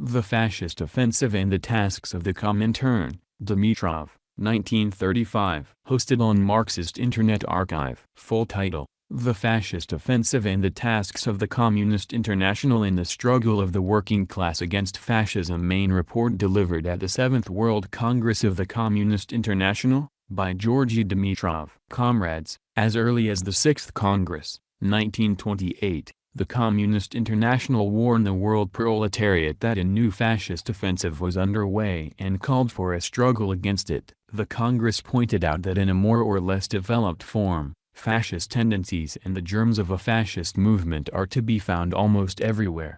The Fascist Offensive and the Tasks of the Comintern, Dimitrov, 1935. Hosted on Marxist Internet Archive. Full title: The Fascist Offensive and the Tasks of the Communist International in the Struggle of the Working Class Against Fascism. Main report delivered at the 7th World Congress of the Communist International, by Georgy Dimitrov. Comrades, as early as the 6th Congress, 1928, the Communist International warned the world proletariat that a new fascist offensive was underway and called for a struggle against it. The Congress pointed out that in a more or less developed form, fascist tendencies and the germs of a fascist movement are to be found almost everywhere.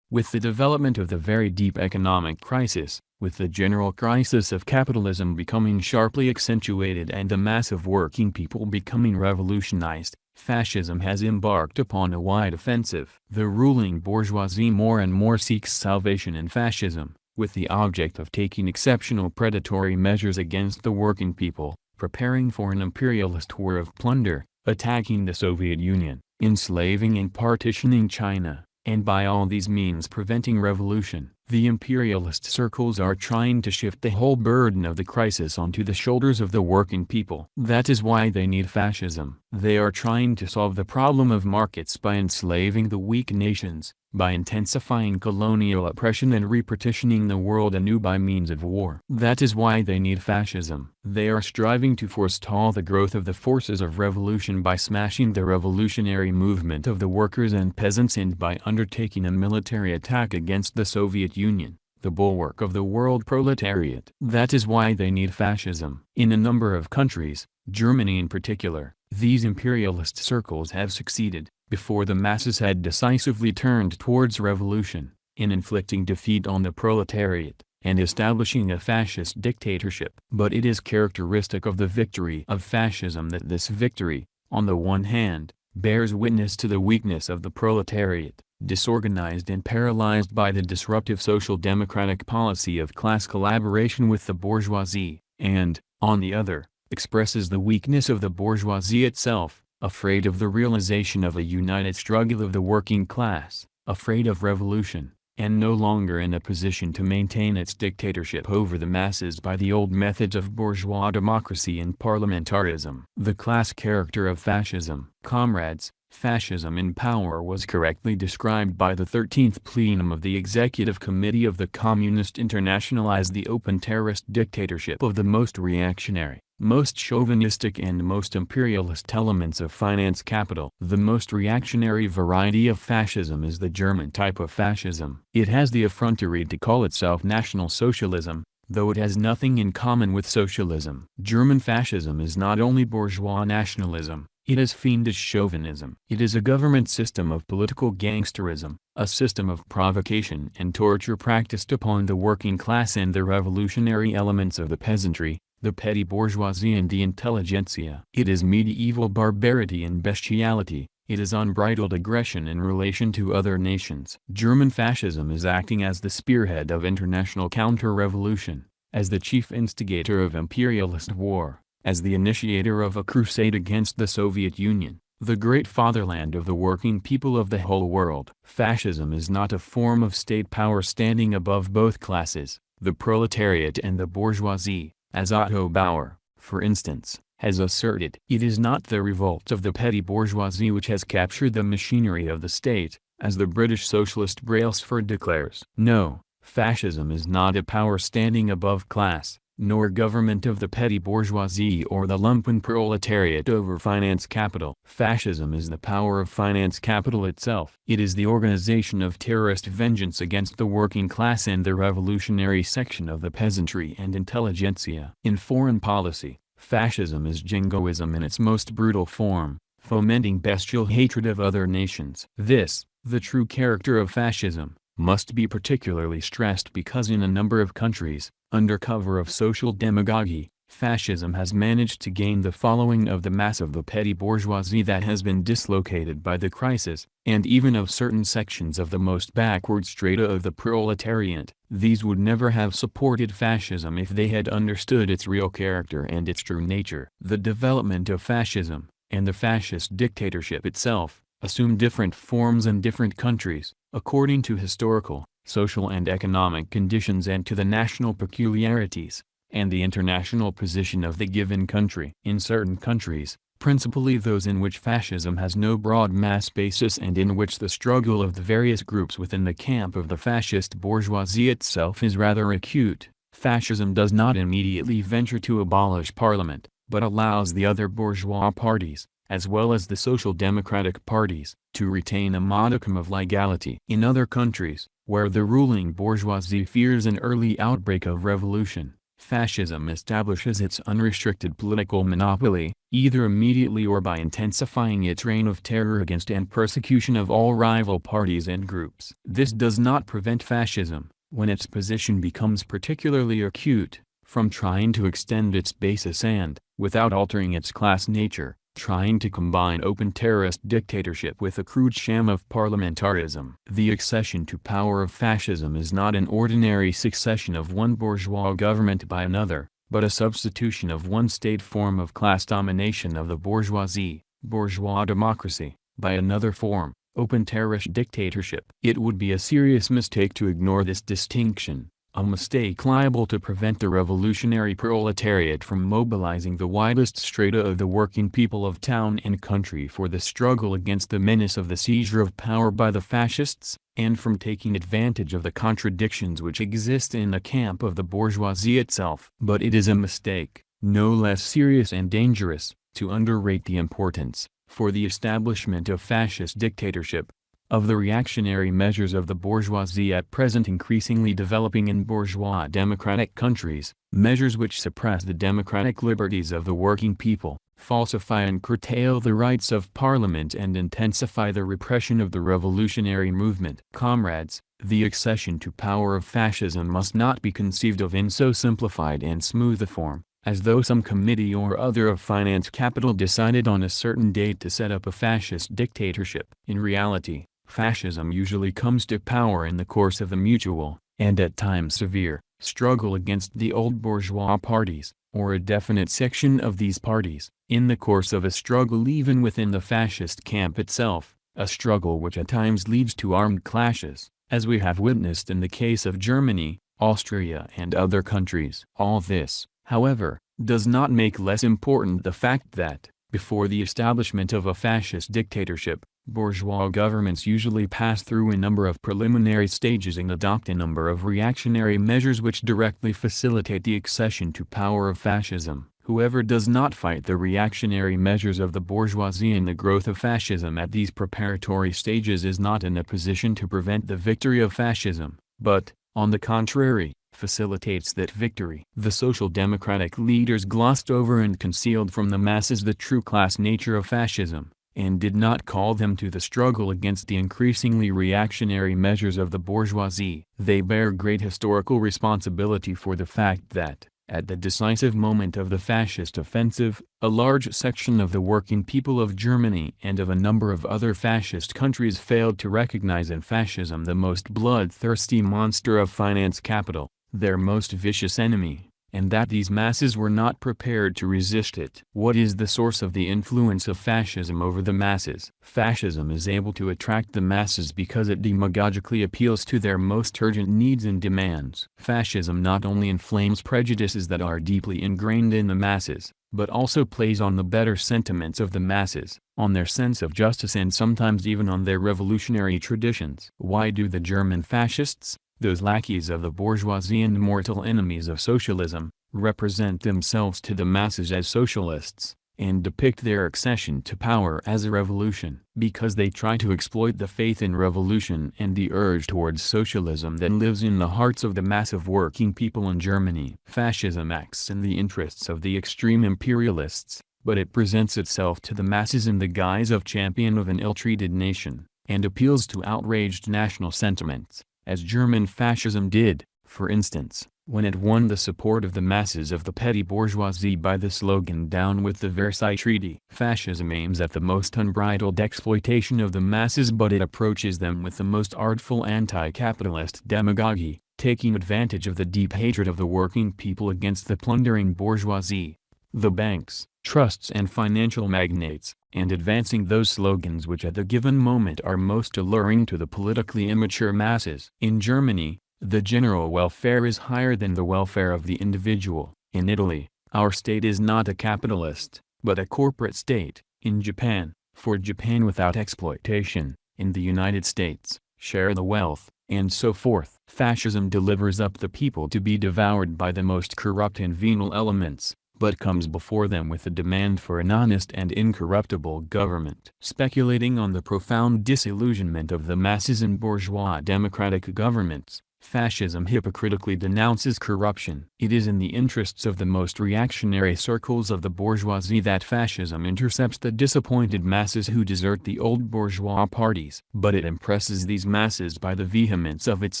With the development of the very deep economic crisis, with the general crisis of capitalism becoming sharply accentuated and the mass of working people becoming revolutionized, fascism has embarked upon a wide offensive. The ruling bourgeoisie more and more seeks salvation in fascism, with the object of taking exceptional predatory measures against the working people, preparing for an imperialist war of plunder, attacking the Soviet Union, enslaving and partitioning China, and by all these means preventing revolution. The imperialist circles are trying to shift the whole burden of the crisis onto the shoulders of the working people. That is why they need fascism. They are trying to solve the problem of markets by enslaving the weak nations, by intensifying colonial oppression and repartitioning the world anew by means of war. That is why they need fascism. They are striving to forestall the growth of the forces of revolution by smashing the revolutionary movement of the workers and peasants and by undertaking a military attack against the Soviet Union, the bulwark of the world proletariat. That is why they need fascism. In a number of countries, Germany in particular, these imperialist circles have succeeded, before the masses had decisively turned towards revolution, in inflicting defeat on the proletariat, and establishing a fascist dictatorship. But it is characteristic of the victory of fascism that this victory, on the one hand, bears witness to the weakness of the proletariat, disorganized and paralyzed by the disruptive social democratic policy of class collaboration with the bourgeoisie, and, on the other, expresses the weakness of the bourgeoisie itself, afraid of the realization of a united struggle of the working class, afraid of revolution, and no longer in a position to maintain its dictatorship over the masses by the old methods of bourgeois democracy and parliamentarism. The class character of fascism. Comrades, fascism in power was correctly described by the 13th Plenum of the Executive Committee of the Communist International as the open terrorist dictatorship of the most reactionary, most chauvinistic and most imperialist elements of finance capital. The most reactionary variety of fascism is the German type of fascism. It has the effrontery to call itself National Socialism, though it has nothing in common with socialism. German fascism is not only bourgeois nationalism, it is fiendish chauvinism. It is a government system of political gangsterism, a system of provocation and torture practiced upon the working class and the revolutionary elements of the peasantry, the petty bourgeoisie and the intelligentsia. It is medieval barbarity and bestiality. It is unbridled aggression in relation to other nations. German fascism is acting as the spearhead of international counter-revolution, as the chief instigator of imperialist war, as the initiator of a crusade against the Soviet Union, the great fatherland of the working people of the whole world. Fascism is not a form of state power standing above both classes, the proletariat and the bourgeoisie, as Otto Bauer, for instance, has asserted. It is not the revolt of the petty bourgeoisie which has captured the machinery of the state, as the British socialist Brailsford declares. No, fascism is not a power standing above class, nor government of the petty bourgeoisie or the lumpen proletariat over finance capital. Fascism is the power of finance capital itself. It is the organization of terrorist vengeance against the working class and the revolutionary section of the peasantry and intelligentsia. In foreign policy, fascism is jingoism in its most brutal form, fomenting bestial hatred of other nations. This, the true character of fascism, must be particularly stressed because in a number of countries, under cover of social demagoguery, fascism has managed to gain the following of the mass of the petty bourgeoisie that has been dislocated by the crisis, and even of certain sections of the most backward strata of the proletariat. These would never have supported fascism if they had understood its real character and its true nature. The development of fascism, and the fascist dictatorship itself, assume different forms in different countries, according to historical, social and economic conditions and to the national peculiarities, and the international position of the given country. In certain countries, principally those in which fascism has no broad mass basis and in which the struggle of the various groups within the camp of the fascist bourgeoisie itself is rather acute, fascism does not immediately venture to abolish parliament, but allows the other bourgeois parties, as well as the social democratic parties, to retain a modicum of legality. In other countries, where the ruling bourgeoisie fears an early outbreak of revolution, fascism establishes its unrestricted political monopoly, either immediately or by intensifying its reign of terror against and persecution of all rival parties and groups. This does not prevent fascism, when its position becomes particularly acute, from trying to extend its basis and, without altering its class nature, trying to combine open terrorist dictatorship with a crude sham of parliamentarism. The accession to power of fascism is not an ordinary succession of one bourgeois government by another, but a substitution of one state form of class domination of the bourgeoisie, bourgeois democracy, by another form, open terrorist dictatorship. It would be a serious mistake to ignore this distinction, a mistake liable to prevent the revolutionary proletariat from mobilizing the widest strata of the working people of town and country for the struggle against the menace of the seizure of power by the fascists, and from taking advantage of the contradictions which exist in the camp of the bourgeoisie itself. But it is a mistake, no less serious and dangerous, to underrate the importance, for the establishment of fascist dictatorship, of the reactionary measures of the bourgeoisie at present increasingly developing in bourgeois democratic countries, measures which suppress the democratic liberties of the working people, falsify and curtail the rights of parliament and intensify the repression of the revolutionary movement. Comrades, the accession to power of fascism must not be conceived of in so simplified and smooth a form, as though some committee or other of finance capital decided on a certain date to set up a fascist dictatorship. In reality, fascism usually comes to power in the course of a mutual, and at times severe, struggle against the old bourgeois parties, or a definite section of these parties, in the course of a struggle even within the fascist camp itself, a struggle which at times leads to armed clashes, as we have witnessed in the case of Germany, Austria and other countries. All this, however, does not make less important the fact that, before the establishment of a fascist dictatorship, bourgeois governments usually pass through a number of preliminary stages and adopt a number of reactionary measures which directly facilitate the accession to power of fascism. Whoever does not fight the reactionary measures of the bourgeoisie and the growth of fascism at these preparatory stages is not in a position to prevent the victory of fascism, but, on the contrary, facilitates that victory. The social democratic leaders glossed over and concealed from the masses the true class nature of fascism, and did not call them to the struggle against the increasingly reactionary measures of the bourgeoisie. They bear great historical responsibility for the fact that, at the decisive moment of the fascist offensive, a large section of the working people of Germany and of a number of other fascist countries failed to recognize in fascism the most bloodthirsty monster of finance capital, their most vicious enemy, and that these masses were not prepared to resist it. What is the source of the influence of fascism over the masses? Fascism is able to attract the masses because it demagogically appeals to their most urgent needs and demands. Fascism not only inflames prejudices that are deeply ingrained in the masses, but also plays on the better sentiments of the masses, on their sense of justice and sometimes even on their revolutionary traditions. Why do the German fascists, those lackeys of the bourgeoisie and mortal enemies of socialism, represent themselves to the masses as socialists, and depict their accession to power as a revolution? Because they try to exploit the faith in revolution and the urge towards socialism that lives in the hearts of the mass of working people in Germany. Fascism acts in the interests of the extreme imperialists, but it presents itself to the masses in the guise of champion of an ill-treated nation, and appeals to outraged national sentiments, as German fascism did, for instance, when it won the support of the masses of the petty bourgeoisie by the slogan "Down with the Versailles Treaty." Fascism aims at the most unbridled exploitation of the masses, but it approaches them with the most artful anti-capitalist demagogy, taking advantage of the deep hatred of the working people against the plundering bourgeoisie, the banks, trusts and financial magnates, and advancing those slogans which at the given moment are most alluring to the politically immature masses. In Germany, the general welfare is higher than the welfare of the individual. In Italy, our state is not a capitalist, but a corporate state. In Japan, for Japan without exploitation. In the United States, share the wealth, and so forth. Fascism delivers up the people to be devoured by the most corrupt and venal elements, but comes before them with a demand for an honest and incorruptible government. Speculating on the profound disillusionment of the masses in bourgeois democratic governments, fascism hypocritically denounces corruption. It is in the interests of the most reactionary circles of the bourgeoisie that fascism intercepts the disappointed masses who desert the old bourgeois parties. But it impresses these masses by the vehemence of its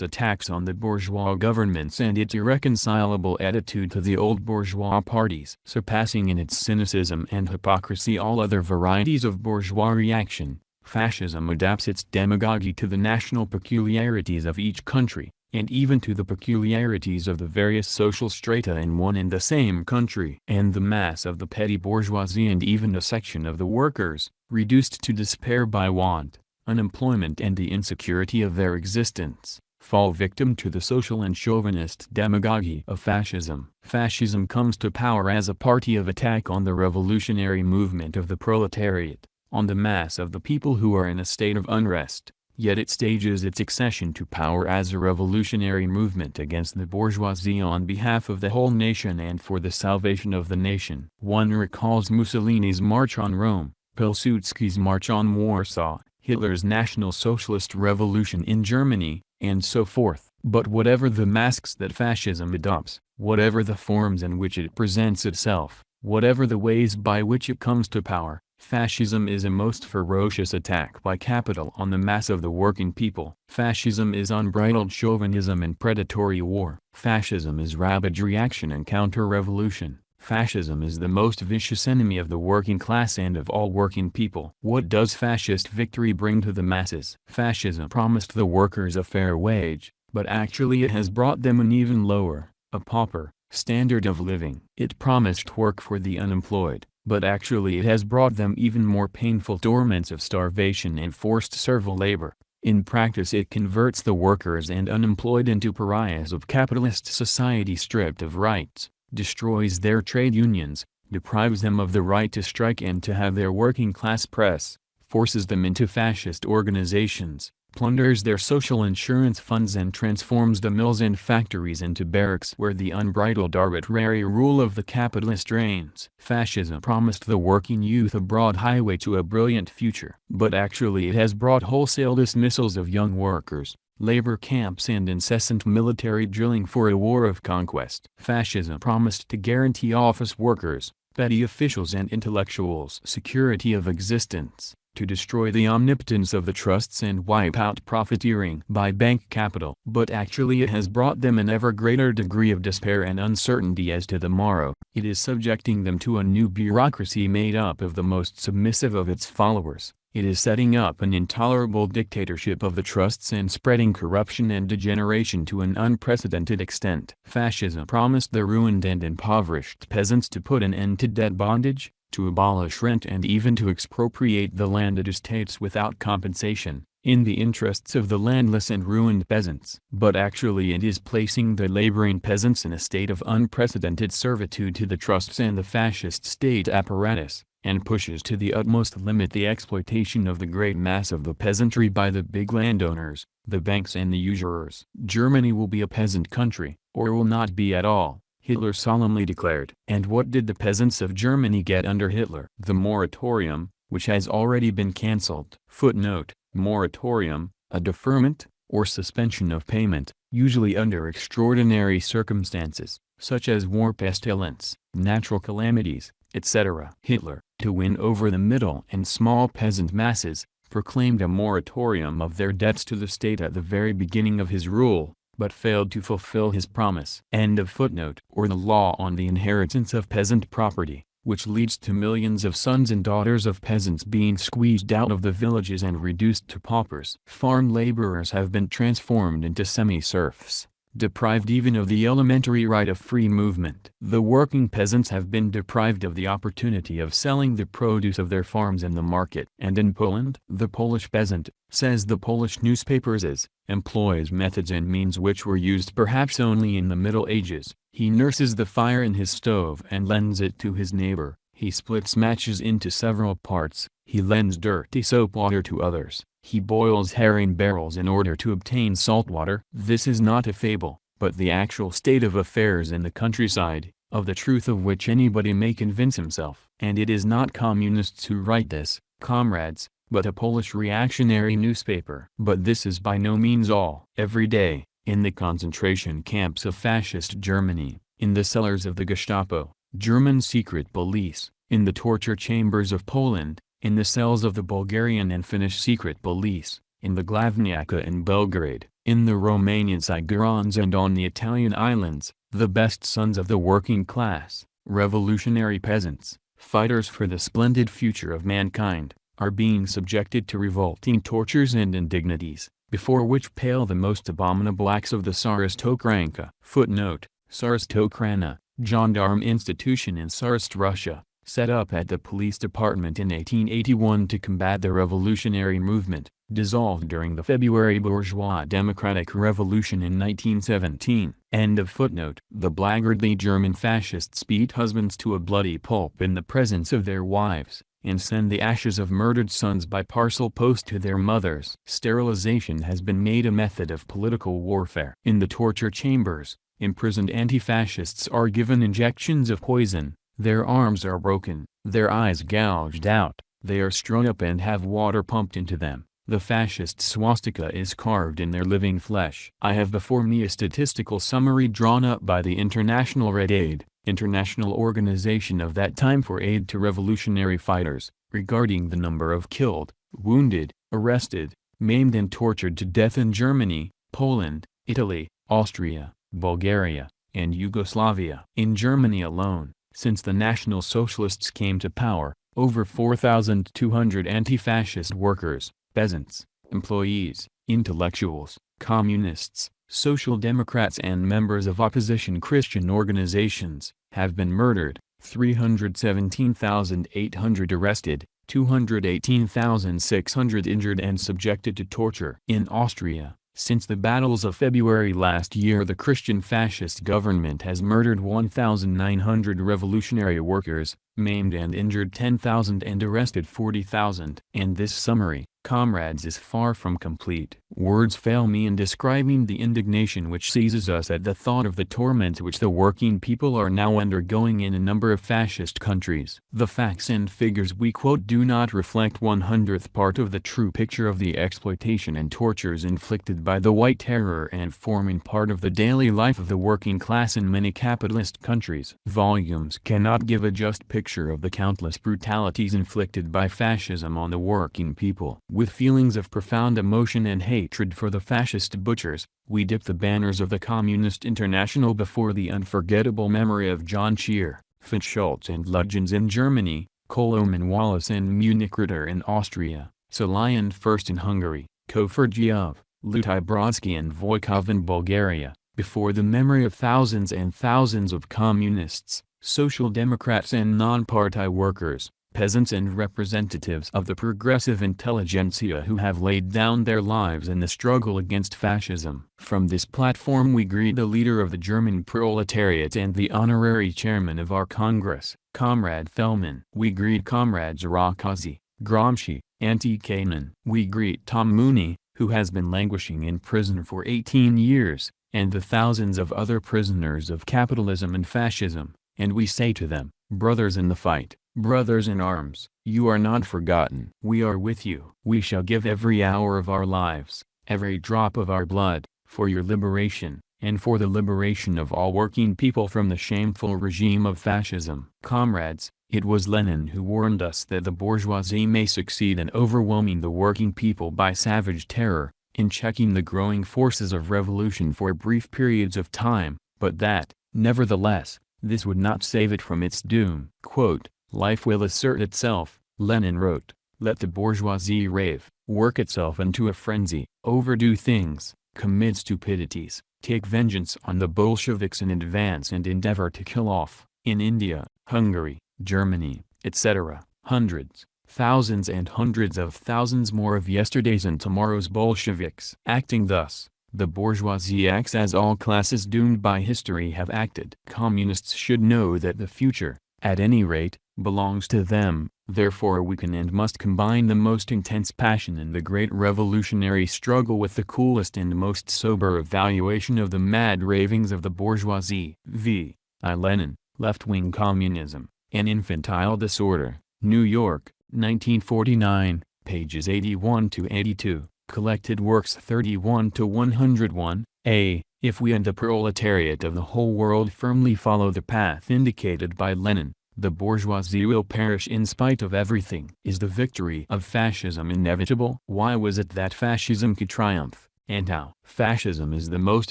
attacks on the bourgeois governments and its irreconcilable attitude to the old bourgeois parties. Surpassing in its cynicism and hypocrisy all other varieties of bourgeois reaction, fascism adapts its demagogy to the national peculiarities of each country, and even to the peculiarities of the various social strata in one and the same country. And the mass of the petty bourgeoisie and even a section of the workers, reduced to despair by want, unemployment and the insecurity of their existence, fall victim to the social and chauvinist demagogy of fascism. Fascism comes to power as a party of attack on the revolutionary movement of the proletariat, on the mass of the people who are in a state of unrest. Yet it stages its accession to power as a revolutionary movement against the bourgeoisie on behalf of the whole nation and for the salvation of the nation. One recalls Mussolini's March on Rome, Pilsudski's March on Warsaw, Hitler's National Socialist Revolution in Germany, and so forth. But whatever the masks that fascism adopts, whatever the forms in which it presents itself, whatever the ways by which it comes to power, fascism is a most ferocious attack by capital on the mass of the working people. Fascism is unbridled chauvinism and predatory war. Fascism is rabid reaction and counter-revolution. Fascism is the most vicious enemy of the working class and of all working people. What does fascist victory bring to the masses? Fascism promised the workers a fair wage, but actually it has brought them an even lower, a pauper, standard of living. It promised work for the unemployed, but actually it has brought them even more painful torments of starvation and forced servile labor. In practice it converts the workers and unemployed into pariahs of capitalist society stripped of rights, destroys their trade unions, deprives them of the right to strike and to have their working class press, forces them into fascist organizations, plunders their social insurance funds and transforms the mills and factories into barracks where the unbridled arbitrary rule of the capitalist reigns. Fascism promised the working youth a broad highway to a brilliant future, but actually it has brought wholesale dismissals of young workers, labor camps and incessant military drilling for a war of conquest. Fascism promised to guarantee office workers, petty officials and intellectuals security of existence, to destroy the omnipotence of the trusts and wipe out profiteering by bank capital. But actually it has brought them an ever greater degree of despair and uncertainty as to the morrow. It is subjecting them to a new bureaucracy made up of the most submissive of its followers. It is setting up an intolerable dictatorship of the trusts and spreading corruption and degeneration to an unprecedented extent. Fascism promised the ruined and impoverished peasants to put an end to debt bondage, to abolish rent and even to expropriate the landed estates without compensation, in the interests of the landless and ruined peasants. But actually it is placing the laboring peasants in a state of unprecedented servitude to the trusts and the fascist state apparatus, and pushes to the utmost limit the exploitation of the great mass of the peasantry by the big landowners, the banks and the usurers. Germany will be a peasant country, or will not be at all, Hitler solemnly declared. And what did the peasants of Germany get under Hitler? The moratorium, which has already been cancelled. Footnote: moratorium, a deferment, or suspension of payment, usually under extraordinary circumstances, such as war, pestilence, natural calamities, etc. Hitler, to win over the middle and small peasant masses, proclaimed a moratorium of their debts to the state at the very beginning of his rule, but failed to fulfill his promise. End of footnote. Or the law on the inheritance of peasant property, which leads to millions of sons and daughters of peasants being squeezed out of the villages and reduced to paupers. Farm laborers have been transformed into semi-serfs, deprived even of the elementary right of free movement. The working peasants have been deprived of the opportunity of selling the produce of their farms in the market. And in Poland, the Polish peasant, says the Polish newspapers, employs methods and means which were used perhaps only in the Middle Ages. He nurses the fire in his stove and lends it to his neighbor. He splits matches into several parts. He lends dirty soap water to others. He boils herring barrels in order to obtain salt water. This is not a fable, but the actual state of affairs in the countryside, of the truth of which anybody may convince himself. And it is not communists who write this, comrades, but a Polish reactionary newspaper. But this is by no means all. Every day, in the concentration camps of Fascist Germany, in the cellars of the Gestapo, German secret police, in the torture chambers of Poland, in the cells of the Bulgarian and Finnish secret police, in the Glavnjaka in Belgrade, in the Romanian Sigurons and on the Italian islands, the best sons of the working class, revolutionary peasants, fighters for the splendid future of mankind, are being subjected to revolting tortures and indignities, before which pale the most abominable acts of the Tsaristokranka. Footnote: Tsaristokrana, gendarme institution in Tsarist Russia, set up at the police department in 1881 to combat the revolutionary movement, dissolved during the February bourgeois democratic revolution in 1917. End of footnote. The blackguardly German fascists beat husbands to a bloody pulp in the presence of their wives, and send the ashes of murdered sons by parcel post to their mothers. Sterilization has been made a method of political warfare. In the torture chambers, imprisoned anti-fascists are given injections of poison. Their arms are broken, their eyes gouged out, they are strung up and have water pumped into them. The fascist swastika is carved in their living flesh. I have before me a statistical summary drawn up by the International Red Aid, international organization of that time for aid to revolutionary fighters, regarding the number of killed, wounded, arrested, maimed and tortured to death in Germany, Poland, Italy, Austria, Bulgaria, and Yugoslavia. In Germany alone, since the National Socialists came to power, over 4,200 anti-fascist workers, peasants, employees, intellectuals, communists, social democrats and members of opposition Christian organizations, have been murdered, 317,800 arrested, 218,600 injured and subjected to torture. In Austria, since the battles of February last year, the Christian fascist government has murdered 1,900 revolutionary workers, maimed and injured 10,000 and arrested 40,000. And this summary, comrades, is far from complete. Words fail me in describing the indignation which seizes us at the thought of the torment which the working people are now undergoing in a number of fascist countries. The facts and figures we quote do not reflect 1/100th part of the true picture of the exploitation and tortures inflicted by the White Terror and forming part of the daily life of the working class in many capitalist countries. Volumes cannot give a just picture of the countless brutalities inflicted by fascism on the working people. With feelings of profound emotion and hatred for the fascist butchers, we dip the banners of the Communist International before the unforgettable memory of John Scheer, Fritz Schulz and Lugens in Germany, Koloman Wallace and Munich Ritter in Austria, Solian First in Hungary, Kofergiov, Lutai Brodsky and Voikov in Bulgaria, before the memory of thousands and thousands of communists, social democrats and non-party workers, peasants and representatives of the progressive intelligentsia who have laid down their lives in the struggle against fascism. From this platform we greet the leader of the German proletariat and the honorary chairman of our Congress, Comrade Thälmann. We greet comrades Rákosi, Gramsci, Antikainen. We greet Tom Mooney, who has been languishing in prison for 18 years, and the thousands of other prisoners of capitalism and fascism, and we say to them, brothers in the fight, brothers in arms, you are not forgotten. We are with you. We shall give every hour of our lives, every drop of our blood, for your liberation, and for the liberation of all working people from the shameful regime of fascism. Comrades, it was Lenin who warned us that the bourgeoisie may succeed in overwhelming the working people by savage terror, in checking the growing forces of revolution for brief periods of time, but that, nevertheless, this would not save it from its doom. Quote, "Life will assert itself," Lenin wrote, "let the bourgeoisie rave, work itself into a frenzy, overdo things, commit stupidities, take vengeance on the Bolsheviks in advance and endeavor to kill off, in India, Hungary, Germany, etc., hundreds, thousands and hundreds of thousands more of yesterday's and tomorrow's Bolsheviks. Acting thus, the bourgeoisie acts as all classes doomed by history have acted. Communists should know that the future, at any rate, belongs to them, therefore we can and must combine the most intense passion in the great revolutionary struggle with the coolest and most sober evaluation of the mad ravings of the bourgeoisie. V. I. Lenin, Left-Wing Communism, An Infantile Disorder, New York, 1949, pages 81 to 82, collected works 31 to 101. A. If we and the proletariat of the whole world firmly follow the path indicated by Lenin, the bourgeoisie will perish in spite of everything. Is the victory of fascism inevitable? Why was it that fascism could triumph, and how? Fascism is the most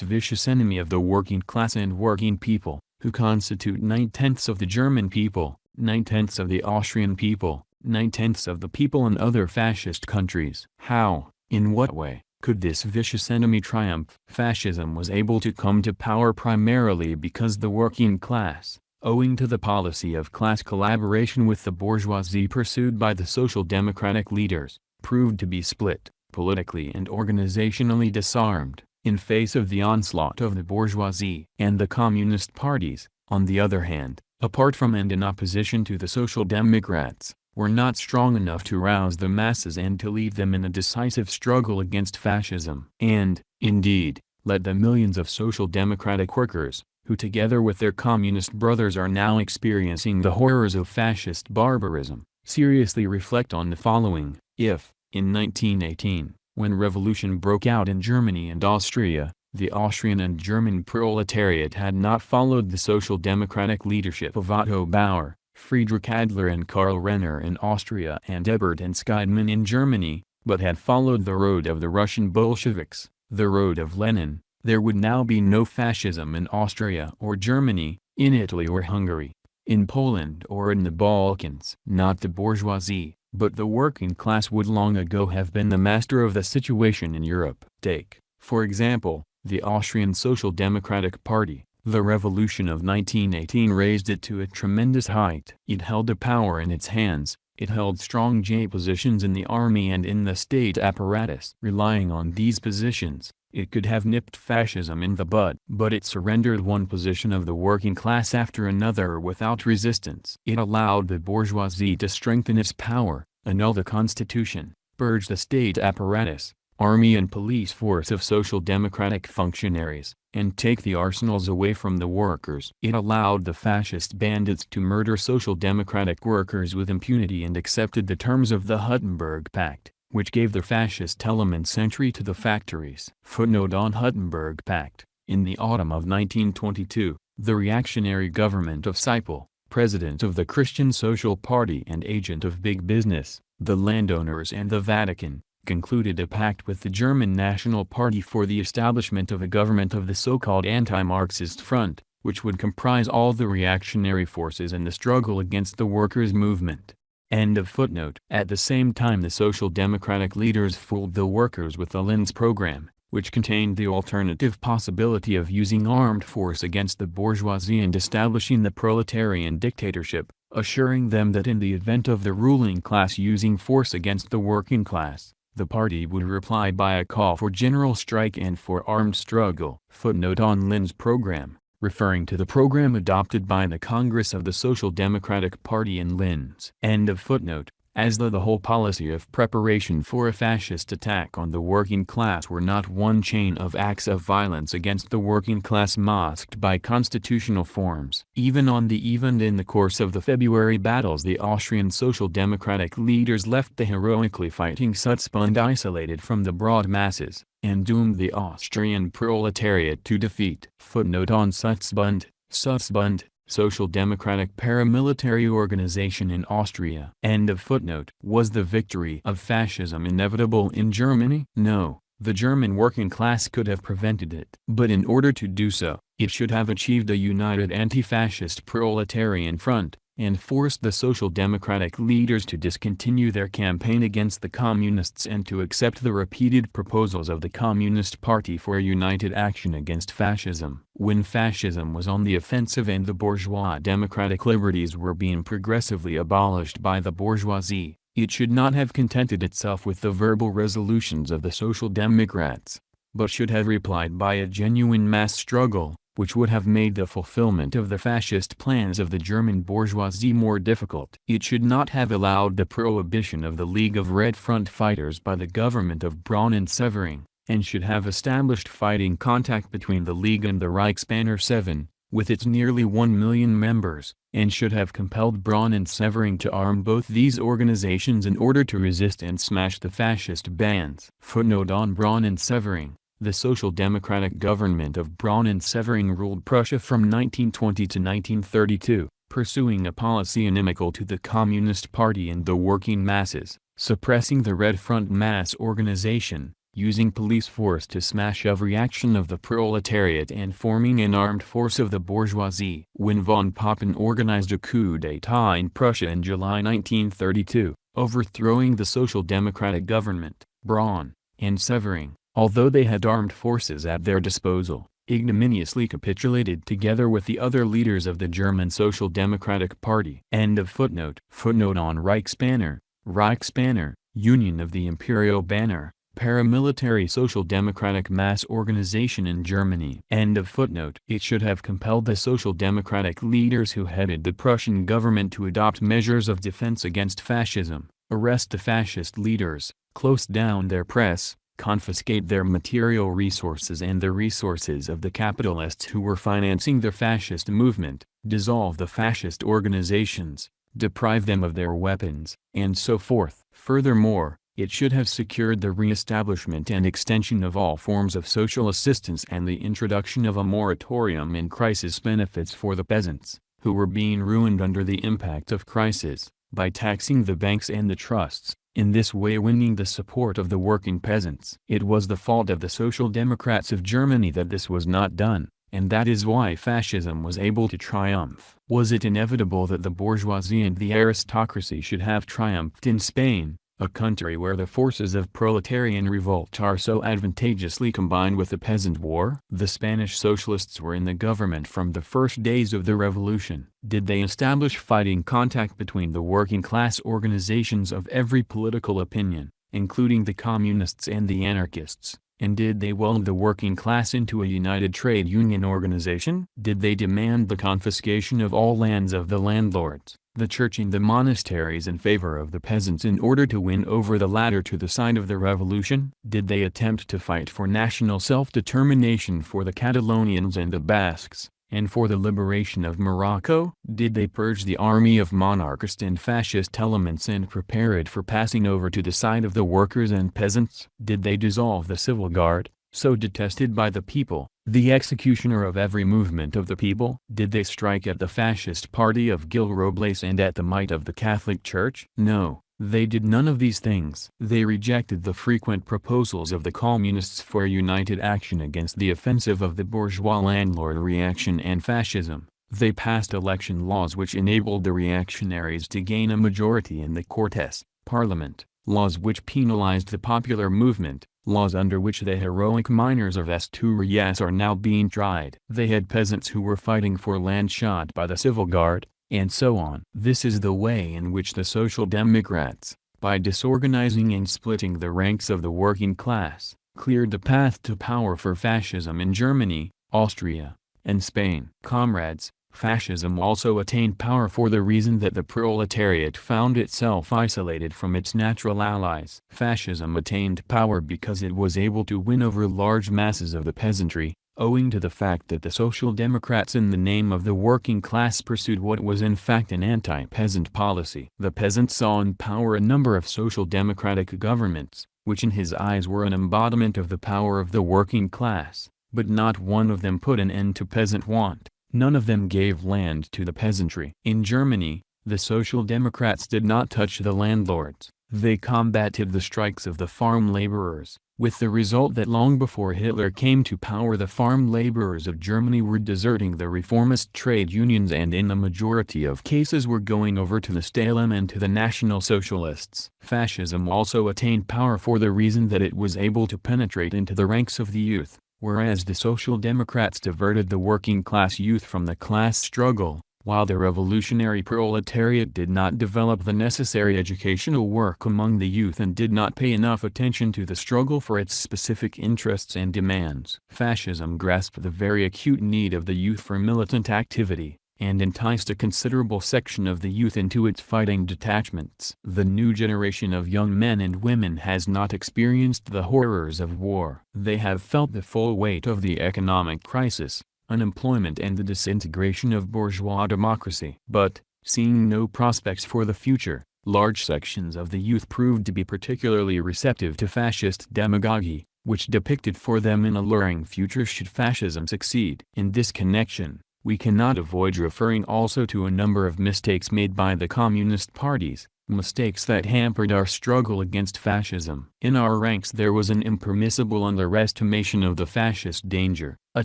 vicious enemy of the working class and working people, who constitute 9/10 of the German people, 9/10 of the Austrian people, 9/10 of the people in other fascist countries. How, in what way, could this vicious enemy triumph? Fascism was able to come to power primarily because the working class, owing to the policy of class collaboration with the bourgeoisie pursued by the social democratic leaders, proved to be split, politically and organizationally disarmed, in face of the onslaught of the bourgeoisie. And the communist parties, on the other hand, apart from and in opposition to the social democrats, were not strong enough to rouse the masses and to lead them in a decisive struggle against fascism. And, indeed, let the millions of social democratic workers, who together with their communist brothers are now experiencing the horrors of fascist barbarism, seriously reflect on the following. If, in 1918, when revolution broke out in Germany and Austria, the Austrian and German proletariat had not followed the social democratic leadership of Otto Bauer, Friedrich Adler and Karl Renner in Austria and Ebert and Scheidmann in Germany, but had followed the road of the Russian Bolsheviks, the road of Lenin, there would now be no fascism in Austria or Germany, in Italy or Hungary, in Poland or in the Balkans. Not the bourgeoisie, but the working class would long ago have been the master of the situation in Europe. Take, for example, the Austrian Social Democratic Party. The revolution of 1918 raised it to a tremendous height. It held the power in its hands, it held strong positions in the army and in the state apparatus. Relying on these positions, it could have nipped fascism in the bud. But it surrendered one position of the working class after another without resistance. It allowed the bourgeoisie to strengthen its power, annul the constitution, purge the state apparatus, army and police force of social democratic functionaries, and take the arsenals away from the workers. It allowed the fascist bandits to murder social democratic workers with impunity and accepted the terms of the Huttenberg Pact, which gave the fascist elements entry to the factories. Footnote on Huttenberg Pact. In the autumn of 1922, the reactionary government of Seipel, president of the Christian Social Party and agent of big business, the landowners and the Vatican, concluded a pact with the German National Party for the establishment of a government of the so-called anti-Marxist front, which would comprise all the reactionary forces in the struggle against the workers' movement. End of footnote. At the same time the social democratic leaders fooled the workers with the Linz program, which contained the alternative possibility of using armed force against the bourgeoisie and establishing the proletarian dictatorship, assuring them that in the event of the ruling class using force against the working class, the party would reply by a call for general strike and for armed struggle. Footnote on Linz program, referring to the program adopted by the Congress of the Social Democratic Party in Linz. End of footnote. As though the whole policy of preparation for a fascist attack on the working class were not one chain of acts of violence against the working class masked by constitutional forms. Even in the course of the February battles the Austrian Social Democratic leaders left the heroically fighting Sutzbund isolated from the broad masses, and doomed the Austrian proletariat to defeat. Footnote on Sutzbund. Sutzbund, Social Democratic paramilitary organization in Austria. End of footnote. Was the victory of fascism inevitable in Germany? No, the German working class could have prevented it. But in order to do so, it should have achieved a united anti-fascist proletarian front, and forced the Social Democratic leaders to discontinue their campaign against the Communists and to accept the repeated proposals of the Communist Party for a united action against fascism. When fascism was on the offensive and the bourgeois democratic liberties were being progressively abolished by the bourgeoisie, it should not have contented itself with the verbal resolutions of the Social Democrats, but should have replied by a genuine mass struggle, which would have made the fulfillment of the fascist plans of the German bourgeoisie more difficult. It should not have allowed the prohibition of the League of Red Front fighters by the government of Braun and Severing, and should have established fighting contact between the League and the Reichsbanner 7, with its nearly 1 million members, and should have compelled Braun and Severing to arm both these organizations in order to resist and smash the fascist bands. Footnote on Braun and Severing. The Social Democratic government of Braun and Severing ruled Prussia from 1920 to 1932, pursuing a policy inimical to the Communist Party and the working masses, suppressing the Red Front mass organization, using police force to smash every action of the proletariat and forming an armed force of the bourgeoisie. When von Papen organized a coup d'état in Prussia in July 1932, overthrowing the Social Democratic government, Braun and Severing, although they had armed forces at their disposal, ignominiously capitulated together with the other leaders of the German Social Democratic Party. End of footnote. Footnote on Reichsbanner. Reichsbanner, Union of the Imperial Banner, paramilitary social democratic mass organization in Germany. End of footnote. It should have compelled the Social Democratic leaders who headed the Prussian government to adopt measures of defense against fascism, arrest the fascist leaders, close down their press, confiscate their material resources and the resources of the capitalists who were financing the fascist movement, dissolve the fascist organizations, deprive them of their weapons, and so forth. Furthermore, it should have secured the re-establishment and extension of all forms of social assistance and the introduction of a moratorium in crisis benefits for the peasants, who were being ruined under the impact of crisis, by taxing the banks and the trusts, in this way winning the support of the working peasants. It was the fault of the Social Democrats of Germany that this was not done, and that is why fascism was able to triumph. Was it inevitable that the bourgeoisie and the aristocracy should have triumphed in Spain, a country where the forces of proletarian revolt are so advantageously combined with the peasant war? The Spanish socialists were in the government from the first days of the revolution. Did they establish fighting contact between the working class organizations of every political opinion, including the communists and the anarchists? And did they weld the working class into a united trade union organization? Did they demand the confiscation of all lands of the landlords, the church and the monasteries in favor of the peasants in order to win over the latter to the side of the revolution? Did they attempt to fight for national self-determination for the Catalonians and the Basques, and for the liberation of Morocco? Did they purge the army of monarchist and fascist elements and prepare it for passing over to the side of the workers and peasants? Did they dissolve the civil guard, so detested by the people, the executioner of every movement of the people? Did they strike at the fascist party of Gil Robles and at the might of the Catholic Church? No, they did none of these things. They rejected the frequent proposals of the communists for united action against the offensive of the bourgeois landlord reaction and fascism. They passed election laws which enabled the reactionaries to gain a majority in the Cortes, parliament, laws which penalized the popular movement, laws under which the heroic miners of Asturias are now being tried. They had peasants who were fighting for land shot by the civil guard, and so on. This is the way in which the Social Democrats, by disorganizing and splitting the ranks of the working class, cleared the path to power for fascism in Germany, Austria, and Spain. Comrades, fascism also attained power for the reason that the proletariat found itself isolated from its natural allies. Fascism attained power because it was able to win over large masses of the peasantry, owing to the fact that the Social Democrats in the name of the working class pursued what was in fact an anti-peasant policy. The peasant saw in power a number of social democratic governments, which in his eyes were an embodiment of the power of the working class, but not one of them put an end to peasant want. None of them gave land to the peasantry. In Germany, the Social Democrats did not touch the landlords. They combated the strikes of the farm laborers, with the result that long before Hitler came to power the farm laborers of Germany were deserting the reformist trade unions and in the majority of cases were going over to the Stalin and to the National Socialists. Fascism also attained power for the reason that it was able to penetrate into the ranks of the youth, whereas the Social Democrats diverted the working class youth from the class struggle, while the revolutionary proletariat did not develop the necessary educational work among the youth and did not pay enough attention to the struggle for its specific interests and demands. Fascism grasped the very acute need of the youth for militant activity, and enticed a considerable section of the youth into its fighting detachments. The new generation of young men and women has not experienced the horrors of war. They have felt the full weight of the economic crisis, unemployment and the disintegration of bourgeois democracy. But, seeing no prospects for the future, large sections of the youth proved to be particularly receptive to fascist demagogy, which depicted for them an alluring future should fascism succeed. In this connection, we cannot avoid referring also to a number of mistakes made by the communist parties, mistakes that hampered our struggle against fascism. In our ranks there was an impermissible underestimation of the fascist danger, a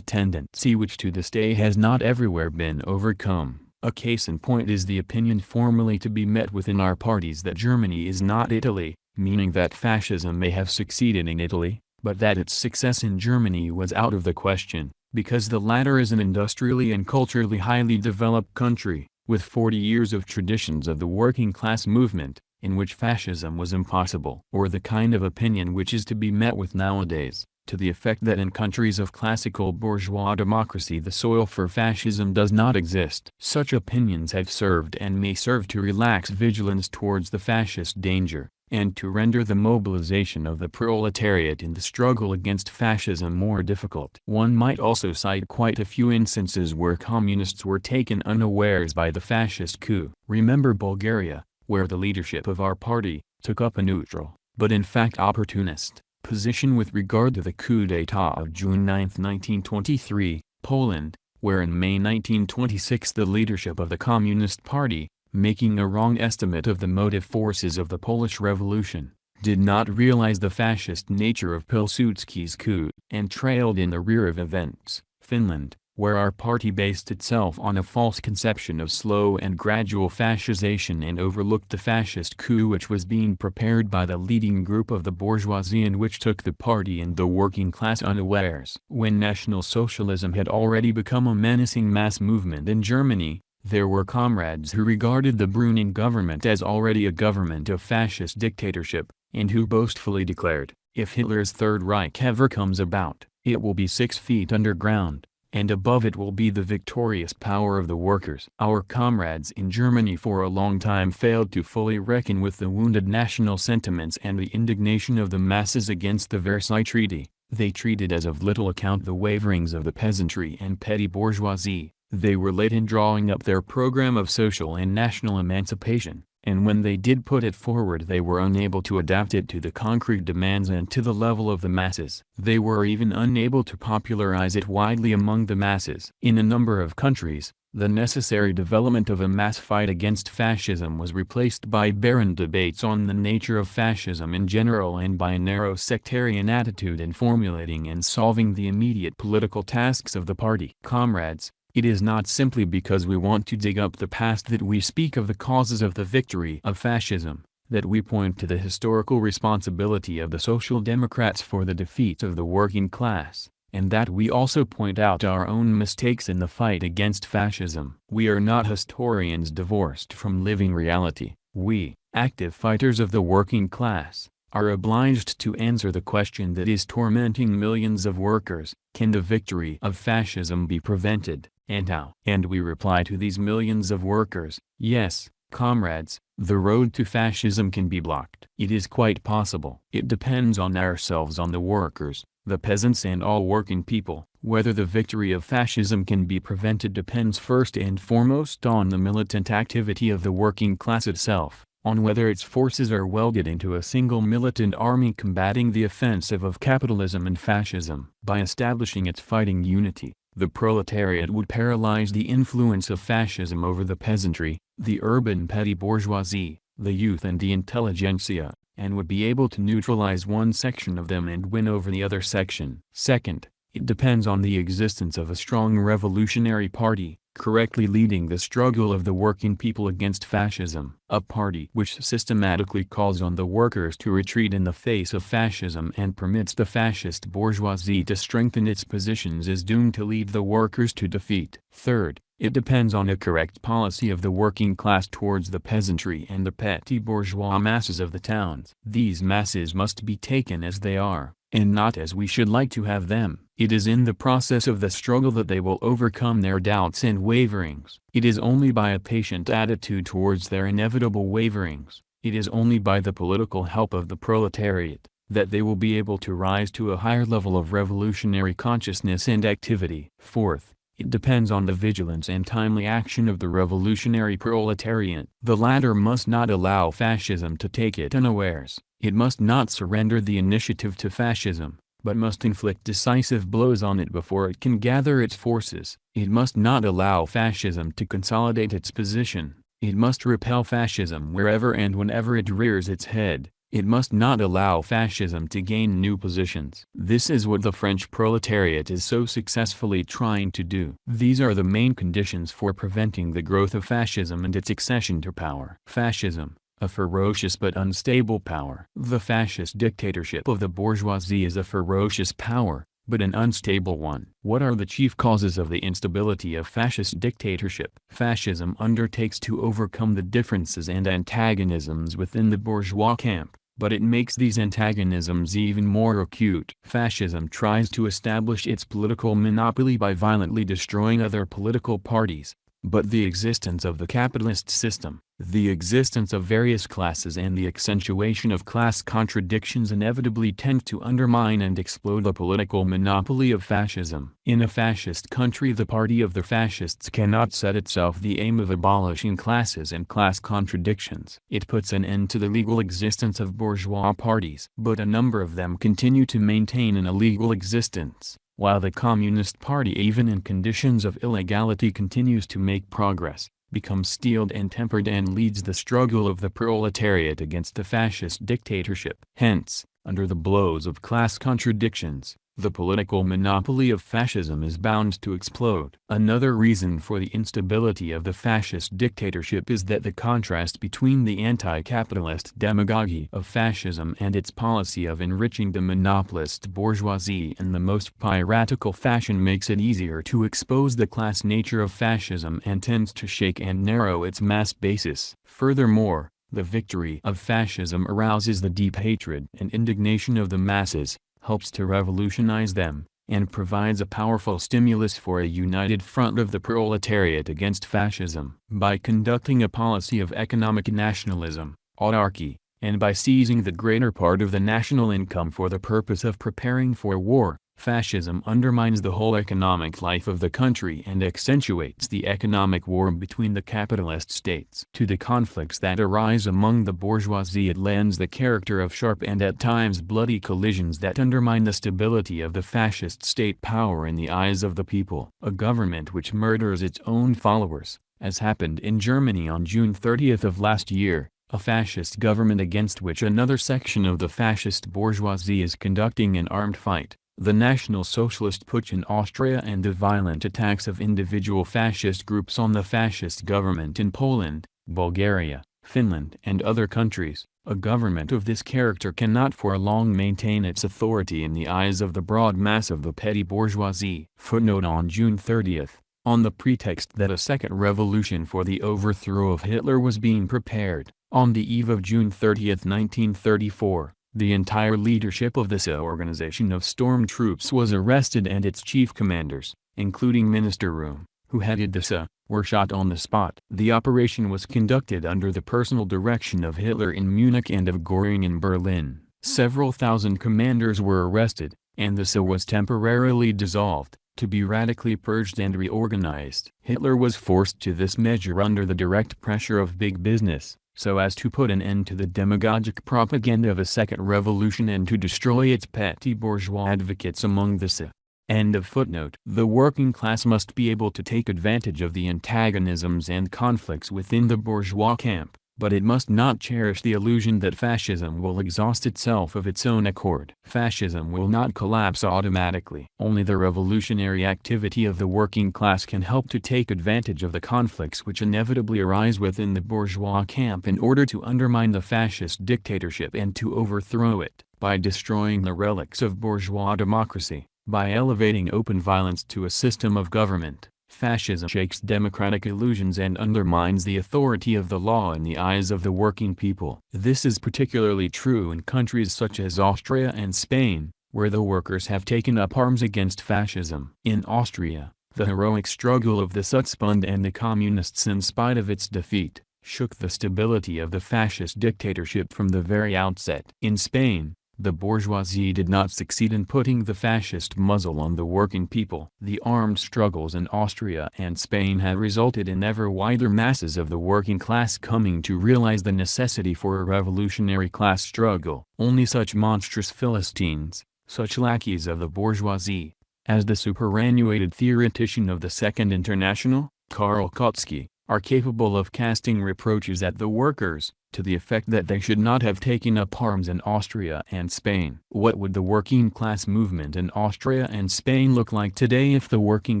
tendency which to this day has not everywhere been overcome. A case in point is the opinion formerly to be met within our parties that Germany is not Italy, meaning that fascism may have succeeded in Italy, but that its success in Germany was out of the question, because the latter is an industrially and culturally highly developed country, with 40 years of traditions of the working class movement, in which fascism was impossible. Or the kind of opinion which is to be met with nowadays, to the effect that in countries of classical bourgeois democracy the soil for fascism does not exist. Such opinions have served and may serve to relax vigilance towards the fascist danger, and to render the mobilization of the proletariat in the struggle against fascism more difficult. One might also cite quite a few instances where communists were taken unawares by the fascist coup. Remember Bulgaria, where the leadership of our party took up a neutral, but in fact opportunist, position with regard to the coup d'état of June 9, 1923, Poland, where in May 1926 the leadership of the Communist Party, making a wrong estimate of the motive forces of the Polish Revolution, did not realize the fascist nature of Pilsudski's coup, and trailed in the rear of events. Finland, where our party based itself on a false conception of slow and gradual fascisation and overlooked the fascist coup which was being prepared by the leading group of the bourgeoisie and which took the party and the working class unawares. When National Socialism had already become a menacing mass movement in Germany, there were comrades who regarded the Brüning government as already a government of fascist dictatorship, and who boastfully declared, if Hitler's Third Reich ever comes about, it will be 6 feet underground, and above it will be the victorious power of the workers. Our comrades in Germany for a long time failed to fully reckon with the wounded national sentiments and the indignation of the masses against the Versailles Treaty. They treated as of little account the waverings of the peasantry and petty bourgeoisie. They were late in drawing up their program of social and national emancipation, and when they did put it forward they were unable to adapt it to the concrete demands and to the level of the masses. They were even unable to popularize it widely among the masses. In a number of countries, the necessary development of a mass fight against fascism was replaced by barren debates on the nature of fascism in general and by a narrow sectarian attitude in formulating and solving the immediate political tasks of the party. Comrades, it is not simply because we want to dig up the past that we speak of the causes of the victory of fascism, that we point to the historical responsibility of the Social Democrats for the defeat of the working class, and that we also point out our own mistakes in the fight against fascism. We are not historians divorced from living reality. We, active fighters of the working class, are obliged to answer the question that is tormenting millions of workers: can the victory of fascism be prevented, and how? And we reply to these millions of workers, yes, comrades, the road to fascism can be blocked. It is quite possible. It depends on ourselves, on the workers, the peasants and all working people. Whether the victory of fascism can be prevented depends first and foremost on the militant activity of the working class itself, on whether its forces are welded into a single militant army combating the offensive of capitalism and fascism. By establishing its fighting unity, the proletariat would paralyze the influence of fascism over the peasantry, the urban petty bourgeoisie, the youth and the intelligentsia, and would be able to neutralize one section of them and win over the other section. Second, it depends on the existence of a strong revolutionary party, correctly leading the struggle of the working people against fascism. A party which systematically calls on the workers to retreat in the face of fascism and permits the fascist bourgeoisie to strengthen its positions is doomed to lead the workers to defeat. Third, it depends on a correct policy of the working class towards the peasantry and the petty bourgeois masses of the towns. These masses must be taken as they are, and not as we should like to have them. It is in the process of the struggle that they will overcome their doubts and waverings. It is only by a patient attitude towards their inevitable waverings, it is only by the political help of the proletariat, that they will be able to rise to a higher level of revolutionary consciousness and activity. Fourth, it depends on the vigilance and timely action of the revolutionary proletariat. The latter must not allow fascism to take it unawares. It must not surrender the initiative to fascism, but must inflict decisive blows on it before it can gather its forces. It must not allow fascism to consolidate its position. It must repel fascism wherever and whenever it rears its head. It must not allow fascism to gain new positions. This is what the French proletariat is so successfully trying to do. These are the main conditions for preventing the growth of fascism and its accession to power. Fascism, a ferocious but unstable power. The fascist dictatorship of the bourgeoisie is a ferocious power, but an unstable one. What are the chief causes of the instability of fascist dictatorship? Fascism undertakes to overcome the differences and antagonisms within the bourgeois camp, but it makes these antagonisms even more acute. Fascism tries to establish its political monopoly by violently destroying other political parties, but the existence of the capitalist system, the existence of various classes and the accentuation of class contradictions inevitably tend to undermine and explode the political monopoly of fascism. In a fascist country, the party of the fascists cannot set itself the aim of abolishing classes and class contradictions. It puts an end to the legal existence of bourgeois parties, but a number of them continue to maintain an illegal existence, while the Communist Party, even in conditions of illegality, continues to make progress, becomes steeled and tempered, and leads the struggle of the proletariat against the fascist dictatorship. Hence, under the blows of class contradictions, the political monopoly of fascism is bound to explode. Another reason for the instability of the fascist dictatorship is that the contrast between the anti-capitalist demagogy of fascism and its policy of enriching the monopolist bourgeoisie in the most piratical fashion makes it easier to expose the class nature of fascism and tends to shake and narrow its mass basis. Furthermore, the victory of fascism arouses the deep hatred and indignation of the masses, helps to revolutionize them, and provides a powerful stimulus for a united front of the proletariat against fascism. By conducting a policy of economic nationalism, autarky, and by seizing the greater part of the national income for the purpose of preparing for war, fascism undermines the whole economic life of the country and accentuates the economic war between the capitalist states. To the conflicts that arise among the bourgeoisie it lends the character of sharp and at times bloody collisions that undermine the stability of the fascist state power in the eyes of the people. A government which murders its own followers, as happened in Germany on June 30th of last year, a fascist government against which another section of the fascist bourgeoisie is conducting an armed fight, the National Socialist Putsch in Austria, and the violent attacks of individual fascist groups on the fascist government in Poland, Bulgaria, Finland and other countries. A government of this character cannot for long maintain its authority in the eyes of the broad mass of the petty bourgeoisie. Footnote: on June 30th, on the pretext that a second revolution for the overthrow of Hitler was being prepared, on the eve of June 30th, 1934, the entire leadership of the SA organization of storm troops was arrested and its chief commanders, including Minister Röhm, who headed the SA, were shot on the spot. The operation was conducted under the personal direction of Hitler in Munich and of Göring in Berlin. Several thousand commanders were arrested, and the SA was temporarily dissolved, to be radically purged and reorganized. Hitler was forced to this measure under the direct pressure of big business, so as to put an end to the demagogic propaganda of a second revolution and to destroy its petty bourgeois advocates among the SA. End of footnote. The working class must be able to take advantage of the antagonisms and conflicts within the bourgeois camp, But it must not cherish the illusion that fascism will exhaust itself of its own accord. Fascism will not collapse automatically. Only the revolutionary activity of the working class can help to take advantage of the conflicts which inevitably arise within the bourgeois camp in order to undermine the fascist dictatorship and to overthrow it, by destroying the relics of bourgeois democracy, by elevating open violence to a system of government. Fascism shakes democratic illusions and undermines the authority of the law in the eyes of the working people. This is particularly true in countries such as Austria and Spain, where the workers have taken up arms against fascism. In Austria, the heroic struggle of the Schutzbund and the Communists, in spite of its defeat, shook the stability of the fascist dictatorship from the very outset. In Spain, the bourgeoisie did not succeed in putting the fascist muzzle on the working people. The armed struggles in Austria and Spain have resulted in ever wider masses of the working class coming to realize the necessity for a revolutionary class struggle. Only such monstrous Philistines, such lackeys of the bourgeoisie, as the superannuated theoretician of the Second International, Karl Kautsky, are capable of casting reproaches at the workers, to the effect that they should not have taken up arms in Austria and Spain. What would the working class movement in Austria and Spain look like today if the working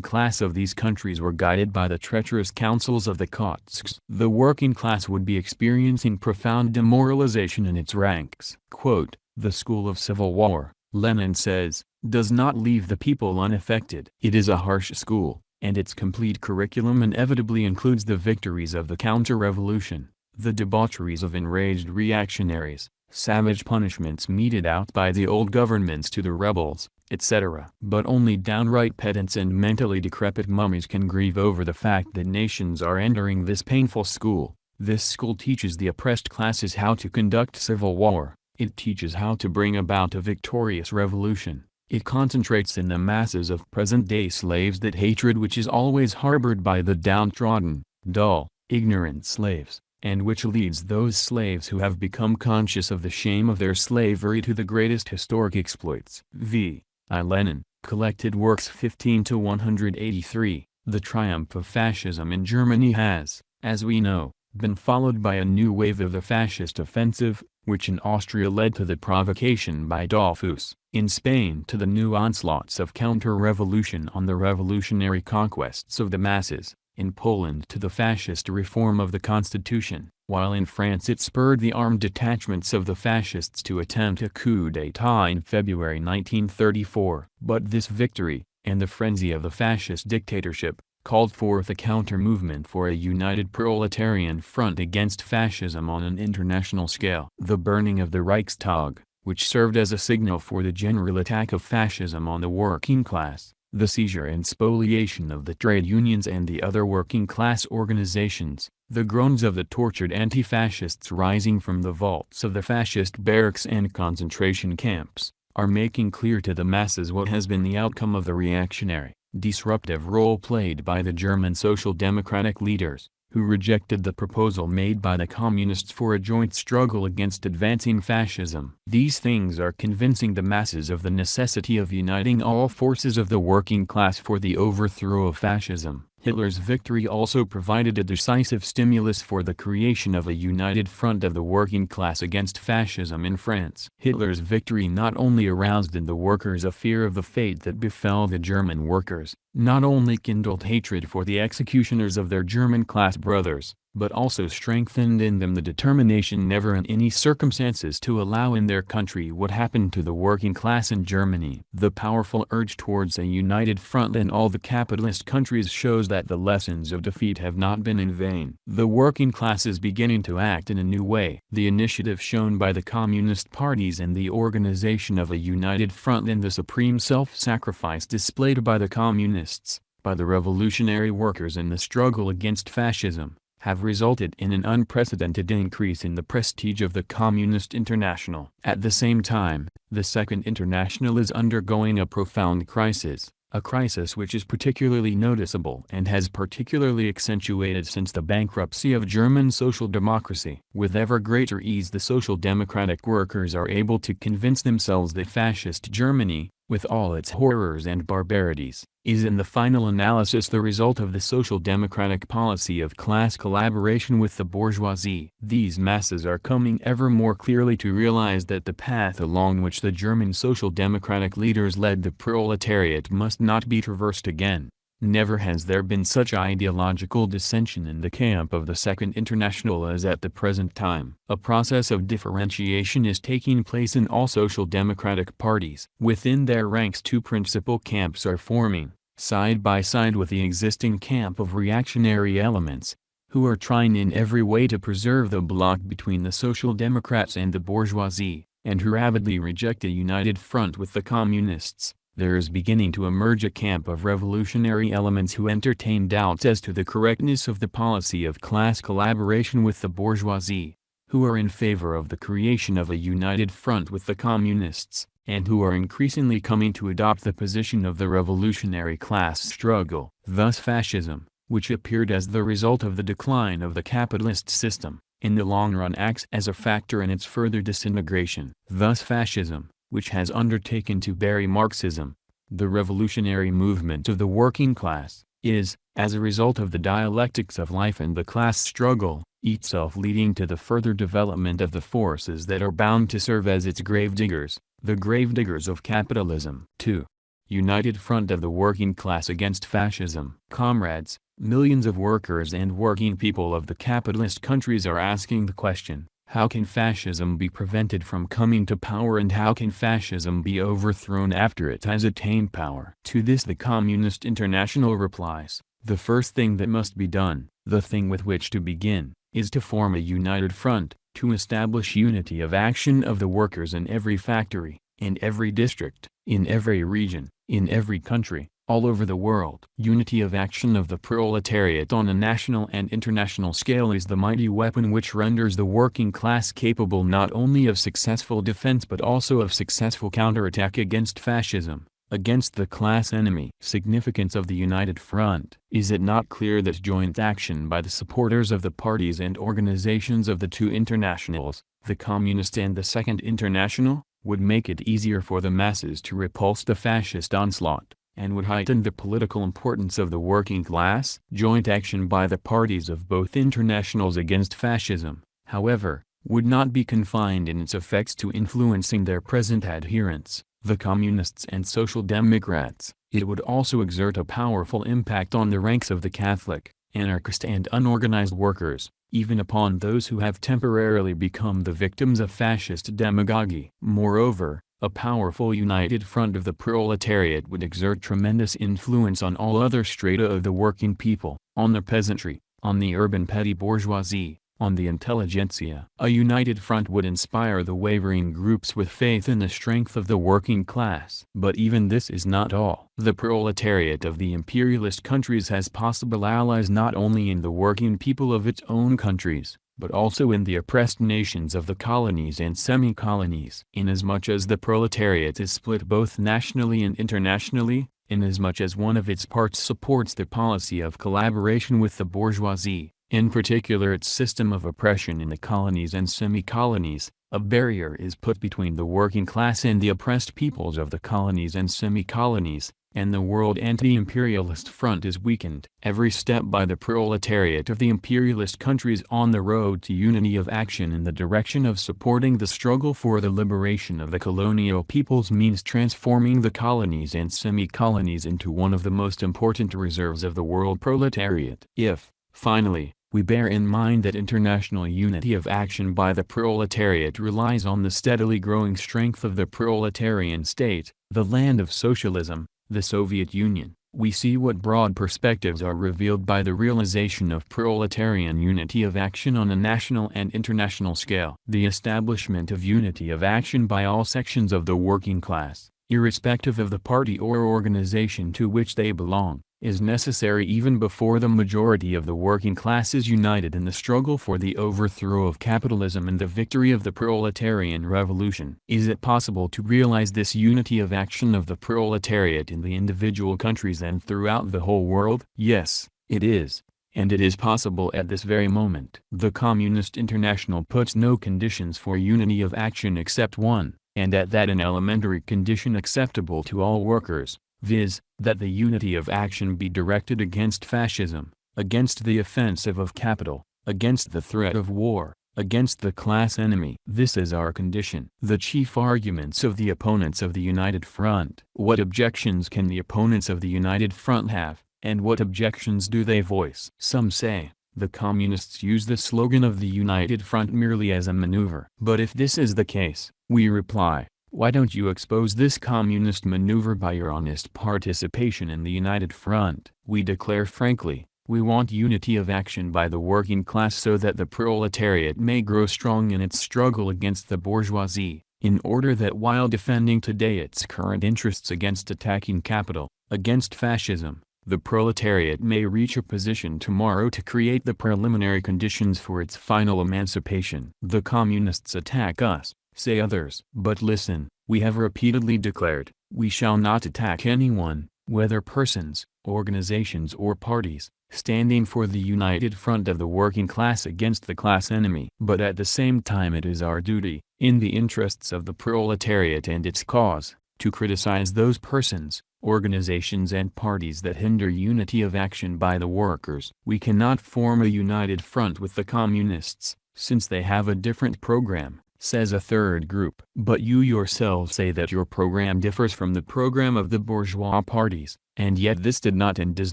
class of these countries were guided by the treacherous counsels of the Kautsks? The working class would be experiencing profound demoralization in its ranks. Quote, "The school of civil war," Lenin says, "does not leave the people unaffected. It is a harsh school, and its complete curriculum inevitably includes the victories of the counter-revolution, the debaucheries of enraged reactionaries, savage punishments meted out by the old governments to the rebels, etc. But only downright pedants and mentally decrepit mummies can grieve over the fact that nations are entering this painful school. This school teaches the oppressed classes how to conduct civil war. It teaches how to bring about a victorious revolution. It concentrates in the masses of present-day slaves that hatred which is always harbored by the downtrodden, dull, ignorant slaves, and which leads those slaves who have become conscious of the shame of their slavery to the greatest historic exploits." V. I. Lenin, Collected Works 15-183. The triumph of fascism in Germany has, as we know, been followed by a new wave of the fascist offensive, which in Austria led to the provocation by Dollfuss, in Spain to the new onslaughts of counter-revolution on the revolutionary conquests of the masses, in Poland to the fascist reform of the constitution, while in France it spurred the armed detachments of the fascists to attempt a coup d'état in February 1934. But this victory, and the frenzy of the fascist dictatorship, called forth a counter-movement for a united proletarian front against fascism on an international scale. The burning of the Reichstag, which served as a signal for the general attack of fascism on the working class, the seizure and spoliation of the trade unions and the other working class organizations, the groans of the tortured anti-fascists rising from the vaults of the fascist barracks and concentration camps, are making clear to the masses what has been the outcome of the reactionary, disruptive role played by the German Social Democratic leaders, who rejected the proposal made by the Communists for a joint struggle against advancing fascism. These things are convincing the masses of the necessity of uniting all forces of the working class for the overthrow of fascism. Hitler's victory also provided a decisive stimulus for the creation of a united front of the working class against fascism in France. Hitler's victory not only aroused in the workers a fear of the fate that befell the German workers, not only kindled hatred for the executioners of their German class brothers, but also strengthened in them the determination never in any circumstances to allow in their country what happened to the working class in Germany. The powerful urge towards a united front in all the capitalist countries shows that the lessons of defeat have not been in vain. The working class is beginning to act in a new way. The initiative shown by the communist parties and the organization of a united front and the supreme self-sacrifice displayed by the communists, by the revolutionary workers in the struggle against fascism, have resulted in an unprecedented increase in the prestige of the Communist International. At the same time, the Second International is undergoing a profound crisis, a crisis which is particularly noticeable and has particularly accentuated since the bankruptcy of German social democracy. With ever greater ease the social democratic workers are able to convince themselves that fascist Germany, with all its horrors and barbarities, is in the final analysis the result of the social democratic policy of class collaboration with the bourgeoisie. These masses are coming ever more clearly to realize that the path along which the German social democratic leaders led the proletariat must not be traversed again. Never has there been such ideological dissension in the camp of the Second International as at the present time. A process of differentiation is taking place in all social democratic parties. Within their ranks two principal camps are forming, side by side with the existing camp of reactionary elements, who are trying in every way to preserve the bloc between the Social Democrats and the bourgeoisie, and who rabidly reject a united front with the communists. There is beginning to emerge a camp of revolutionary elements who entertain doubts as to the correctness of the policy of class collaboration with the bourgeoisie, who are in favor of the creation of a united front with the communists, and who are increasingly coming to adopt the position of the revolutionary class struggle. Thus fascism, which appeared as the result of the decline of the capitalist system, in the long run acts as a factor in its further disintegration. Thus fascism, which has undertaken to bury Marxism, the revolutionary movement of the working class, is, as a result of the dialectics of life and the class struggle, itself leading to the further development of the forces that are bound to serve as its gravediggers, the gravediggers of capitalism. 2. United front of the working class against fascism. Comrades, millions of workers and working people of the capitalist countries are asking the question, how can fascism be prevented from coming to power, and how can fascism be overthrown after it has attained power? To this the Communist International replies, the first thing that must be done, the thing with which to begin, is to form a united front, to establish unity of action of the workers in every factory, in every district, in every region, in every country, all over the world. Unity of action of the proletariat on a national and international scale is the mighty weapon which renders the working class capable not only of successful defense but also of successful counterattack against fascism, against the class enemy. Significance of the United Front. Is it not clear that joint action by the supporters of the parties and organizations of the two internationals, the Communist and the Second International, would make it easier for the masses to repulse the fascist onslaught, and would heighten the political importance of the working class? Joint action by the parties of both internationals against fascism, however, would not be confined in its effects to influencing their present adherents, the Communists and Social Democrats. It would also exert a powerful impact on the ranks of the Catholic, anarchist and unorganized workers, even upon those who have temporarily become the victims of fascist demagogy. Moreover, a powerful united front of the proletariat would exert tremendous influence on all other strata of the working people, on the peasantry, on the urban petty bourgeoisie, on the intelligentsia. A united front would inspire the wavering groups with faith in the strength of the working class. But even this is not all. The proletariat of the imperialist countries has possible allies not only in the working people of its own countries, but also in the oppressed nations of the colonies and semi-colonies. Inasmuch as the proletariat is split both nationally and internationally, inasmuch as one of its parts supports the policy of collaboration with the bourgeoisie, in particular its system of oppression in the colonies and semi-colonies, a barrier is put between the working class and the oppressed peoples of the colonies and semi-colonies, and the world anti-imperialist front is weakened. Every step by the proletariat of the imperialist countries on the road to unity of action in the direction of supporting the struggle for the liberation of the colonial peoples means transforming the colonies and semi-colonies into one of the most important reserves of the world proletariat. If, finally, we bear in mind that international unity of action by the proletariat relies on the steadily growing strength of the proletarian state, the land of socialism, the Soviet Union, we see what broad perspectives are revealed by the realization of proletarian unity of action on a national and international scale. The establishment of unity of action by all sections of the working class, irrespective of the party or organization to which they belong, is necessary even before the majority of the working class is united in the struggle for the overthrow of capitalism and the victory of the proletarian revolution. Is it possible to realize this unity of action of the proletariat in the individual countries and throughout the whole world? Yes, it is, and it is possible at this very moment. The Communist International puts no conditions for unity of action except one, and at that an elementary condition acceptable to all workers, viz., that the unity of action be directed against fascism, against the offensive of capital, against the threat of war, against the class enemy. This is our condition. The chief arguments of the opponents of the United Front. What objections can the opponents of the United Front have, and what objections do they voice? Some say, the Communists use the slogan of the United Front merely as a maneuver. But if this is the case, we reply, why don't you expose this communist maneuver by your honest participation in the United Front? We declare frankly, we want unity of action by the working class so that the proletariat may grow strong in its struggle against the bourgeoisie, in order that while defending today its current interests against attacking capital, against fascism, the proletariat may reach a position tomorrow to create the preliminary conditions for its final emancipation. The communists attack us, say others. But listen, we have repeatedly declared, we shall not attack anyone, whether persons, organizations or parties, standing for the united front of the working class against the class enemy. But at the same time it is our duty, in the interests of the proletariat and its cause, to criticize those persons, organizations and parties that hinder unity of action by the workers. We cannot form a united front with the communists, since they have a different program, says a third group. But you yourselves say that your program differs from the program of the bourgeois parties, and yet this did not and does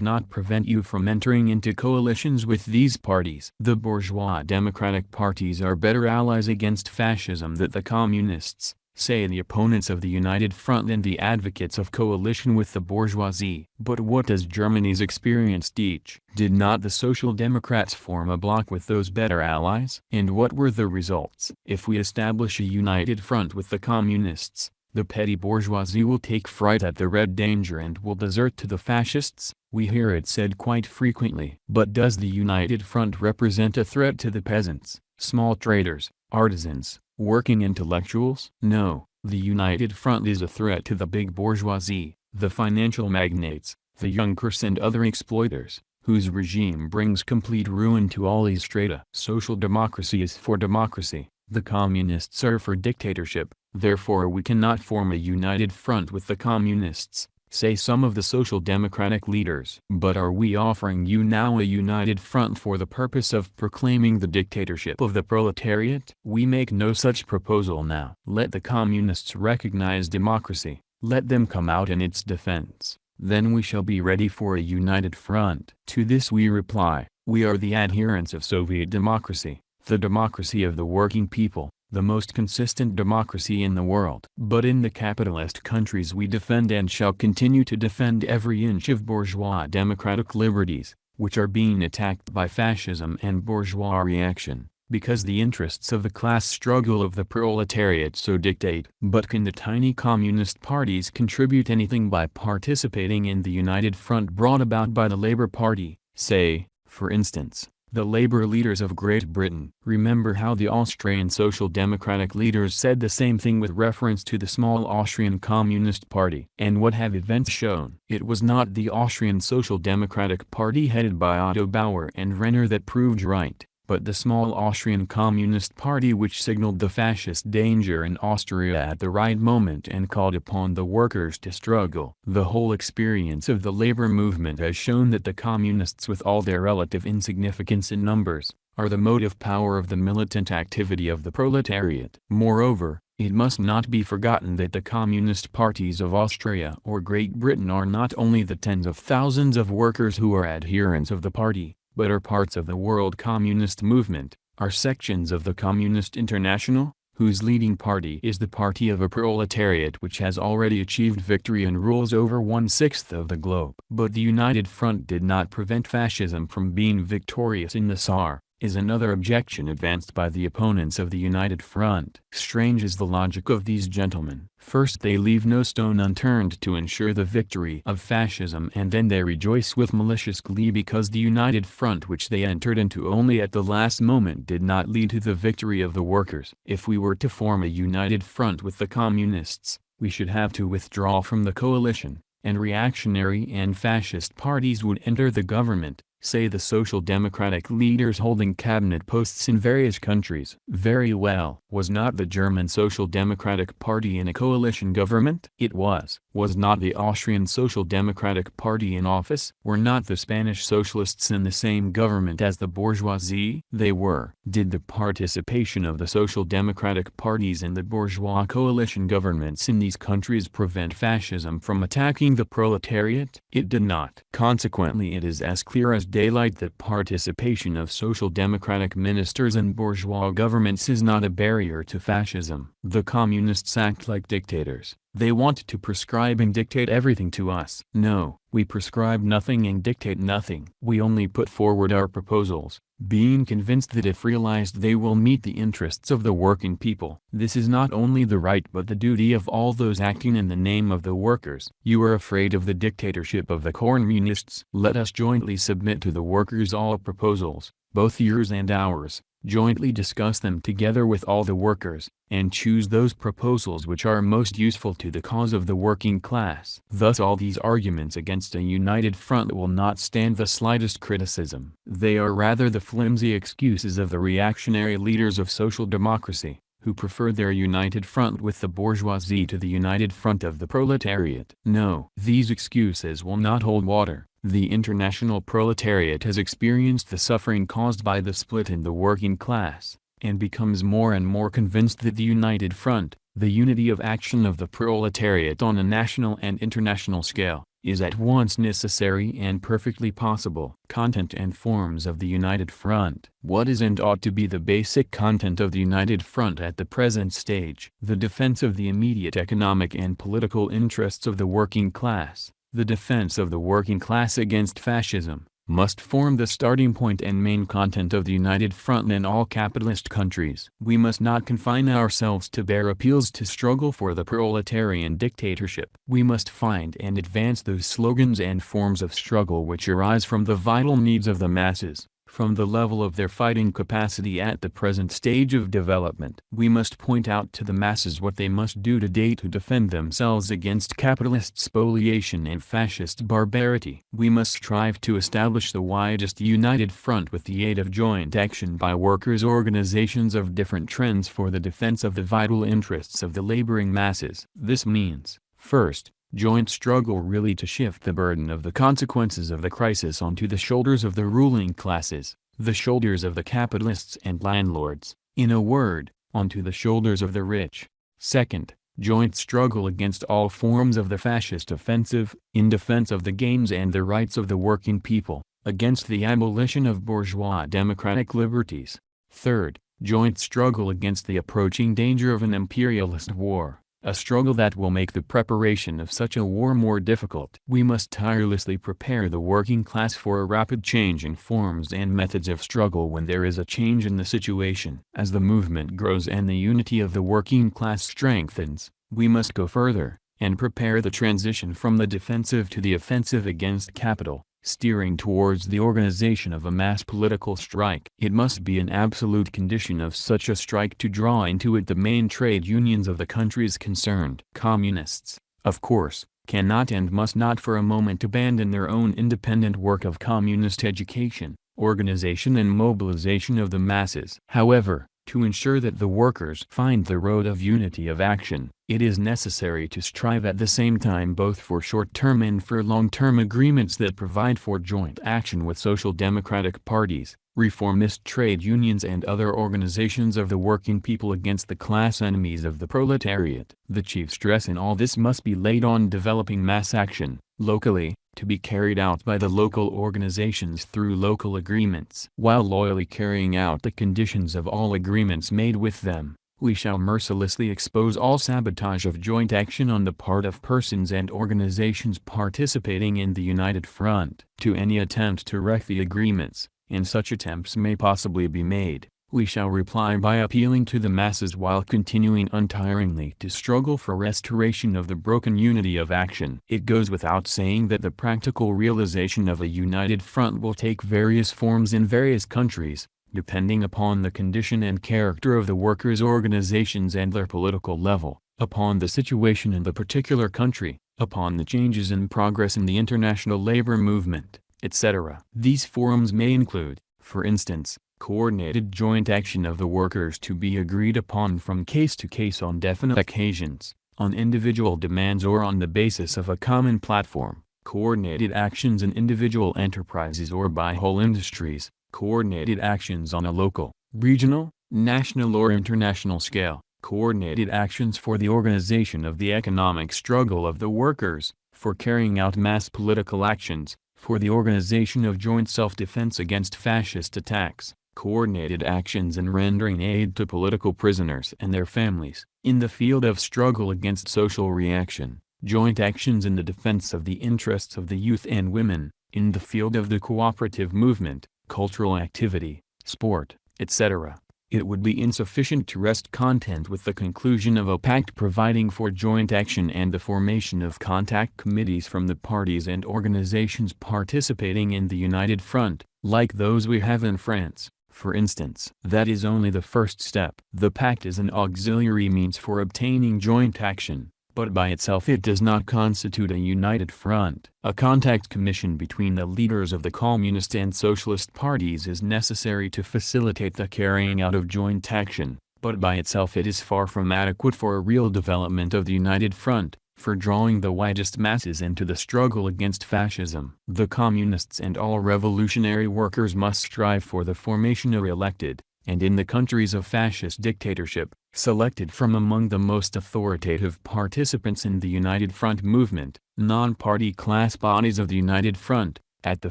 not prevent you from entering into coalitions with these parties. The bourgeois democratic parties are better allies against fascism than the communists, say the opponents of the United Front and the advocates of coalition with the bourgeoisie. But what does Germany's experience teach? Did not the Social Democrats form a bloc with those better allies? And what were the results? If we establish a united front with the communists, the petty bourgeoisie will take fright at the red danger and will desert to the fascists. We hear it said quite frequently. But does the united front represent a threat to the peasants, small traders, artisans, working intellectuals? No, the united front is a threat to the big bourgeoisie, the financial magnates, the Junkers and other exploiters, whose regime brings complete ruin to all these strata. Social democracy is for democracy, the communists are for dictatorship, therefore we cannot form a united front with the communists, say some of the social democratic leaders. But are we offering you now a united front for the purpose of proclaiming the dictatorship of the proletariat? We make no such proposal now. Let the communists recognize democracy, let them come out in its defense, then we shall be ready for a united front. To this we reply, we are the adherents of Soviet democracy, the democracy of the working people, the most consistent democracy in the world. But in the capitalist countries we defend and shall continue to defend every inch of bourgeois democratic liberties, which are being attacked by fascism and bourgeois reaction, because the interests of the class struggle of the proletariat so dictate. But can the tiny communist parties contribute anything by participating in the united front brought about by the Labour Party? Say, for instance, the labor leaders of Great Britain. Remember how the Austrian Social Democratic leaders said the same thing with reference to the small Austrian Communist Party. And what have events shown? It was not the Austrian Social Democratic Party headed by Otto Bauer and Renner that proved right, but the small Austrian Communist Party which signaled the fascist danger in Austria at the right moment and called upon the workers to struggle. The whole experience of the labor movement has shown that the communists, with all their relative insignificance in numbers, are the motive power of the militant activity of the proletariat. Moreover, it must not be forgotten that the communist parties of Austria or Great Britain are not only the tens of thousands of workers who are adherents of the party, but are parts of the world communist movement, are sections of the Communist International, whose leading party is the party of a proletariat which has already achieved victory and rules over 1/6 of the globe. But the United Front did not prevent fascism from being victorious in the Saar, is another objection advanced by the opponents of the United Front. Strange is the logic of these gentlemen. First they leave no stone unturned to ensure the victory of fascism, and then they rejoice with malicious glee because the United Front which they entered into only at the last moment did not lead to the victory of the workers. If we were to form a united front with the communists, we should have to withdraw from the coalition, and reactionary and fascist parties would enter the government, say the Social Democratic leaders holding cabinet posts in various countries. Very well. Was not the German Social Democratic Party in a coalition government? It was. Was not the Austrian Social Democratic Party in office? Were not the Spanish socialists in the same government as the bourgeoisie? They were. Did the participation of the Social Democratic parties in the bourgeois coalition governments in these countries prevent fascism from attacking the proletariat? It did not. Consequently, it is as clear as daylight that participation of social democratic ministers in bourgeois governments is not a barrier to fascism. The communists act like dictators. They want to prescribe and dictate everything to us. No, we prescribe nothing and dictate nothing. We only put forward our proposals, being convinced that if realized they will meet the interests of the working people. This is not only the right but the duty of all those acting in the name of the workers. You are afraid of the dictatorship of the communists. Let us jointly submit to the workers all proposals, both yours and ours, jointly discuss them together with all the workers, and choose those proposals which are most useful to the cause of the working class. Thus all these arguments against a united front will not stand the slightest criticism. They are rather the flimsy excuses of the reactionary leaders of social democracy, who prefer their united front with the bourgeoisie to the united front of the proletariat. No, these excuses will not hold water. The international proletariat has experienced the suffering caused by the split in the working class, and becomes more and more convinced that the united front, the unity of action of the proletariat on a national and international scale, is at once necessary and perfectly possible. Content and forms of the united front. What is and ought to be the basic content of the united front at the present stage? The defense of the immediate economic and political interests of the working class, the defense of the working class against fascism, must form the starting point and main content of the united front in all capitalist countries. We must not confine ourselves to bare appeals to struggle for the proletarian dictatorship. We must find and advance those slogans and forms of struggle which arise from the vital needs of the masses, from the level of their fighting capacity at the present stage of development. We must point out to the masses what they must do today to defend themselves against capitalist spoliation and fascist barbarity. We must strive to establish the widest united front with the aid of joint action by workers' organizations of different trends for the defense of the vital interests of the laboring masses. This means, first, joint struggle really to shift the burden of the consequences of the crisis onto the shoulders of the ruling classes, the shoulders of the capitalists and landlords, in a word, onto the shoulders of the rich. Second, joint struggle against all forms of the fascist offensive, in defense of the gains and the rights of the working people, against the abolition of bourgeois democratic liberties. Third, joint struggle against the approaching danger of an imperialist war, a struggle that will make the preparation of such a war more difficult. We must tirelessly prepare the working class for a rapid change in forms and methods of struggle when there is a change in the situation. As the movement grows and the unity of the working class strengthens, we must go further, and prepare the transition from the defensive to the offensive against capital, steering towards the organization of a mass political strike. It must be an absolute condition of such a strike to draw into it the main trade unions of the countries concerned. Communists, of course, cannot and must not for a moment abandon their own independent work of communist education, organization and mobilization of the masses. However, to ensure that the workers find the road of unity of action, it is necessary to strive at the same time both for short-term and for long-term agreements that provide for joint action with social democratic parties, reformist trade unions and other organizations of the working people against the class enemies of the proletariat. The chief stress in all this must be laid on developing mass action, locally, to be carried out by the local organizations through local agreements. While loyally carrying out the conditions of all agreements made with them, we shall mercilessly expose all sabotage of joint action on the part of persons and organizations participating in the united front. To any attempt to wreck the agreements, and such attempts may possibly be made, we shall reply by appealing to the masses while continuing untiringly to struggle for restoration of the broken unity of action. It goes without saying that the practical realization of a united front will take various forms in various countries, depending upon the condition and character of the workers' organizations and their political level, upon the situation in the particular country, upon the changes in progress in the international labor movement, etc. These forums may include, for instance, coordinated joint action of the workers to be agreed upon from case to case on definite occasions, on individual demands or on the basis of a common platform, coordinated actions in individual enterprises or by whole industries, coordinated actions on a local, regional, national or international scale, coordinated actions for the organization of the economic struggle of the workers, for carrying out mass political actions, for the organization of joint self-defense against fascist attacks, coordinated actions in rendering aid to political prisoners and their families, in the field of struggle against social reaction, joint actions in the defense of the interests of the youth and women, in the field of the cooperative movement, cultural activity, sport, etc. It would be insufficient to rest content with the conclusion of a pact providing for joint action and the formation of contact committees from the parties and organizations participating in the United Front, like those we have in France, for instance. That is only the first step. The pact is an auxiliary means for obtaining joint action, but by itself it does not constitute a united front. A contact commission between the leaders of the Communist and Socialist parties is necessary to facilitate the carrying out of joint action, but by itself it is far from adequate for a real development of the united front, for drawing the widest masses into the struggle against fascism. The Communists and all revolutionary workers must strive for the formation of elected, and in the countries of fascist dictatorship, selected from among the most authoritative participants in the United Front movement, non-party class bodies of the United Front, at the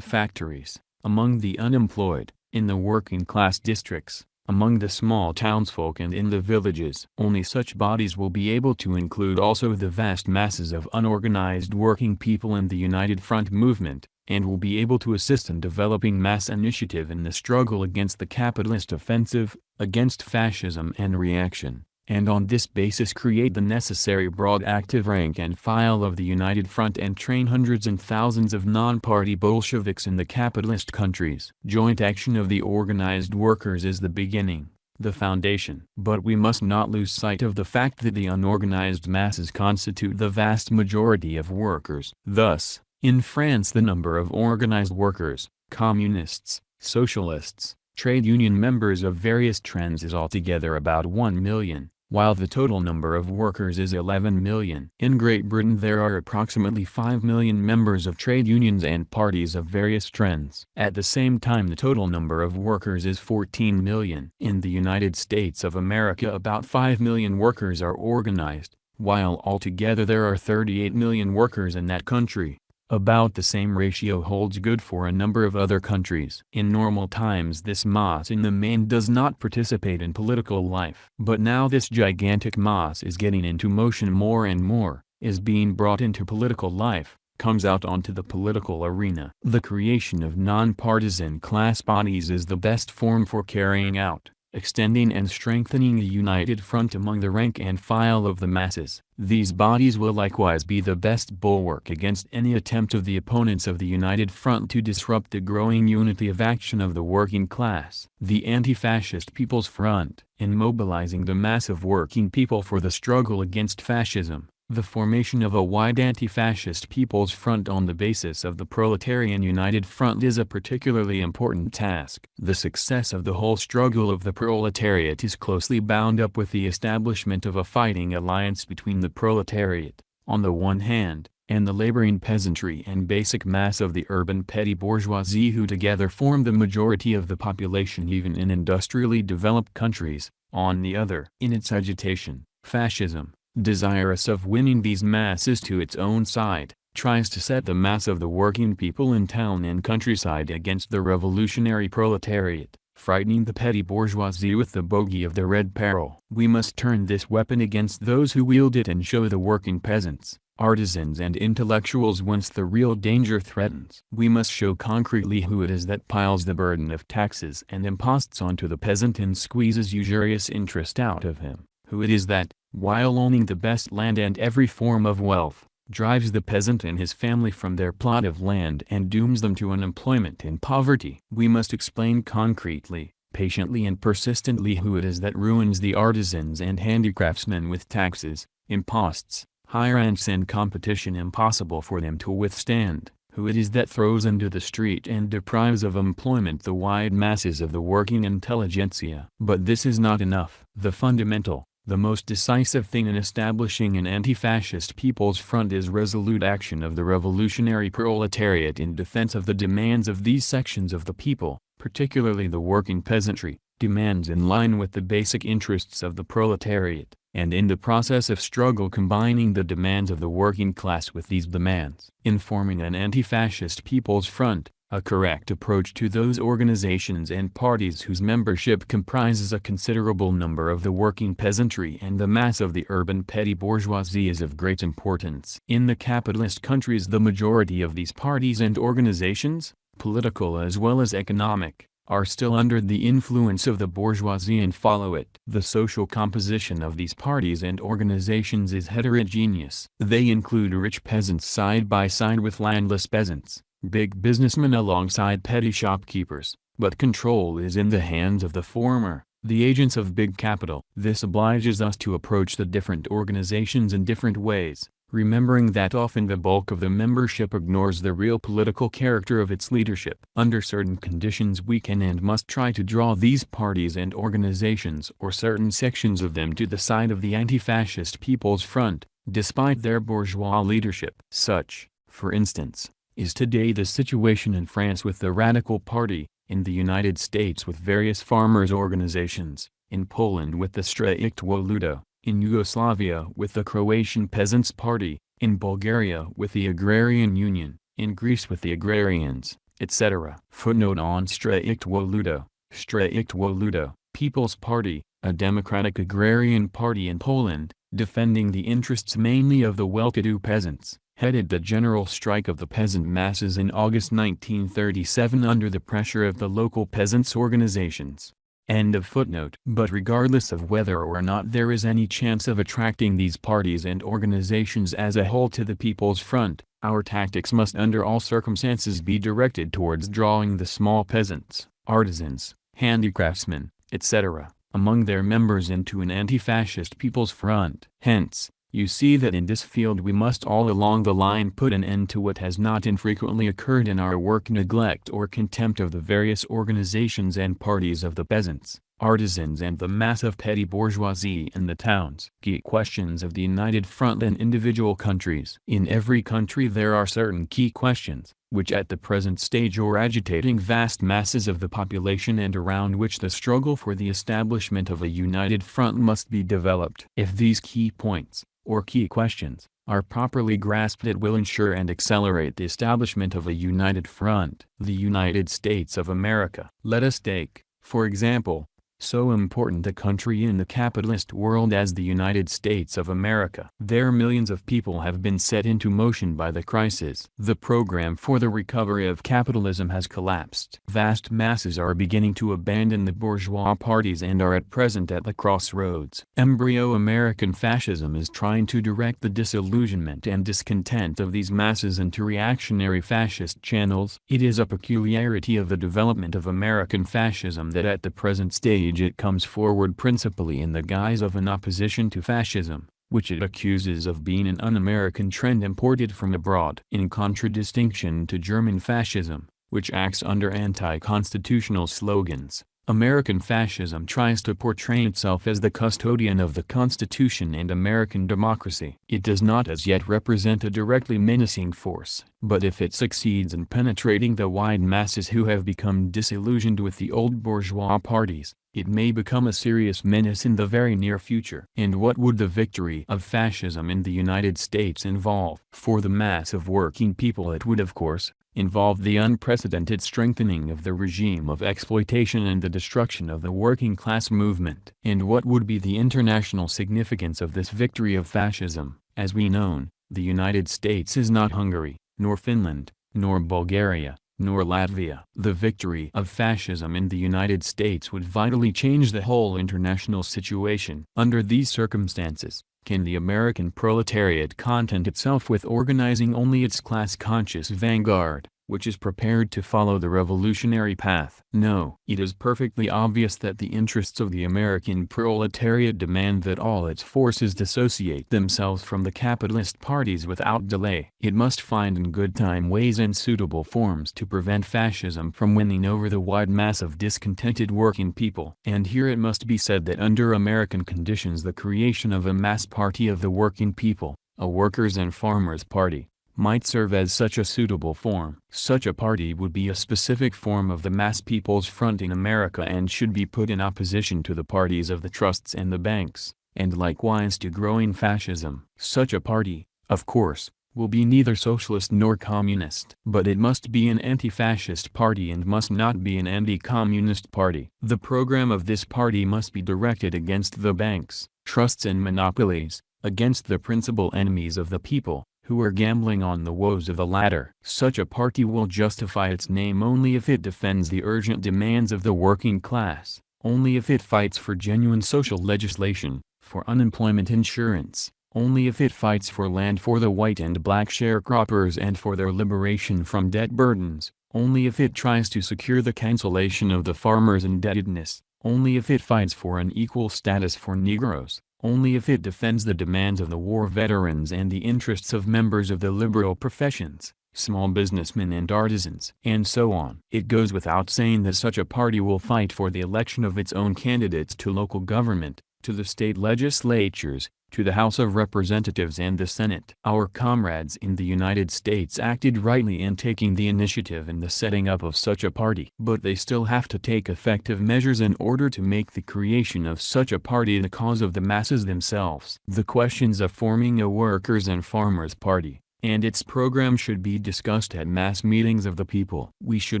factories, among the unemployed, in the working class districts, among the small townsfolk and in the villages. Only such bodies will be able to include also the vast masses of unorganized working people in the United Front movement, and will be able to assist in developing mass initiative in the struggle against the capitalist offensive, against fascism and reaction, and on this basis create the necessary broad active rank and file of the United Front and train hundreds and thousands of non-party Bolsheviks in the capitalist countries. Joint action of the organized workers is the beginning, the foundation. But we must not lose sight of the fact that the unorganized masses constitute the vast majority of workers. Thus, in France the number of organized workers, communists, socialists, trade union members of various trends is altogether about 1 million, while the total number of workers is 11 million. In Great Britain there are approximately 5 million members of trade unions and parties of various trends. At the same time the total number of workers is 14 million. In the United States of America about 5 million workers are organized, while altogether there are 38 million workers in that country. About the same ratio holds good for a number of other countries. In normal times this mass in the main does not participate in political life. But now this gigantic mass is getting into motion more and more, is being brought into political life, comes out onto the political arena. The creation of non-partisan class bodies is the best form for carrying out, extending and strengthening a united front among the rank and file of the masses. These bodies will likewise be the best bulwark against any attempt of the opponents of the United Front to disrupt the growing unity of action of the working class. The Anti-Fascist People's Front, in mobilizing the mass of working people for the struggle against fascism, the formation of a wide anti-fascist People's Front on the basis of the Proletarian United Front is a particularly important task. The success of the whole struggle of the proletariat is closely bound up with the establishment of a fighting alliance between the proletariat, on the one hand, and the laboring peasantry and basic mass of the urban petty bourgeoisie who together form the majority of the population even in industrially developed countries, on the other. In its agitation, fascism, desirous of winning these masses to its own side, tries to set the mass of the working people in town and countryside against the revolutionary proletariat, frightening the petty bourgeoisie with the bogey of the red peril. We must turn this weapon against those who wield it and show the working peasants, artisans and intellectuals whence the real danger threatens. We must show concretely who it is that piles the burden of taxes and imposts onto the peasant and squeezes usurious interest out of him, who it is that, while owning the best land and every form of wealth, drives the peasant and his family from their plot of land and dooms them to unemployment and poverty. We must explain concretely, patiently and persistently who it is that ruins the artisans and handicraftsmen with taxes, imposts, high rents and competition impossible for them to withstand, who it is that throws into the street and deprives of employment the wide masses of the working intelligentsia. But this is not enough. The fundamental, the most decisive thing in establishing an anti-fascist People's Front is resolute action of the revolutionary proletariat in defense of the demands of these sections of the people, particularly the working peasantry, demands in line with the basic interests of the proletariat, and in the process of struggle combining the demands of the working class with these demands. In forming an anti-fascist People's Front, a correct approach to those organizations and parties whose membership comprises a considerable number of the working peasantry and the mass of the urban petty bourgeoisie is of great importance. In the capitalist countries, the majority of these parties and organizations, political as well as economic, are still under the influence of the bourgeoisie and follow it. The social composition of these parties and organizations is heterogeneous. They include rich peasants side by side with landless peasants, big businessmen alongside petty shopkeepers, but control is in the hands of the former, the agents of big capital. This obliges us to approach the different organizations in different ways, remembering that often the bulk of the membership ignores the real political character of its leadership. Under certain conditions we can and must try to draw these parties and organizations or certain sections of them to the side of the anti-fascist People's Front, despite their bourgeois leadership. Such, for instance, is today the situation in France with the Radical Party, in the United States with various farmers' organizations, in Poland with the Strajktwo Ludo, in Yugoslavia with the Croatian Peasants' Party, in Bulgaria with the Agrarian Union, in Greece with the Agrarians, etc. Footnote on Strajktwo Ludo. Strajktwo Ludo, People's Party, a democratic agrarian party in Poland, defending the interests mainly of the well-to-do peasants, headed the general strike of the peasant masses in August 1937 under the pressure of the local peasants' organizations. End of footnote. But regardless of whether or not there is any chance of attracting these parties and organizations as a whole to the People's Front, our tactics must under all circumstances be directed towards drawing the small peasants, artisans, handicraftsmen, etc., among their members into an anti-fascist People's Front. Hence, you see that in this field we must all along the line put an end to what has not infrequently occurred in our work: neglect or contempt of the various organizations and parties of the peasants, artisans and the mass of petty bourgeoisie in the towns. Key questions of the United Front and individual countries. In every country there are certain key questions, which at the present stage are agitating vast masses of the population and around which the struggle for the establishment of a united front must be developed. If these key points, or key questions, are properly grasped, it will ensure and accelerate the establishment of a united front. The United States of America. Let us take, for example, so important a country in the capitalist world as the United States of America. There millions of people have been set into motion by the crisis. The program for the recovery of capitalism has collapsed. Vast masses are beginning to abandon the bourgeois parties and are at present at the crossroads. Embryo American fascism is trying to direct the disillusionment and discontent of these masses into reactionary fascist channels. It is a peculiarity of the development of American fascism that at the present stage it comes forward principally in the guise of an opposition to fascism, which it accuses of being an un-American trend imported from abroad. In contradistinction to German fascism, which acts under anti-constitutional slogans, American fascism tries to portray itself as the custodian of the Constitution and American democracy. It does not as yet represent a directly menacing force, but if it succeeds in penetrating the wide masses who have become disillusioned with the old bourgeois parties, it may become a serious menace in the very near future. And what would the victory of fascism in the United States involve? For the mass of working people it would, of course, involve the unprecedented strengthening of the regime of exploitation and the destruction of the working class movement. And what would be the international significance of this victory of fascism? As we know, the United States is not Hungary, nor Finland, nor Bulgaria, nor Latvia. The victory of fascism in the United States would vitally change the whole international situation. Under these circumstances, can the American proletariat content itself with organizing only its class-conscious vanguard, which is prepared to follow the revolutionary path. No, it is perfectly obvious that the interests of the American proletariat demand that all its forces dissociate themselves from the capitalist parties without delay. It must find in good time ways and suitable forms to prevent fascism from winning over the wide mass of discontented working people. And here it must be said that under American conditions the creation of a mass party of the working people, a workers' and farmers' party, might serve as such a suitable form. Such a party would be a specific form of the mass people's front in America and should be put in opposition to the parties of the trusts and the banks, and likewise to growing fascism. Such a party, of course, will be neither socialist nor communist. But it must be an anti-fascist party and must not be an anti-communist party. The program of this party must be directed against the banks, trusts and monopolies, against the principal enemies of the people, who are gambling on the woes of the latter. Such a party will justify its name only if it defends the urgent demands of the working class, only if it fights for genuine social legislation, for unemployment insurance, only if it fights for land for the white and black sharecroppers and for their liberation from debt burdens, only if it tries to secure the cancellation of the farmers' indebtedness, only if it fights for an equal status for Negroes, only if it defends the demands of the war veterans and the interests of members of the liberal professions, small businessmen and artisans, and so on. It goes without saying that such a party will fight for the election of its own candidates to local government, to the state legislatures, to the House of Representatives and the Senate. Our comrades in the United States acted rightly in taking the initiative in the setting up of such a party. But they still have to take effective measures in order to make the creation of such a party the cause of the masses themselves. The questions of forming a workers' and farmers' party and its program should be discussed at mass meetings of the people. We should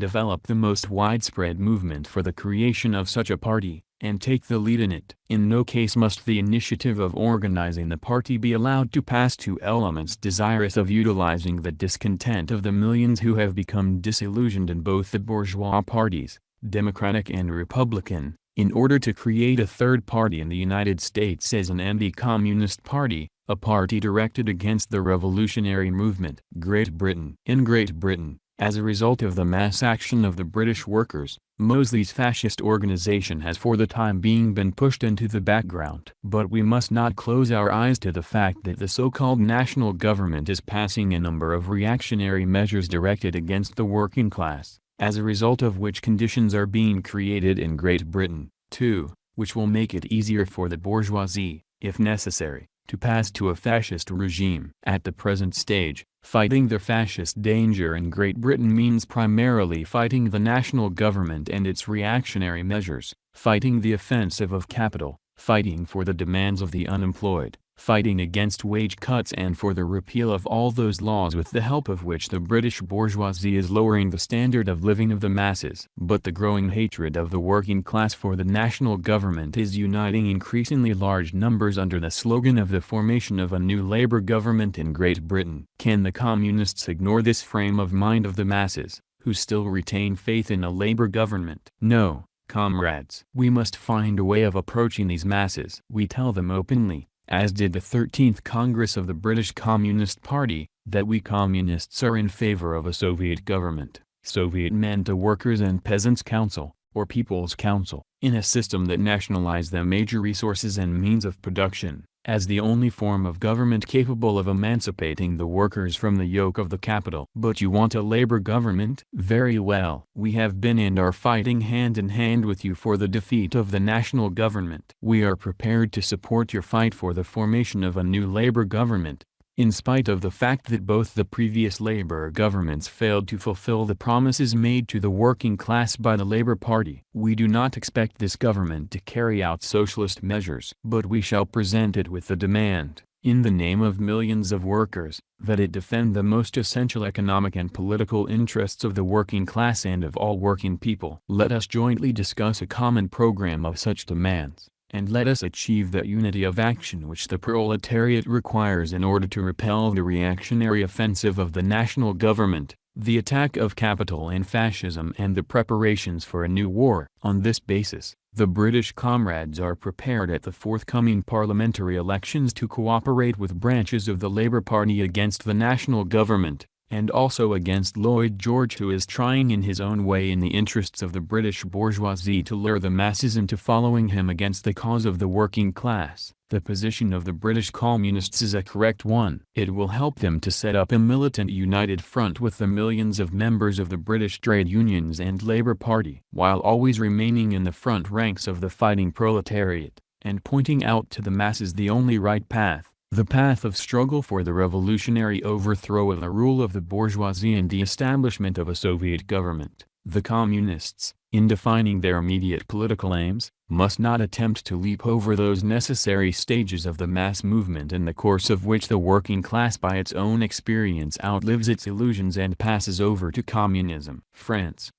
develop the most widespread movement for the creation of such a party, and take the lead in it. In no case must the initiative of organizing the party be allowed to pass to elements desirous of utilizing the discontent of the millions who have become disillusioned in both the bourgeois parties, Democratic and Republican, in order to create a third party in the United States as an anti-communist party, a party directed against the revolutionary movement. Great Britain. In Great Britain, as a result of the mass action of the British workers, Mosley's fascist organization has for the time being been pushed into the background. But we must not close our eyes to the fact that the so-called national government is passing a number of reactionary measures directed against the working class, as a result of which conditions are being created in Great Britain, too, which will make it easier for the bourgeoisie, if necessary, to pass to a fascist regime. At the present stage, fighting the fascist danger in Great Britain means primarily fighting the national government and its reactionary measures, fighting the offensive of capital, fighting for the demands of the unemployed, fighting against wage cuts and for the repeal of all those laws with the help of which the British bourgeoisie is lowering the standard of living of the masses. But the growing hatred of the working class for the national government is uniting increasingly large numbers under the slogan of the formation of a new Labour government in Great Britain. Can the communists ignore this frame of mind of the masses, who still retain faith in a Labour government? No, comrades. We must find a way of approaching these masses. We tell them openly, as did the 13th Congress of the British Communist Party, that we communists are in favor of a Soviet government. Soviet meant a Workers' and Peasants' Council, or People's Council, in a system that nationalized the major resources and means of production, as the only form of government capable of emancipating the workers from the yoke of the capital. But you want a Labour government? Very well. We have been and are fighting hand in hand with you for the defeat of the national government. We are prepared to support your fight for the formation of a new Labour government, in spite of the fact that both the previous Labour governments failed to fulfill the promises made to the working class by the Labour Party. We do not expect this government to carry out socialist measures, but we shall present it with the demand, in the name of millions of workers, that it defend the most essential economic and political interests of the working class and of all working people. Let us jointly discuss a common program of such demands, and let us achieve that unity of action which the proletariat requires in order to repel the reactionary offensive of the national government, the attack of capital and fascism and the preparations for a new war. On this basis, the British comrades are prepared at the forthcoming parliamentary elections to cooperate with branches of the Labour Party against the national government, and also against Lloyd George, who is trying in his own way in the interests of the British bourgeoisie to lure the masses into following him against the cause of the working class. The position of the British Communists is a correct one. It will help them to set up a militant united front with the millions of members of the British trade unions and Labour Party, while always remaining in the front ranks of the fighting proletariat, and pointing out to the masses the only right path. The path of struggle for the revolutionary overthrow of the rule of the bourgeoisie and the establishment of a Soviet government. The Communists, in defining their immediate political aims, must not attempt to leap over those necessary stages of the mass movement in the course of which the working class by its own experience outlives its illusions and passes over to communism. France,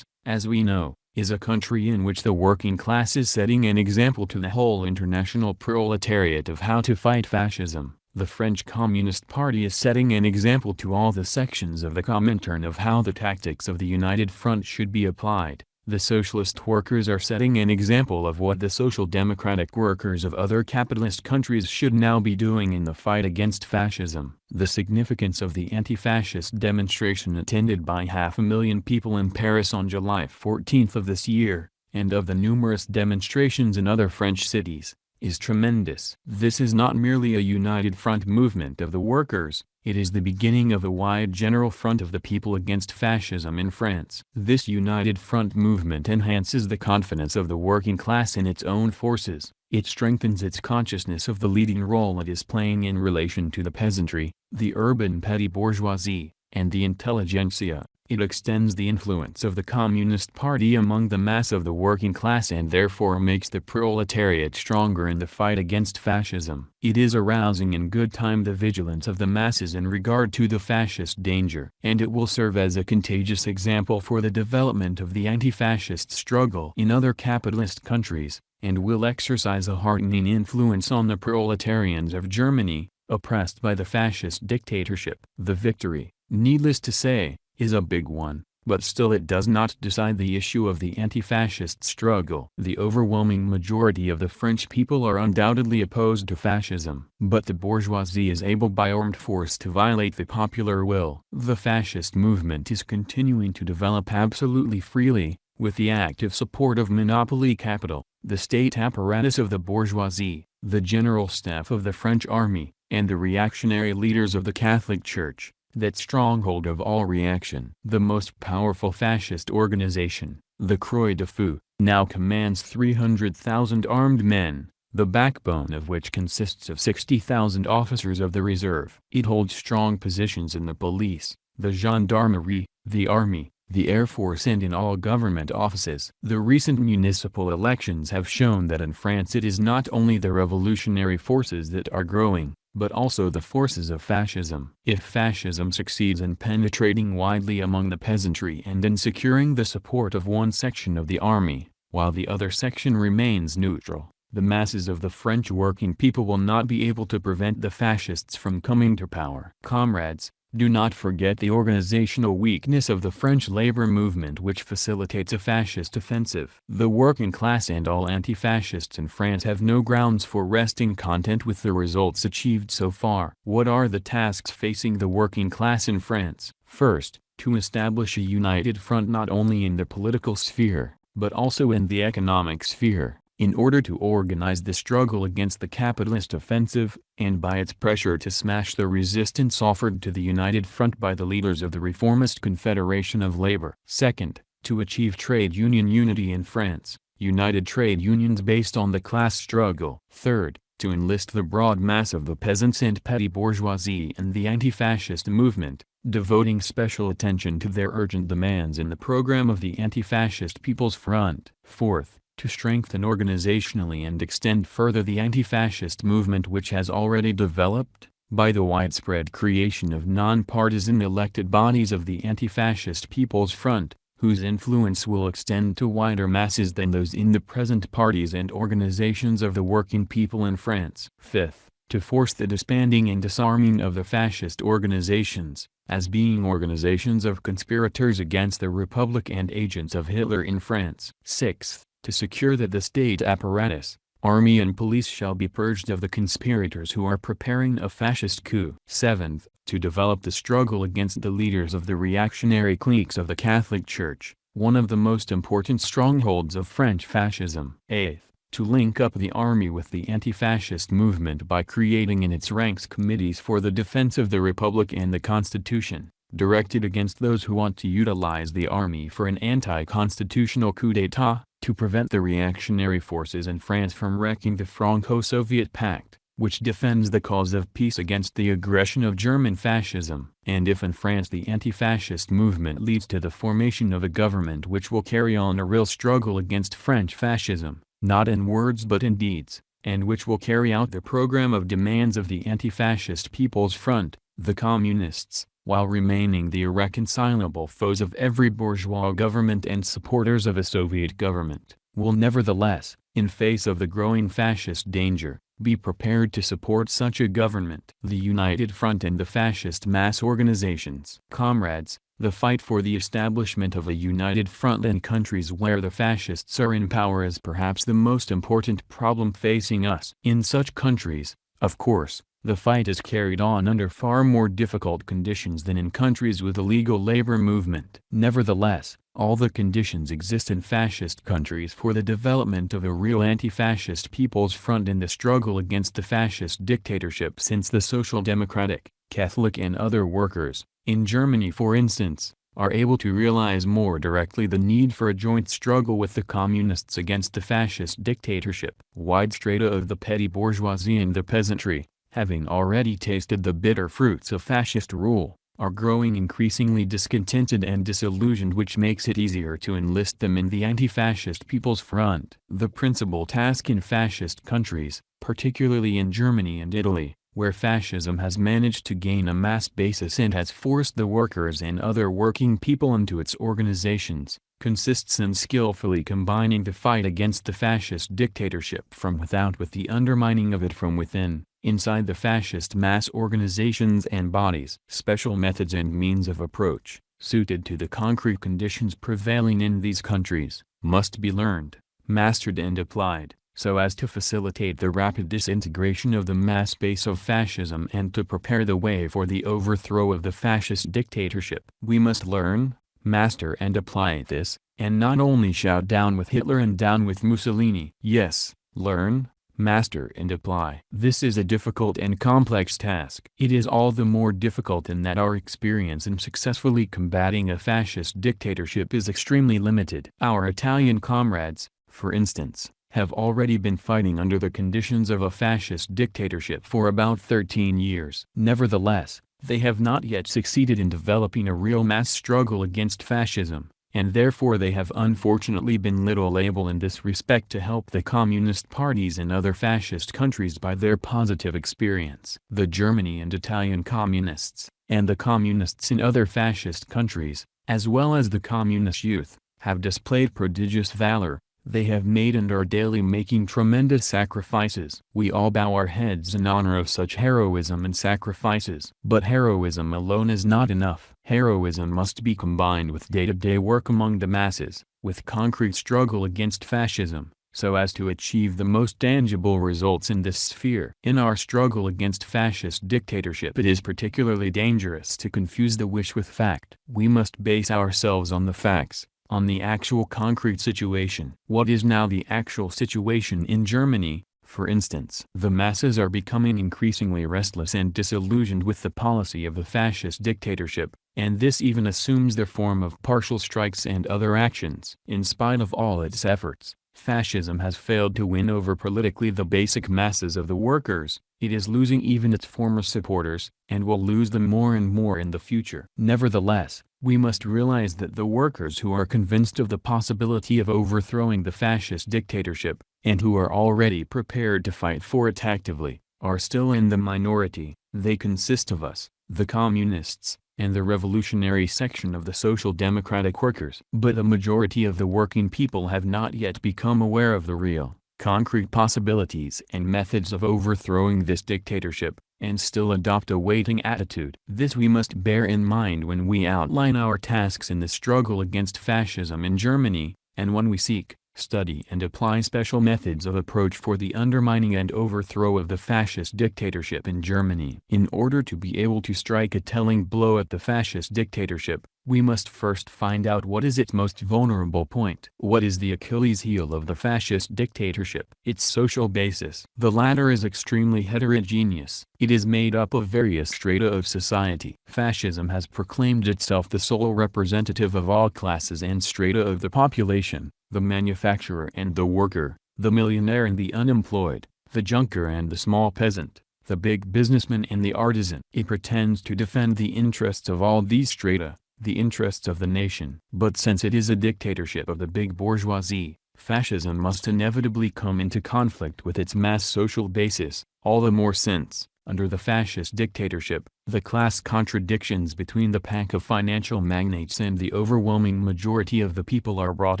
as we know, is a country in which the working class is setting an example to the whole international proletariat of how to fight fascism. The French Communist Party is setting an example to all the sections of the Comintern of how the tactics of the United Front should be applied. The socialist workers are setting an example of what the social democratic workers of other capitalist countries should now be doing in the fight against fascism. The significance of the anti-fascist demonstration attended by 500,000 people in Paris on July 14 of this year, and of the numerous demonstrations in other French cities, is tremendous. This is not merely a united front movement of the workers, it is the beginning of a wide general front of the people against fascism in France. This united front movement enhances the confidence of the working class in its own forces, it strengthens its consciousness of the leading role it is playing in relation to the peasantry, the urban petty bourgeoisie, and the intelligentsia. It extends the influence of the Communist Party among the mass of the working class and therefore makes the proletariat stronger in the fight against fascism. It is arousing in good time the vigilance of the masses in regard to the fascist danger, and it will serve as a contagious example for the development of the anti-fascist struggle in other capitalist countries, and will exercise a heartening influence on the proletarians of Germany, oppressed by the fascist dictatorship. The victory, needless to say, is a big one, but still it does not decide the issue of the anti-fascist struggle. The overwhelming majority of the French people are undoubtedly opposed to fascism, but the bourgeoisie is able by armed force to violate the popular will. The fascist movement is continuing to develop absolutely freely, with the active support of monopoly capital, the state apparatus of the bourgeoisie, the general staff of the French army, and the reactionary leaders of the Catholic Church. That stronghold of all reaction. The most powerful fascist organization, the Croix de Feu, now commands 300,000 armed men, the backbone of which consists of 60,000 officers of the reserve. It holds strong positions in the police, the gendarmerie, the army, the Air Force and in all government offices. The recent municipal elections have shown that in France it is not only the revolutionary forces that are growing, but also the forces of fascism. If fascism succeeds in penetrating widely among the peasantry and in securing the support of one section of the army, while the other section remains neutral, the masses of the French working people will not be able to prevent the fascists from coming to power. Comrades, do not forget the organizational weakness of the French labor movement, which facilitates a fascist offensive. The working class and all anti-fascists in France have no grounds for resting content with the results achieved so far. What are the tasks facing the working class in France? First, to establish a united front not only in the political sphere, but also in the economic sphere, in order to organize the struggle against the capitalist offensive, and by its pressure to smash the resistance offered to the United Front by the leaders of the Reformist Confederation of Labor. Second, to achieve trade union unity in France, united trade unions based on the class struggle. Third, to enlist the broad mass of the peasants and petty bourgeoisie in the anti-fascist movement, devoting special attention to their urgent demands in the program of the Anti-Fascist People's Front. Fourth, to strengthen organizationally and extend further the anti-fascist movement which has already developed, by the widespread creation of non-partisan elected bodies of the Anti-Fascist People's Front, whose influence will extend to wider masses than those in the present parties and organizations of the working people in France. Fifth, to force the disbanding and disarming of the fascist organizations, as being organizations of conspirators against the Republic and agents of Hitler in France. Sixth, to secure that the state apparatus, army and police shall be purged of the conspirators who are preparing a fascist coup. Seventh, to develop the struggle against the leaders of the reactionary cliques of the Catholic Church, one of the most important strongholds of French fascism. 8th, to link up the army with the anti-fascist movement by creating in its ranks committees for the defense of the Republic and the Constitution, directed against those who want to utilize the army for an anti-constitutional coup d'état, to prevent the reactionary forces in France from wrecking the Franco-Soviet Pact, which defends the cause of peace against the aggression of German fascism. And if in France the anti-fascist movement leads to the formation of a government which will carry on a real struggle against French fascism, not in words but in deeds, and which will carry out the program of demands of the anti-fascist People's Front, the Communists, while remaining the irreconcilable foes of every bourgeois government and supporters of a Soviet government, will nevertheless, in face of the growing fascist danger, be prepared to support such a government. The United Front and the fascist mass organizations. Comrades, the fight for the establishment of a united front in countries where the fascists are in power is perhaps the most important problem facing us. In such countries, of course, the fight is carried on under far more difficult conditions than in countries with a legal labor movement. Nevertheless, all the conditions exist in fascist countries for the development of a real anti-fascist People's Front in the struggle against the fascist dictatorship, since the Social Democratic, Catholic and other workers, in Germany for instance, are able to realize more directly the need for a joint struggle with the communists against the fascist dictatorship. Wide strata of the petty bourgeoisie and the peasantry, having already tasted the bitter fruits of fascist rule, are growing increasingly discontented and disillusioned, which makes it easier to enlist them in the anti-fascist People's Front. The principal task in fascist countries, particularly in Germany and Italy, where fascism has managed to gain a mass basis and has forced the workers and other working people into its organizations, consists in skillfully combining the fight against the fascist dictatorship from without with the undermining of it from within, inside the fascist mass organizations and bodies. Special methods and means of approach, suited to the concrete conditions prevailing in these countries, must be learned, mastered and applied, so as to facilitate the rapid disintegration of the mass base of fascism and to prepare the way for the overthrow of the fascist dictatorship. We must learn, master and apply this, and not only shout down with Hitler and down with Mussolini. Yes, learn, master and apply. This is a difficult and complex task. It is all the more difficult in that our experience in successfully combating a fascist dictatorship is extremely limited. Our Italian comrades, for instance, have already been fighting under the conditions of a fascist dictatorship for about 13 years. Nevertheless, they have not yet succeeded in developing a real mass struggle against fascism, and therefore they have unfortunately been little able in this respect to help the communist parties in other fascist countries by their positive experience. The Germany and Italian communists, and the communists in other fascist countries, as well as the communist youth, have displayed prodigious valor. They have made and are daily making tremendous sacrifices. We all bow our heads in honor of such heroism and sacrifices. But heroism alone is not enough. Heroism must be combined with day-to-day work among the masses, with concrete struggle against fascism, so as to achieve the most tangible results in this sphere. In our struggle against fascist dictatorship, it is particularly dangerous to confuse the wish with fact. We must base ourselves on the facts, on the actual concrete situation. What is now the actual situation in Germany, for instance? The masses are becoming increasingly restless and disillusioned with the policy of the fascist dictatorship, and this even assumes the form of partial strikes and other actions. In spite of all its efforts, fascism has failed to win over politically the basic masses of the workers. It is losing even its former supporters, and will lose them more and more in the future. Nevertheless, we must realize that the workers who are convinced of the possibility of overthrowing the fascist dictatorship, and who are already prepared to fight for it actively, are still in the minority. They consist of us, the communists, and the revolutionary section of the social democratic workers. But the majority of the working people have not yet become aware of the real, concrete possibilities and methods of overthrowing this dictatorship, and still adopt a waiting attitude. This we must bear in mind when we outline our tasks in the struggle against fascism in Germany, and when we seek, study and apply special methods of approach for the undermining and overthrow of the fascist dictatorship in Germany. In order to be able to strike a telling blow at the fascist dictatorship, we must first find out what is its most vulnerable point. What is the Achilles heel of the fascist dictatorship? Its social basis. The latter is extremely heterogeneous. It is made up of various strata of society. Fascism has proclaimed itself the sole representative of all classes and strata of the population, the manufacturer and the worker, the millionaire and the unemployed, the junker and the small peasant, the big businessman and the artisan. It pretends to defend the interests of all these strata, the interests of the nation. But since it is a dictatorship of the big bourgeoisie, fascism must inevitably come into conflict with its mass social basis, all the more since, under the fascist dictatorship, the class contradictions between the pack of financial magnates and the overwhelming majority of the people are brought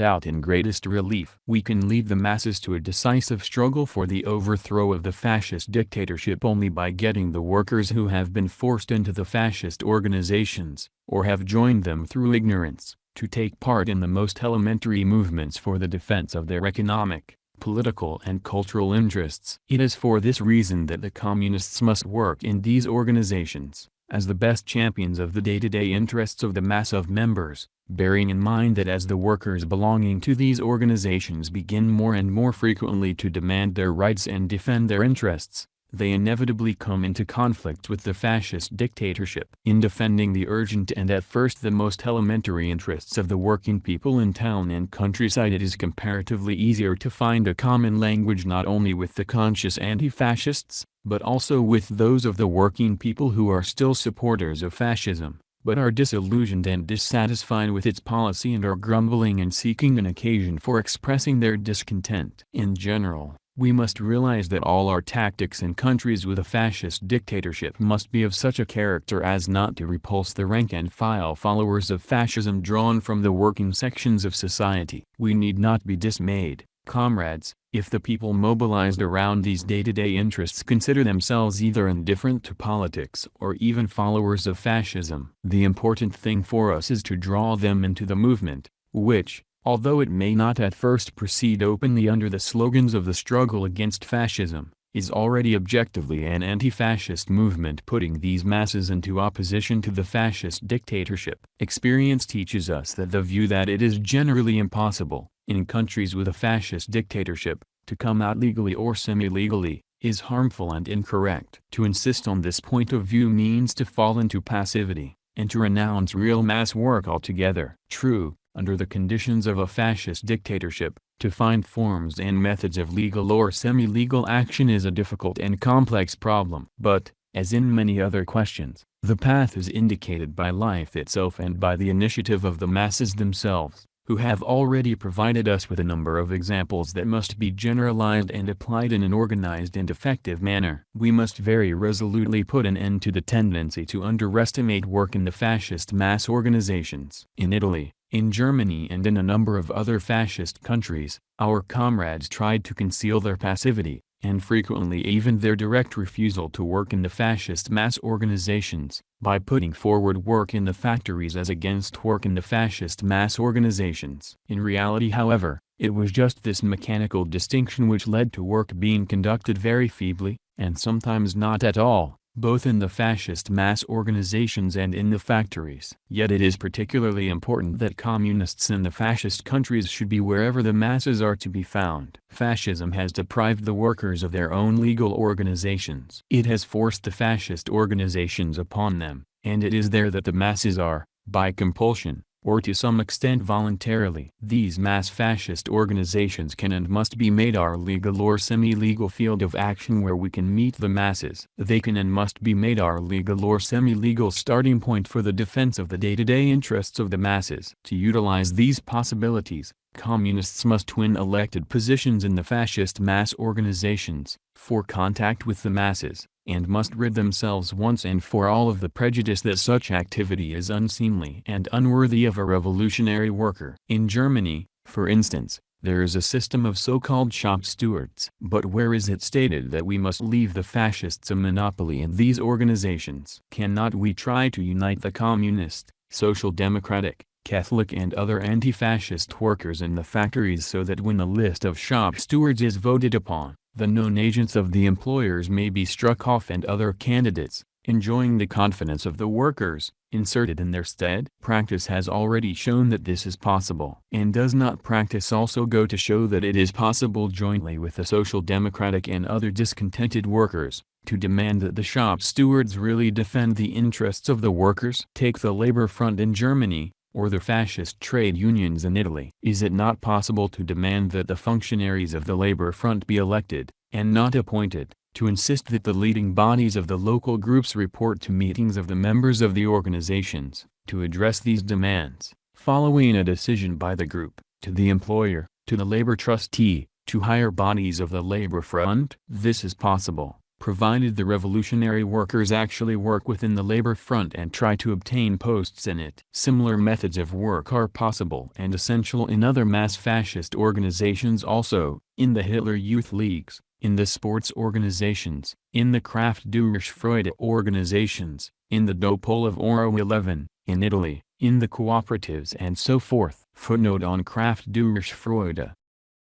out in greatest relief. We can lead the masses to a decisive struggle for the overthrow of the fascist dictatorship only by getting the workers who have been forced into the fascist organizations, or have joined them through ignorance, to take part in the most elementary movements for the defense of their economic, political and cultural interests. It is for this reason that the communists must work in these organizations, as the best champions of the day-to-day interests of the mass of members, bearing in mind that as the workers belonging to these organizations begin more and more frequently to demand their rights and defend their interests, they inevitably come into conflict with the fascist dictatorship. In defending the urgent and at first the most elementary interests of the working people in town and countryside, it is comparatively easier to find a common language not only with the conscious anti-fascists, but also with those of the working people who are still supporters of fascism, but are disillusioned and dissatisfied with its policy and are grumbling and seeking an occasion for expressing their discontent. In general, we must realize that all our tactics in countries with a fascist dictatorship must be of such a character as not to repulse the rank-and-file followers of fascism drawn from the working sections of society. We need not be dismayed, comrades, if the people mobilized around these day-to-day interests consider themselves either indifferent to politics or even followers of fascism. The important thing for us is to draw them into the movement, which, although it may not at first proceed openly under the slogans of the struggle against fascism, is already objectively an anti-fascist movement putting these masses into opposition to the fascist dictatorship. Experience teaches us that the view that it is generally impossible, in countries with a fascist dictatorship, to come out legally or semi-legally, is harmful and incorrect. To insist on this point of view means to fall into passivity, and to renounce real mass work altogether. True, under the conditions of a fascist dictatorship, to find forms and methods of legal or semi-legal action is a difficult and complex problem. But, as in many other questions, the path is indicated by life itself and by the initiative of the masses themselves, who have already provided us with a number of examples that must be generalized and applied in an organized and effective manner. We must very resolutely put an end to the tendency to underestimate work in the fascist mass organizations. In Italy, in Germany and in a number of other fascist countries, our comrades tried to conceal their passivity, and frequently even their direct refusal to work in the fascist mass organizations, by putting forward work in the factories as against work in the fascist mass organizations. In reality, however, it was just this mechanical distinction which led to work being conducted very feebly, and sometimes not at all, both in the fascist mass organizations and in the factories. Yet it is particularly important that communists in the fascist countries should be wherever the masses are to be found. Fascism has deprived the workers of their own legal organizations. It has forced the fascist organizations upon them, and it is there that the masses are, by compulsion, or to some extent voluntarily. These mass fascist organizations can and must be made our legal or semi-legal field of action where we can meet the masses. They can and must be made our legal or semi-legal starting point for the defense of the day-to-day interests of the masses. To utilize these possibilities, communists must win elected positions in the fascist mass organizations, for contact with the masses, and must rid themselves once and for all of the prejudice that such activity is unseemly and unworthy of a revolutionary worker. In Germany, for instance, there is a system of so-called shop stewards. But where is it stated that we must leave the fascists a monopoly in these organizations? Cannot we try to unite the communist, social democratic, Catholic and other anti-fascist workers in the factories, so that when the list of shop stewards is voted upon, the known agents of the employers may be struck off and other candidates, enjoying the confidence of the workers, inserted in their stead. Practice has already shown that this is possible. And does not practice also go to show that it is possible jointly with the Social Democratic and other discontented workers, to demand that the shop stewards really defend the interests of the workers? Take the Labor Front in Germany, or the fascist trade unions in Italy. Is it not possible to demand that the functionaries of the Labor Front be elected, and not appointed, to insist that the leading bodies of the local groups report to meetings of the members of the organizations, to address these demands, following a decision by the group, to the employer, to the labor trustee, to higher bodies of the Labor Front? This is possible, provided the revolutionary workers actually work within the Labor Front and try to obtain posts in it. Similar methods of work are possible and essential in other mass fascist organizations also, in the Hitler Youth Leagues, in the sports organizations, in the Kraft durch Freude organizations, in the Dopole of Oro 11, in Italy, in the cooperatives and so forth. Footnote on Kraft durch Freude.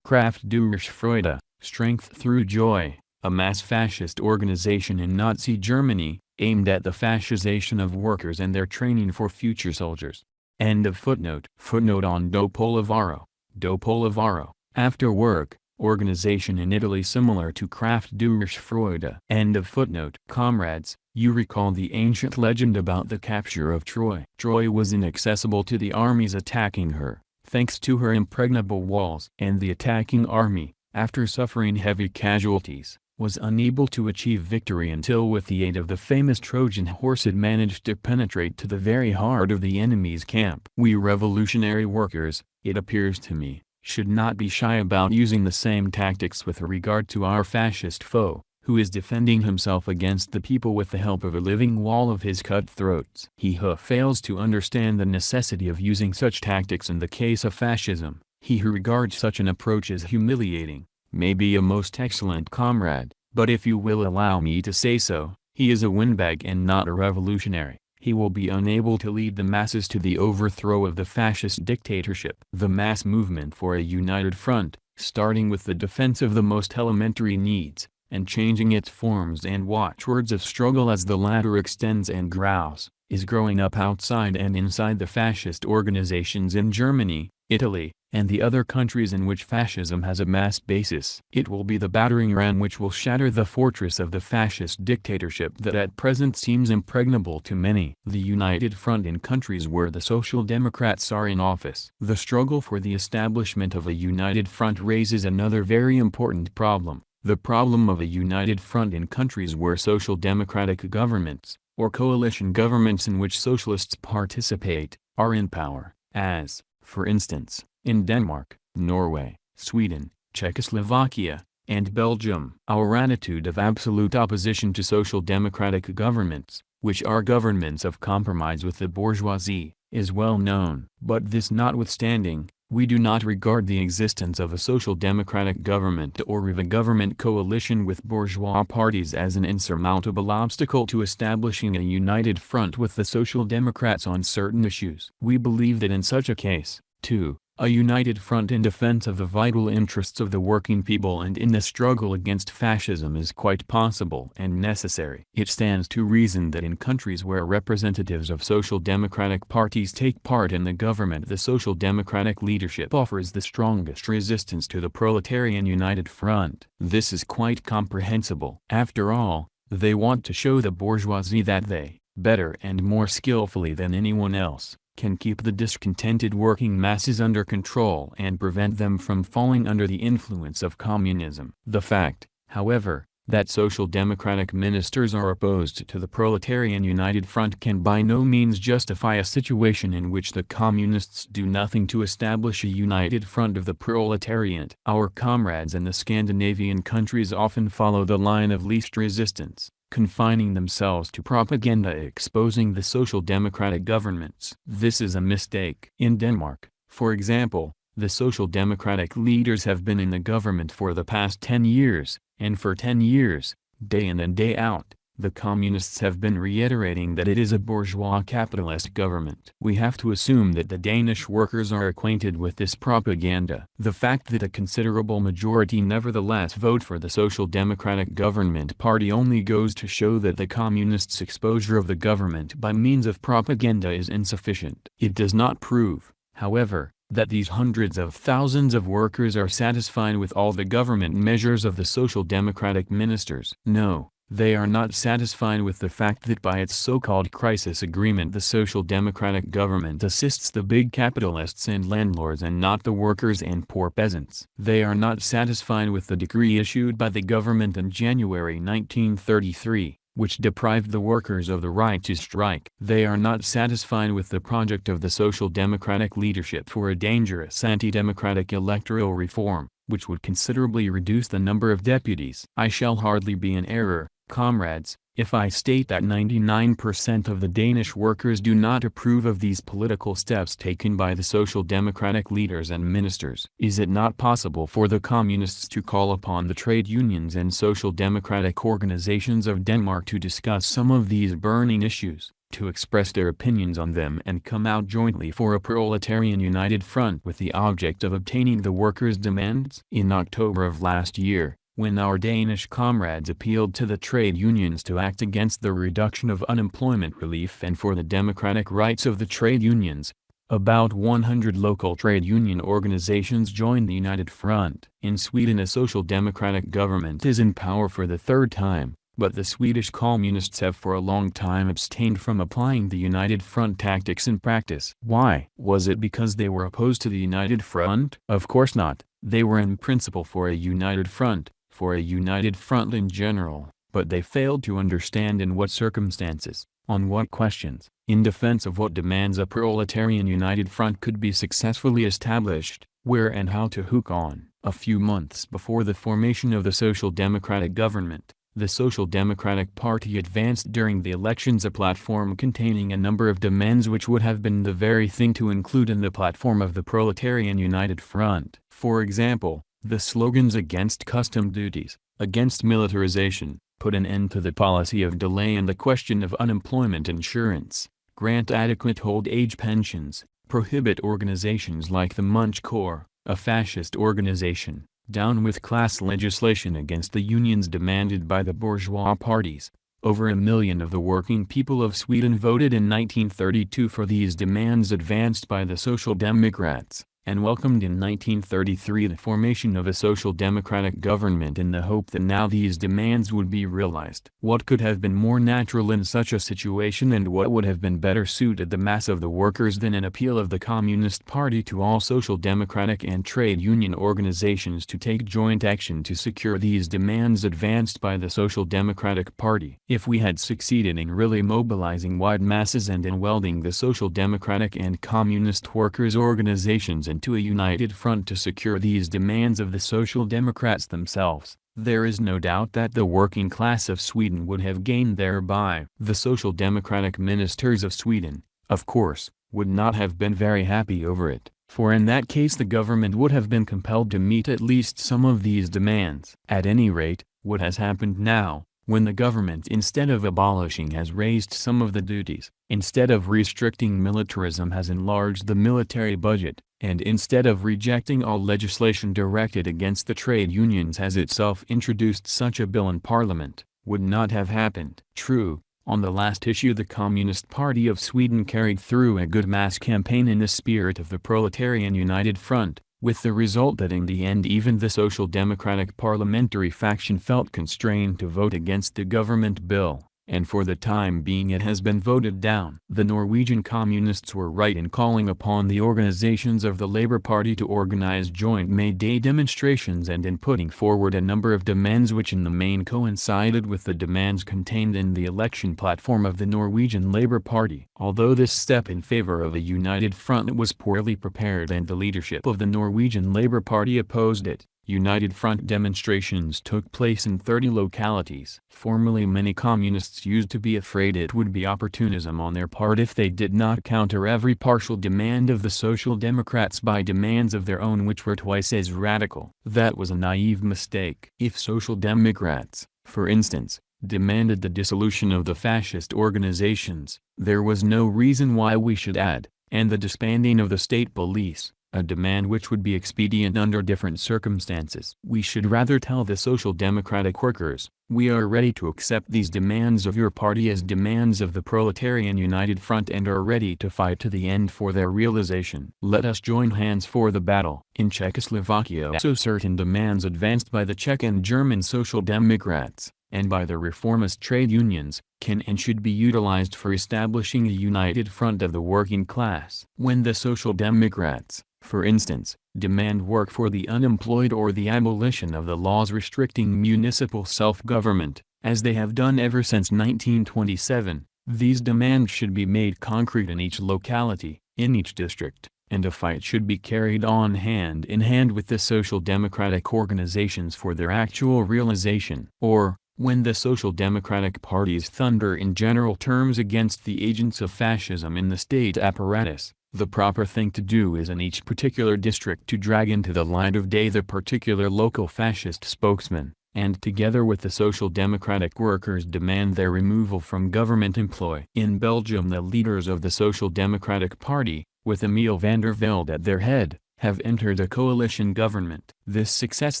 Kraft durch Freude, Strength Through Joy, a mass fascist organization in Nazi Germany, aimed at the fascization of workers and their training for future soldiers. End of footnote. Footnote on Dopole of Oro. Dopole of Oro, after work, organization in Italy similar to Kraft durch Freude. End of footnote. Comrades, you recall the ancient legend about the capture of Troy. Troy was inaccessible to the armies attacking her, thanks to her impregnable walls. And the attacking army, after suffering heavy casualties, was unable to achieve victory until with the aid of the famous Trojan horse it managed to penetrate to the very heart of the enemy's camp. We revolutionary workers, it appears to me, should not be shy about using the same tactics with regard to our fascist foe, who is defending himself against the people with the help of a living wall of his cutthroats. He who fails to understand the necessity of using such tactics in the case of fascism, he who regards such an approach as humiliating, may be a most excellent comrade, but if you will allow me to say so, he is a windbag and not a revolutionary. He will be unable to lead the masses to the overthrow of the fascist dictatorship. The mass movement for a united front, starting with the defense of the most elementary needs, and changing its forms and watchwords of struggle as the latter extends and grows, is growing up outside and inside the fascist organizations in Germany, Italy, and the other countries in which fascism has a mass basis. It will be the battering ram which will shatter the fortress of the fascist dictatorship that at present seems impregnable to many. The united front in countries where the Social Democrats are in office. The struggle for the establishment of a united front raises another very important problem, the problem of a united front in countries where social democratic governments, or coalition governments in which socialists participate, are in power, as, for instance, in Denmark, Norway, Sweden, Czechoslovakia, and Belgium. Our attitude of absolute opposition to social democratic governments, which are governments of compromise with the bourgeoisie, is well known. But this notwithstanding, we do not regard the existence of a social democratic government or of a government coalition with bourgeois parties as an insurmountable obstacle to establishing a united front with the Social Democrats on certain issues. We believe that in such a case, too, a united front in defense of the vital interests of the working people and in the struggle against fascism is quite possible and necessary. It stands to reason that in countries where representatives of social democratic parties take part in the government, the social democratic leadership offers the strongest resistance to the proletarian united front. This is quite comprehensible. After all, they want to show the bourgeoisie that they, better and more skillfully than anyone else, can keep the discontented working masses under control and prevent them from falling under the influence of communism. The fact, however, that social democratic ministers are opposed to the proletarian united front can by no means justify a situation in which the communists do nothing to establish a united front of the proletariat. Our comrades in the Scandinavian countries often follow the line of least resistance, confining themselves to propaganda exposing the social democratic governments. This is a mistake. In Denmark, for example, the social democratic leaders have been in the government for the past 10 years, and for 10 years, day in and day out, the Communists have been reiterating that it is a bourgeois capitalist government. We have to assume that the Danish workers are acquainted with this propaganda. The fact that a considerable majority nevertheless vote for the Social Democratic Government Party only goes to show that the Communists' exposure of the government by means of propaganda is insufficient. It does not prove, however, that these hundreds of thousands of workers are satisfied with all the government measures of the Social Democratic ministers. No, they are not satisfied with the fact that by its so-called crisis agreement the Social Democratic government assists the big capitalists and landlords and not the workers and poor peasants. They are not satisfied with the decree issued by the government in January 1933. Which deprived the workers of the right to strike. They are not satisfied with the project of the Social Democratic leadership for a dangerous anti-democratic electoral reform, which would considerably reduce the number of deputies. I shall hardly be in error, comrades, if I state that 99% of the Danish workers do not approve of these political steps taken by the Social Democratic leaders and ministers. Is it not possible for the Communists to call upon the trade unions and Social Democratic organizations of Denmark to discuss some of these burning issues, to express their opinions on them and come out jointly for a proletarian united front with the object of obtaining the workers' demands? In October of last year, when our Danish comrades appealed to the trade unions to act against the reduction of unemployment relief and for the democratic rights of the trade unions, about 100 local trade union organizations joined the United Front. In Sweden a social democratic government is in power for the third time, but the Swedish Communists have for a long time abstained from applying the United Front tactics in practice. Why? Was it because they were opposed to the United Front? Of course not. They were in principle for a United Front, for a united front in general, but they failed to understand in what circumstances, on what questions, in defense of what demands a proletarian united front could be successfully established, where and how to hook on. A few months before the formation of the Social Democratic government, the Social Democratic Party advanced during the elections a platform containing a number of demands which would have been the very thing to include in the platform of the Proletarian United Front. For example, the slogans against custom duties, against militarization, put an end to the policy of delay and the question of unemployment insurance, grant adequate old age pensions, prohibit organizations like the Munch Corps, a fascist organization, down with class legislation against the unions demanded by the bourgeois parties. Over 1 million of the working people of Sweden voted in 1932 for these demands advanced by the Social Democrats, and welcomed in 1933 the formation of a social democratic government in the hope that now these demands would be realized. What could have been more natural in such a situation, and what would have been better suited the mass of the workers than an appeal of the Communist Party to all social democratic and trade union organizations to take joint action to secure these demands advanced by the Social Democratic Party? If we had succeeded in really mobilizing wide masses and in welding the Social Democratic and Communist workers' organizations into a united front to secure these demands of the Social Democrats themselves, there is no doubt that the working class of Sweden would have gained thereby. The Social Democratic ministers of Sweden, of course, would not have been very happy over it, for in that case the government would have been compelled to meet at least some of these demands. At any rate, what has happened now, when the government instead of abolishing has raised some of the duties, instead of restricting militarism has enlarged the military budget, and instead of rejecting all legislation directed against the trade unions has itself introduced such a bill in Parliament, would not have happened. True, on the last issue the Communist Party of Sweden carried through a good mass campaign in the spirit of the Proletarian United Front, with the result that in the end even the Social Democratic parliamentary faction felt constrained to vote against the government bill, and for the time being it has been voted down. The Norwegian Communists were right in calling upon the organizations of the Labour Party to organize joint May Day demonstrations and in putting forward a number of demands which in the main coincided with the demands contained in the election platform of the Norwegian Labour Party. Although this step in favor of a united front was poorly prepared and the leadership of the Norwegian Labour Party opposed it, United Front demonstrations took place in 30 localities. Formerly many communists used to be afraid it would be opportunism on their part if they did not counter every partial demand of the Social Democrats by demands of their own which were twice as radical. That was a naive mistake. If Social Democrats, for instance, demanded the dissolution of the fascist organizations. There was no reason why we should add, and the disbanding of the state police, a demand which would be expedient under different circumstances. We should rather tell the Social Democratic workers, we are ready to accept these demands of your party as demands of the Proletarian United Front and are ready to fight to the end for their realization. Let us join hands for the battle. In Czechoslovakia also certain demands advanced by the Czech and German Social Democrats, and by the reformist trade unions, can and should be utilized for establishing a united front of the working class. When the Social Democrats, for instance, demand work for the unemployed or the abolition of the laws restricting municipal self-government, as they have done ever since 1927, these demands should be made concrete in each locality, in each district, and a fight should be carried on hand in hand with the social democratic organizations for their actual realization. Or, when the Social Democratic parties thunder in general terms against the agents of fascism in the state apparatus, the proper thing to do is in each particular district to drag into the light of day the particular local fascist spokesman, and together with the Social Democratic workers demand their removal from government employ. In Belgium the leaders of the Social Democratic Party, with Emile van der Velde at their head, have entered a coalition government. This success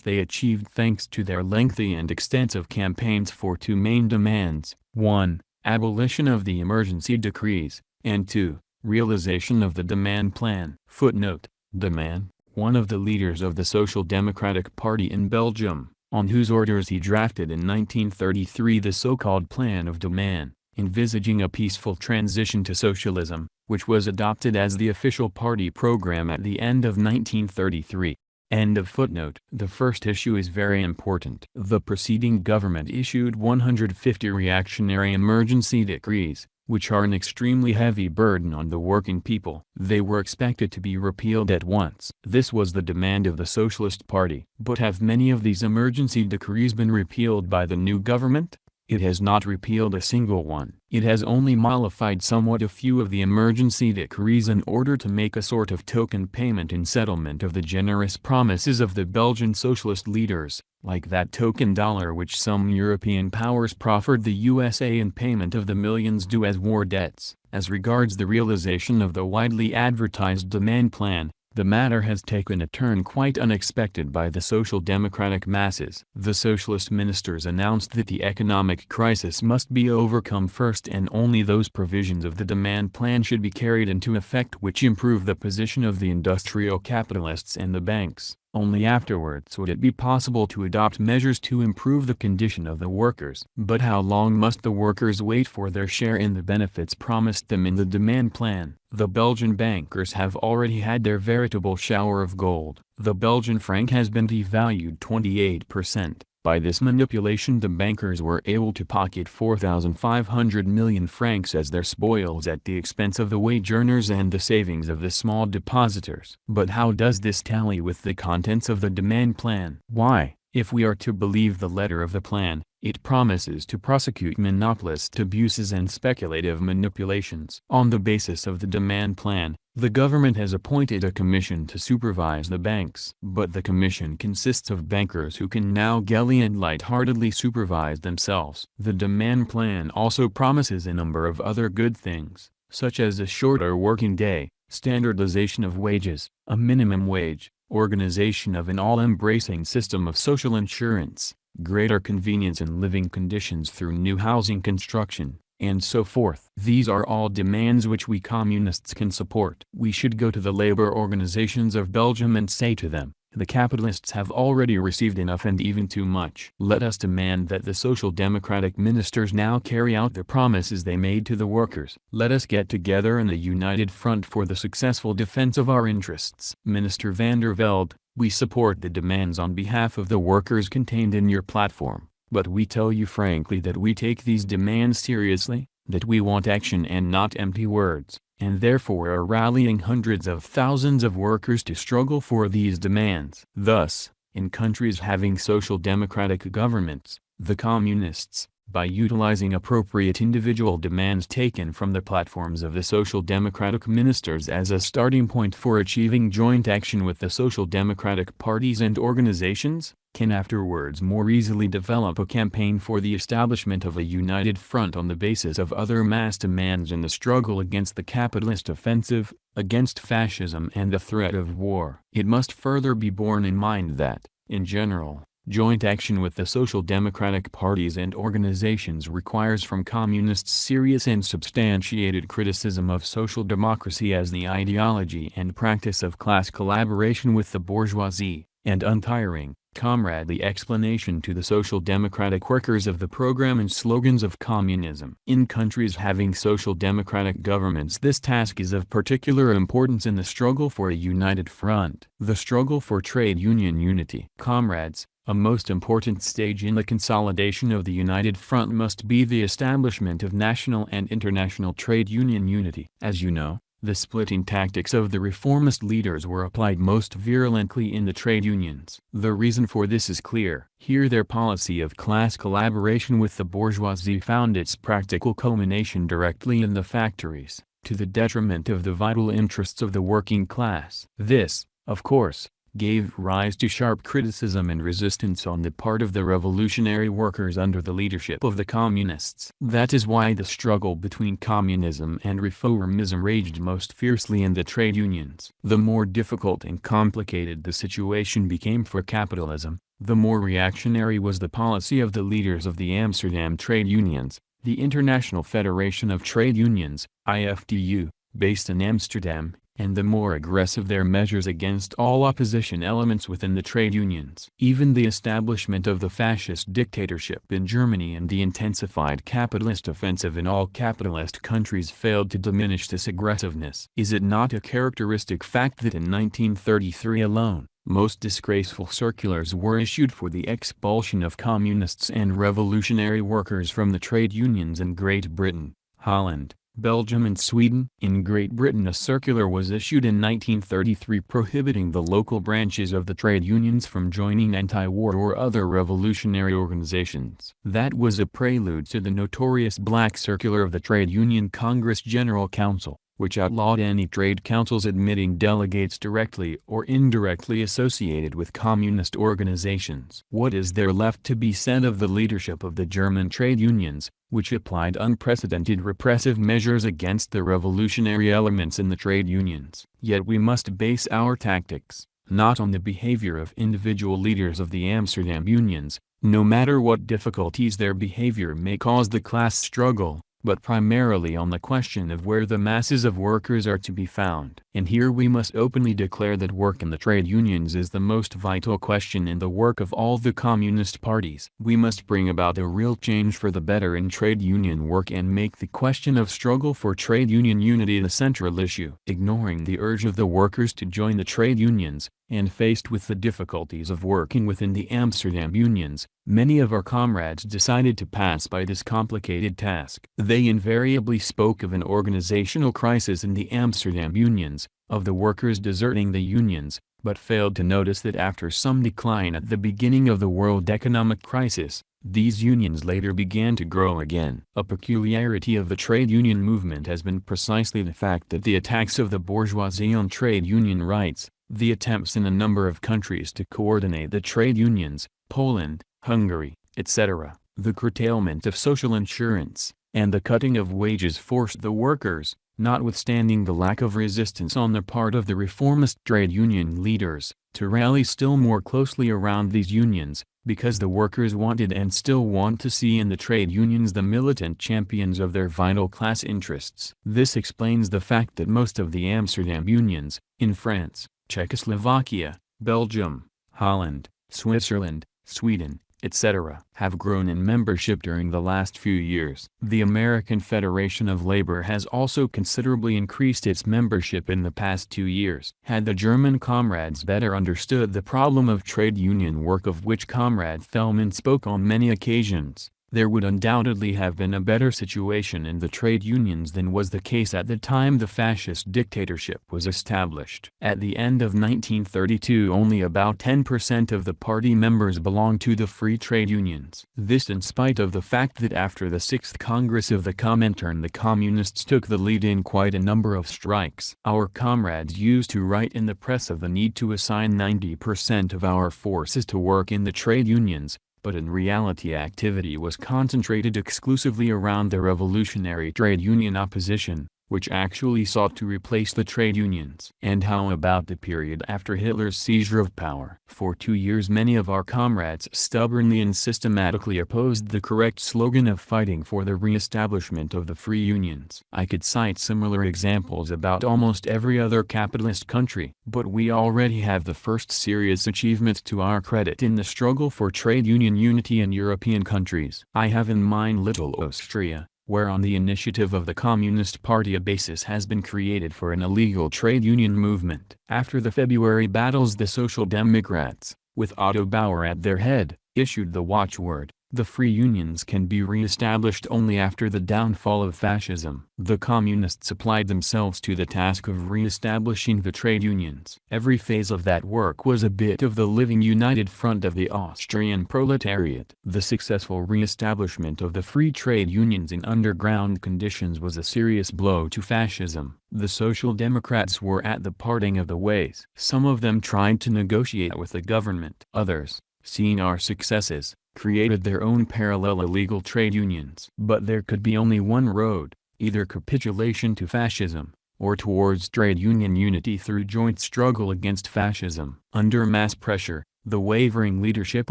they achieved thanks to their lengthy and extensive campaigns for two main demands: 1. Abolition of the emergency decrees, and 2. Realization of the demand plan. Footnote: Demand, one of the leaders of the Social Democratic Party in Belgium, on whose orders he drafted in 1933 the so-called Plan of Demand, envisaging a peaceful transition to socialism, which was adopted as the official party program at the end of 1933. End of footnote. The first issue is very important. The preceding government issued 150 reactionary emergency decrees, which are an extremely heavy burden on the working people. They were expected to be repealed at once. This was the demand of the Socialist Party. But have many of these emergency decrees been repealed by the new government? It has not repealed a single one. It has only mollified somewhat a few of the emergency decrees in order to make a sort of token payment in settlement of the generous promises of the Belgian socialist leaders, like that token dollar which some European powers proffered the USA in payment of the millions due as war debts. As regards the realization of the widely advertised demand plan, the matter has taken a turn quite unexpected by the social democratic masses. The socialist ministers announced that the economic crisis must be overcome first and only those provisions of the demand plan should be carried into effect which improve the position of the industrial capitalists and the banks. Only afterwards would it be possible to adopt measures to improve the condition of the workers. But how long must the workers wait for their share in the benefits promised them in the demand plan? The Belgian bankers have already had their veritable shower of gold. The Belgian franc has been devalued 28%. By this manipulation the bankers were able to pocket 4,500 million francs as their spoils at the expense of the wage earners and the savings of the small depositors. But how does this tally with the contents of the demand plan? Why, if we are to believe the letter of the plan, it promises to prosecute monopolist abuses and speculative manipulations. On the basis of the demand plan, the government has appointed a commission to supervise the banks. But the commission consists of bankers who can now gaily and light-heartedly supervise themselves. The demand plan also promises a number of other good things, such as a shorter working day, standardization of wages, a minimum wage, organization of an all-embracing system of social insurance, greater convenience in living conditions through new housing construction, and so forth. These are all demands which we communists can support. We should go to the labor organizations of Belgium and say to them, the capitalists have already received enough and even too much. Let us demand that the social democratic ministers now carry out the promises they made to the workers. Let us get together in a united front for the successful defense of our interests. Minister van der Velde, we support the demands on behalf of the workers contained in your platform, but we tell you frankly that we take these demands seriously, that we want action and not empty words, and therefore are rallying hundreds of thousands of workers to struggle for these demands. Thus, in countries having social democratic governments, the communists, by utilizing appropriate individual demands taken from the platforms of the Social Democratic ministers as a starting point for achieving joint action with the Social Democratic parties and organizations, can afterwards more easily develop a campaign for the establishment of a united front on the basis of other mass demands in the struggle against the capitalist offensive, against fascism and the threat of war. It must further be borne in mind that, in general, joint action with the Social Democratic parties and organizations requires from communists serious and substantiated criticism of social democracy as the ideology and practice of class collaboration with the bourgeoisie, and untiring, comradely explanation to the Social Democratic workers of the program and slogans of communism. In countries having social democratic governments, this task is of particular importance in the struggle for a united front. The struggle for trade union unity. Comrades, a most important stage in the consolidation of the united front must be the establishment of national and international trade union unity. As you know, the splitting tactics of the reformist leaders were applied most virulently in the trade unions. The reason for this is clear. Here their policy of class collaboration with the bourgeoisie found its practical culmination directly in the factories, to the detriment of the vital interests of the working class. This, of course, gave rise to sharp criticism and resistance on the part of the revolutionary workers under the leadership of the communists. That is why the struggle between communism and reformism raged most fiercely in the trade unions. The more difficult and complicated the situation became for capitalism, the more reactionary was the policy of the leaders of the Amsterdam trade unions, the International Federation of Trade Unions, IFTU, based in Amsterdam, and the more aggressive their measures against all opposition elements within the trade unions. Even the establishment of the fascist dictatorship in Germany and the intensified capitalist offensive in all capitalist countries failed to diminish this aggressiveness. Is it not a characteristic fact that in 1933 alone, most disgraceful circulars were issued for the expulsion of communists and revolutionary workers from the trade unions in Great Britain, Holland, Belgium and Sweden? In Great Britain a circular was issued in 1933 prohibiting the local branches of the trade unions from joining anti-war or other revolutionary organizations. That was a prelude to the notorious Black Circular of the Trade Union Congress General Council, which outlawed any trade councils admitting delegates directly or indirectly associated with communist organizations. What is there left to be said of the leadership of the German trade unions, which applied unprecedented repressive measures against the revolutionary elements in the trade unions? Yet we must base our tactics, not on the behavior of individual leaders of the Amsterdam unions, no matter what difficulties their behavior may cause the class struggle, but primarily on the question of where the masses of workers are to be found. And here we must openly declare that work in the trade unions is the most vital question in the work of all the communist parties. We must bring about a real change for the better in trade union work and make the question of struggle for trade union unity the central issue. Ignoring the urge of the workers to join the trade unions, and faced with the difficulties of working within the Amsterdam unions, many of our comrades decided to pass by this complicated task. They invariably spoke of an organizational crisis in the Amsterdam unions, of the workers deserting the unions, but failed to notice that after some decline at the beginning of the world economic crisis, these unions later began to grow again. A peculiarity of the trade union movement has been precisely the fact that the attacks of the bourgeoisie on trade union rights, the attempts in a number of countries to coordinate the trade unions, Poland, Hungary, etc., the curtailment of social insurance, and the cutting of wages forced the workers, notwithstanding the lack of resistance on the part of the reformist trade union leaders, to rally still more closely around these unions, because the workers wanted and still want to see in the trade unions the militant champions of their vital class interests. This explains the fact that most of the Amsterdam unions, in France, Czechoslovakia, Belgium, Holland, Switzerland, Sweden, etc., have grown in membership during the last few years. The American Federation of Labor has also considerably increased its membership in the past 2 years. Had the German comrades better understood the problem of trade union work of which Comrade Thälmann spoke on many occasions, there would undoubtedly have been a better situation in the trade unions than was the case at the time the fascist dictatorship was established. At the end of 1932, only about 10% of the party members belonged to the free trade unions. This in spite of the fact that after the 6th Congress of the Comintern the Communists took the lead in quite a number of strikes. Our comrades used to write in the press of the need to assign 90% of our forces to work in the trade unions, but in reality activity was concentrated exclusively around the revolutionary trade union opposition, which actually sought to replace the trade unions. And how about the period after Hitler's seizure of power? For 2 years many of our comrades stubbornly and systematically opposed the correct slogan of fighting for the re-establishment of the free unions. I could cite similar examples about almost every other capitalist country, but we already have the first serious achievement to our credit in the struggle for trade union unity in European countries. I have in mind Little Austria, where on the initiative of the Communist Party a basis has been created for an illegal trade union movement. After the February battles the Social Democrats, with Otto Bauer at their head, issued the watchword, "The free unions can be re-established only after the downfall of fascism." The Communists applied themselves to the task of re-establishing the trade unions. Every phase of that work was a bit of the living united front of the Austrian proletariat. The successful re-establishment of the free trade unions in underground conditions was a serious blow to fascism. The Social Democrats were at the parting of the ways. Some of them tried to negotiate with the government. Others, seeing our successes, created their own parallel illegal trade unions. But there could be only one road, either capitulation to fascism, or towards trade union unity through joint struggle against fascism. Under mass pressure, the wavering leadership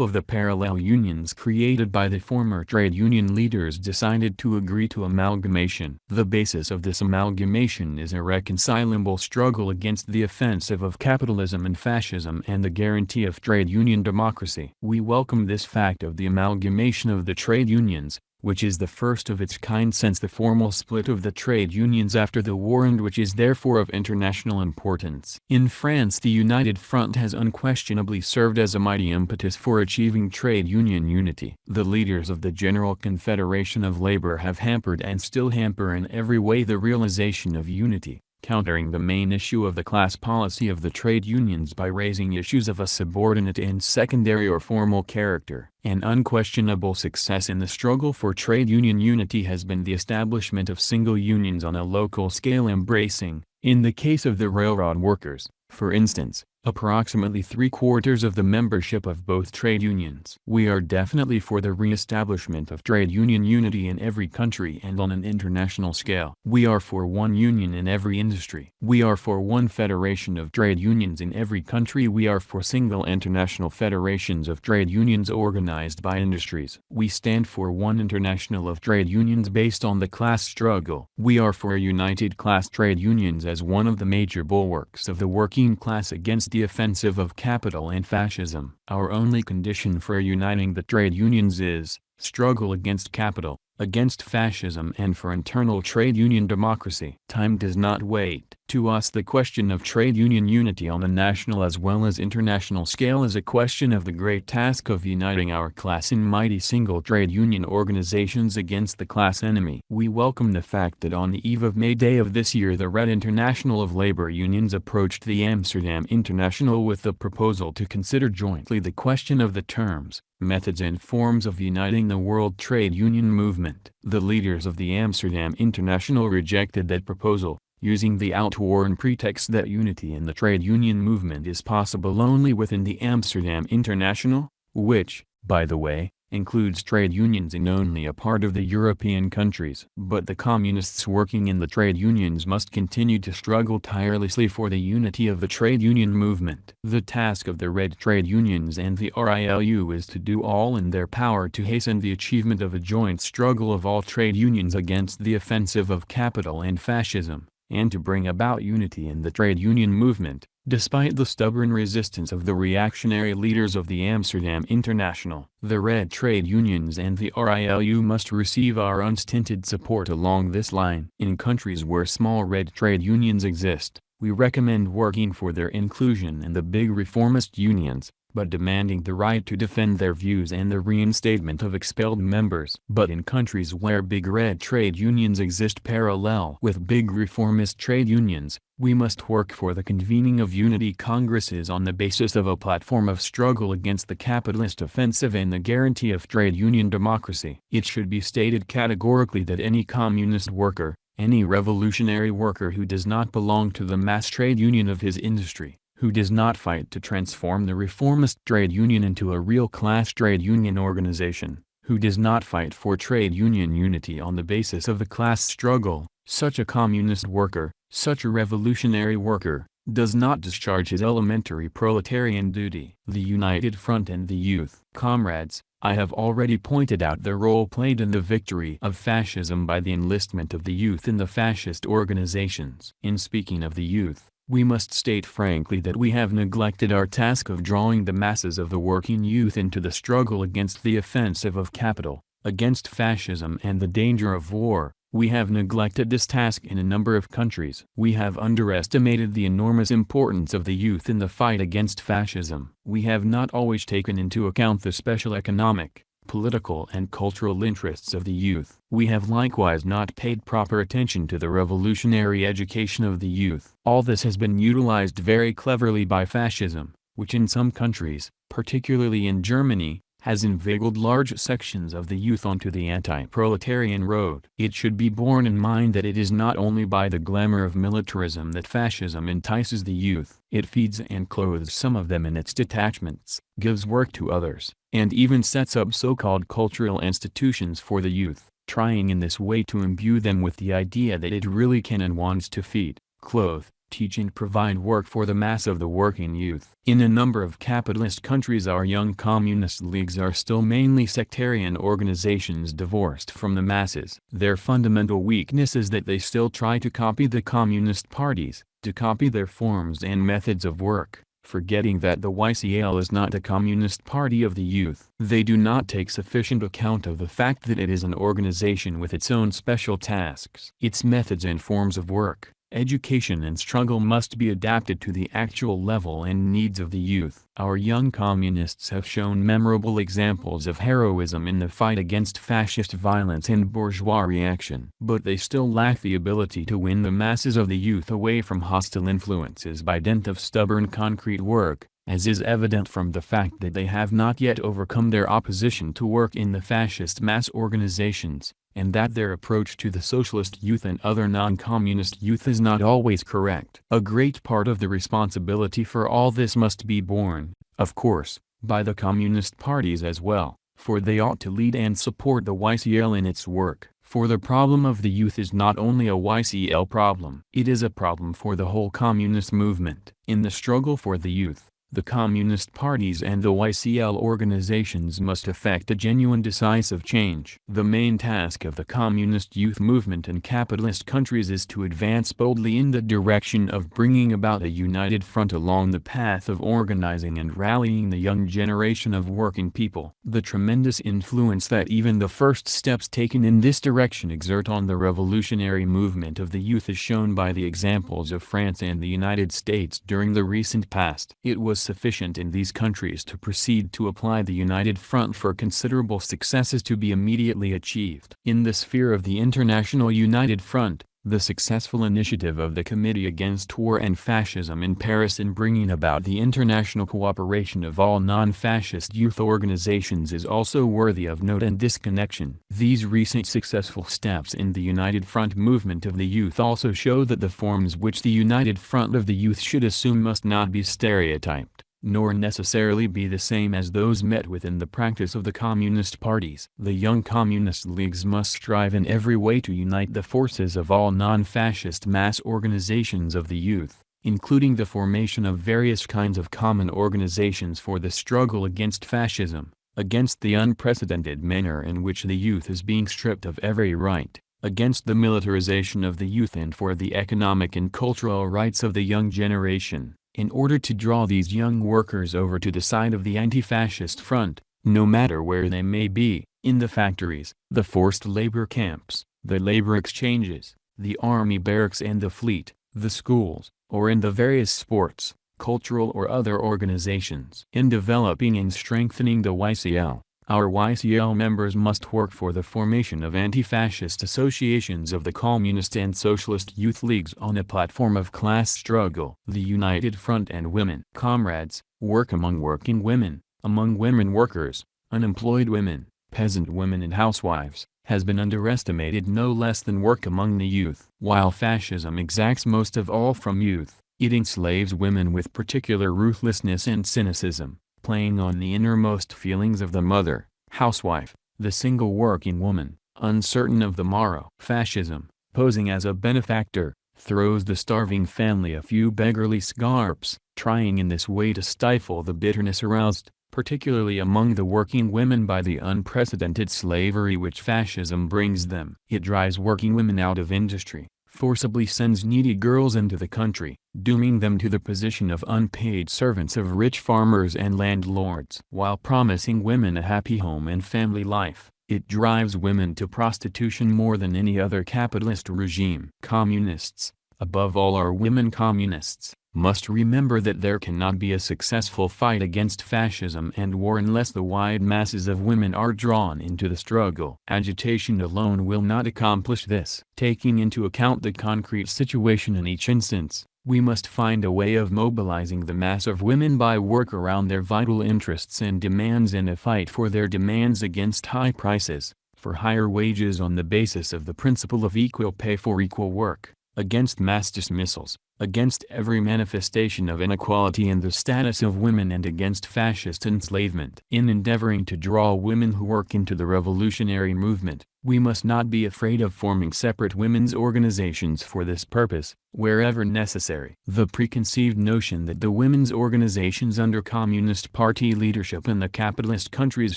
of the parallel unions created by the former trade union leaders decided to agree to amalgamation. The basis of this amalgamation is a reconcilable struggle against the offensive of capitalism and fascism and the guarantee of trade union democracy. We welcome this fact of the amalgamation of the trade unions, which is the first of its kind since the formal split of the trade unions after the war and which is therefore of international importance. In France the United Front has unquestionably served as a mighty impetus for achieving trade union unity. The leaders of the General Confederation of Labor have hampered and still hamper in every way the realization of unity, countering the main issue of the class policy of the trade unions by raising issues of a subordinate and secondary or formal character. An unquestionable success in the struggle for trade union unity has been the establishment of single unions on a local scale embracing, in the case of the railroad workers, for instance, approximately 3/4 of the membership of both trade unions. We are definitely for the re-establishment of trade union unity in every country and on an international scale. We are for one union in every industry. We are for one federation of trade unions in every country. We are for single international federations of trade unions organized by industries. We stand for one international of trade unions based on the class struggle. We are for united class trade unions as one of the major bulwarks of the working class against the offensive of capital and fascism. Our only condition for uniting the trade unions is struggle against capital, against fascism and for internal trade union democracy. Time does not wait. To us the question of trade union unity on a national as well as international scale is a question of the great task of uniting our class in mighty single trade union organizations against the class enemy. We welcome the fact that on the eve of May Day of this year the Red International of Labor Unions approached the Amsterdam International with the proposal to consider jointly the question of the terms, methods and forms of uniting the world trade union movement. The leaders of the Amsterdam International rejected that proposal, using the outworn pretext that unity in the trade union movement is possible only within the Amsterdam International, which, by the way, includes trade unions in only a part of the European countries. But the communists working in the trade unions must continue to struggle tirelessly for the unity of the trade union movement. The task of the Red Trade Unions and the RILU is to do all in their power to hasten the achievement of a joint struggle of all trade unions against the offensive of capital and fascism, and to bring about unity in the trade union movement, despite the stubborn resistance of the reactionary leaders of the Amsterdam International. The Red Trade Unions and the RILU must receive our unstinted support along this line. In countries where small red trade unions exist, we recommend working for their inclusion in the big reformist unions, but demanding the right to defend their views and the reinstatement of expelled members. But in countries where big red trade unions exist parallel with big reformist trade unions, we must work for the convening of unity congresses on the basis of a platform of struggle against the capitalist offensive and the guarantee of trade union democracy. It should be stated categorically that any communist worker, any revolutionary worker who does not belong to the mass trade union of his industry, who does not fight to transform the reformist trade union into a real class trade union organization, who does not fight for trade union unity on the basis of the class struggle, such a communist worker, such a revolutionary worker, does not discharge his elementary proletarian duty. The United Front and the Youth. Comrades, I have already pointed out the role played in the victory of fascism by the enlistment of the youth in the fascist organizations. In speaking of the youth, we must state frankly that we have neglected our task of drawing the masses of the working youth into the struggle against the offensive of capital, against fascism and the danger of war. We have neglected this task in a number of countries. We have underestimated the enormous importance of the youth in the fight against fascism. We have not always taken into account the special economic, political and cultural interests of the youth. We have likewise not paid proper attention to the revolutionary education of the youth. All this has been utilized very cleverly by fascism, which in some countries, particularly in Germany, has inveigled large sections of the youth onto the anti-proletarian road. It should be borne in mind that it is not only by the glamour of militarism that fascism entices the youth. It feeds and clothes some of them in its detachments, gives work to others, and even sets up so-called cultural institutions for the youth, trying in this way to imbue them with the idea that it really can and wants to feed, clothe, teach and provide work for the mass of the working youth. In a number of capitalist countries our young communist leagues are still mainly sectarian organizations divorced from the masses. Their fundamental weakness is that they still try to copy the communist parties, to copy their forms and methods of work, forgetting that the YCL is not a communist party of the youth. They do not take sufficient account of the fact that it is an organization with its own special tasks. Its methods and forms of work, education and struggle must be adapted to the actual level and needs of the youth. Our young communists have shown memorable examples of heroism in the fight against fascist violence and bourgeois reaction. But they still lack the ability to win the masses of the youth away from hostile influences by dint of stubborn concrete work, as is evident from the fact that they have not yet overcome their opposition to work in the fascist mass organizations, and that their approach to the socialist youth and other non-communist youth is not always correct. A great part of the responsibility for all this must be borne, of course, by the communist parties as well, for they ought to lead and support the YCL in its work. For the problem of the youth is not only a YCL problem, it is a problem for the whole communist movement. In the struggle for the youth, the communist parties and the YCL organizations must effect a genuine decisive change. The main task of the communist youth movement in capitalist countries is to advance boldly in the direction of bringing about a united front along the path of organizing and rallying the young generation of working people. The tremendous influence that even the first steps taken in this direction exert on the revolutionary movement of the youth is shown by the examples of France and the United States during the recent past. It was sufficient in these countries to proceed to apply the United Front for considerable successes to be immediately achieved. In the sphere of the International United Front, the successful initiative of the Committee Against War and Fascism in Paris in bringing about the international cooperation of all non-fascist youth organizations is also worthy of note in this connection. These recent successful steps in the United Front movement of the youth also show that the forms which the United Front of the youth should assume must not be stereotyped, nor necessarily be the same as those met with in the practice of the communist parties. The young communist leagues must strive in every way to unite the forces of all non-fascist mass organizations of the youth, including the formation of various kinds of common organizations for the struggle against fascism, against the unprecedented manner in which the youth is being stripped of every right, against the militarization of the youth and for the economic and cultural rights of the young generation. In order to draw these young workers over to the side of the anti-fascist front, no matter where they may be, in the factories, the forced labor camps, the labor exchanges, the army barracks and the fleet, the schools, or in the various sports, cultural or other organizations. In developing and strengthening the YCL, our YCL members must work for the formation of anti-fascist associations of the Communist and Socialist Youth Leagues on a platform of class struggle. The United Front and Women Comrades work among working women, among women workers, unemployed women, peasant women and housewives, has been underestimated no less than work among the youth. While fascism exacts most of all from youth, it enslaves women with particular ruthlessness and cynicism, playing on the innermost feelings of the mother, housewife, the single working woman, uncertain of the morrow. Fascism, posing as a benefactor, throws the starving family a few beggarly scarps, trying in this way to stifle the bitterness aroused, particularly among the working women by the unprecedented slavery which fascism brings them. It drives working women out of industry, forcibly sends needy girls into the country, dooming them to the position of unpaid servants of rich farmers and landlords. While promising women a happy home and family life, it drives women to prostitution more than any other capitalist regime. Communists, above all our women communists, must remember that there cannot be a successful fight against fascism and war unless the wide masses of women are drawn into the struggle. Agitation alone will not accomplish this. Taking into account the concrete situation in each instance, we must find a way of mobilizing the mass of women by work around their vital interests and demands in a fight for their demands against high prices, for higher wages on the basis of the principle of equal pay for equal work, against mass dismissals, against every manifestation of inequality in the status of women and against fascist enslavement. In endeavoring to draw women who work into the revolutionary movement, we must not be afraid of forming separate women's organizations for this purpose, wherever necessary. The preconceived notion that the women's organizations under Communist Party leadership in the capitalist countries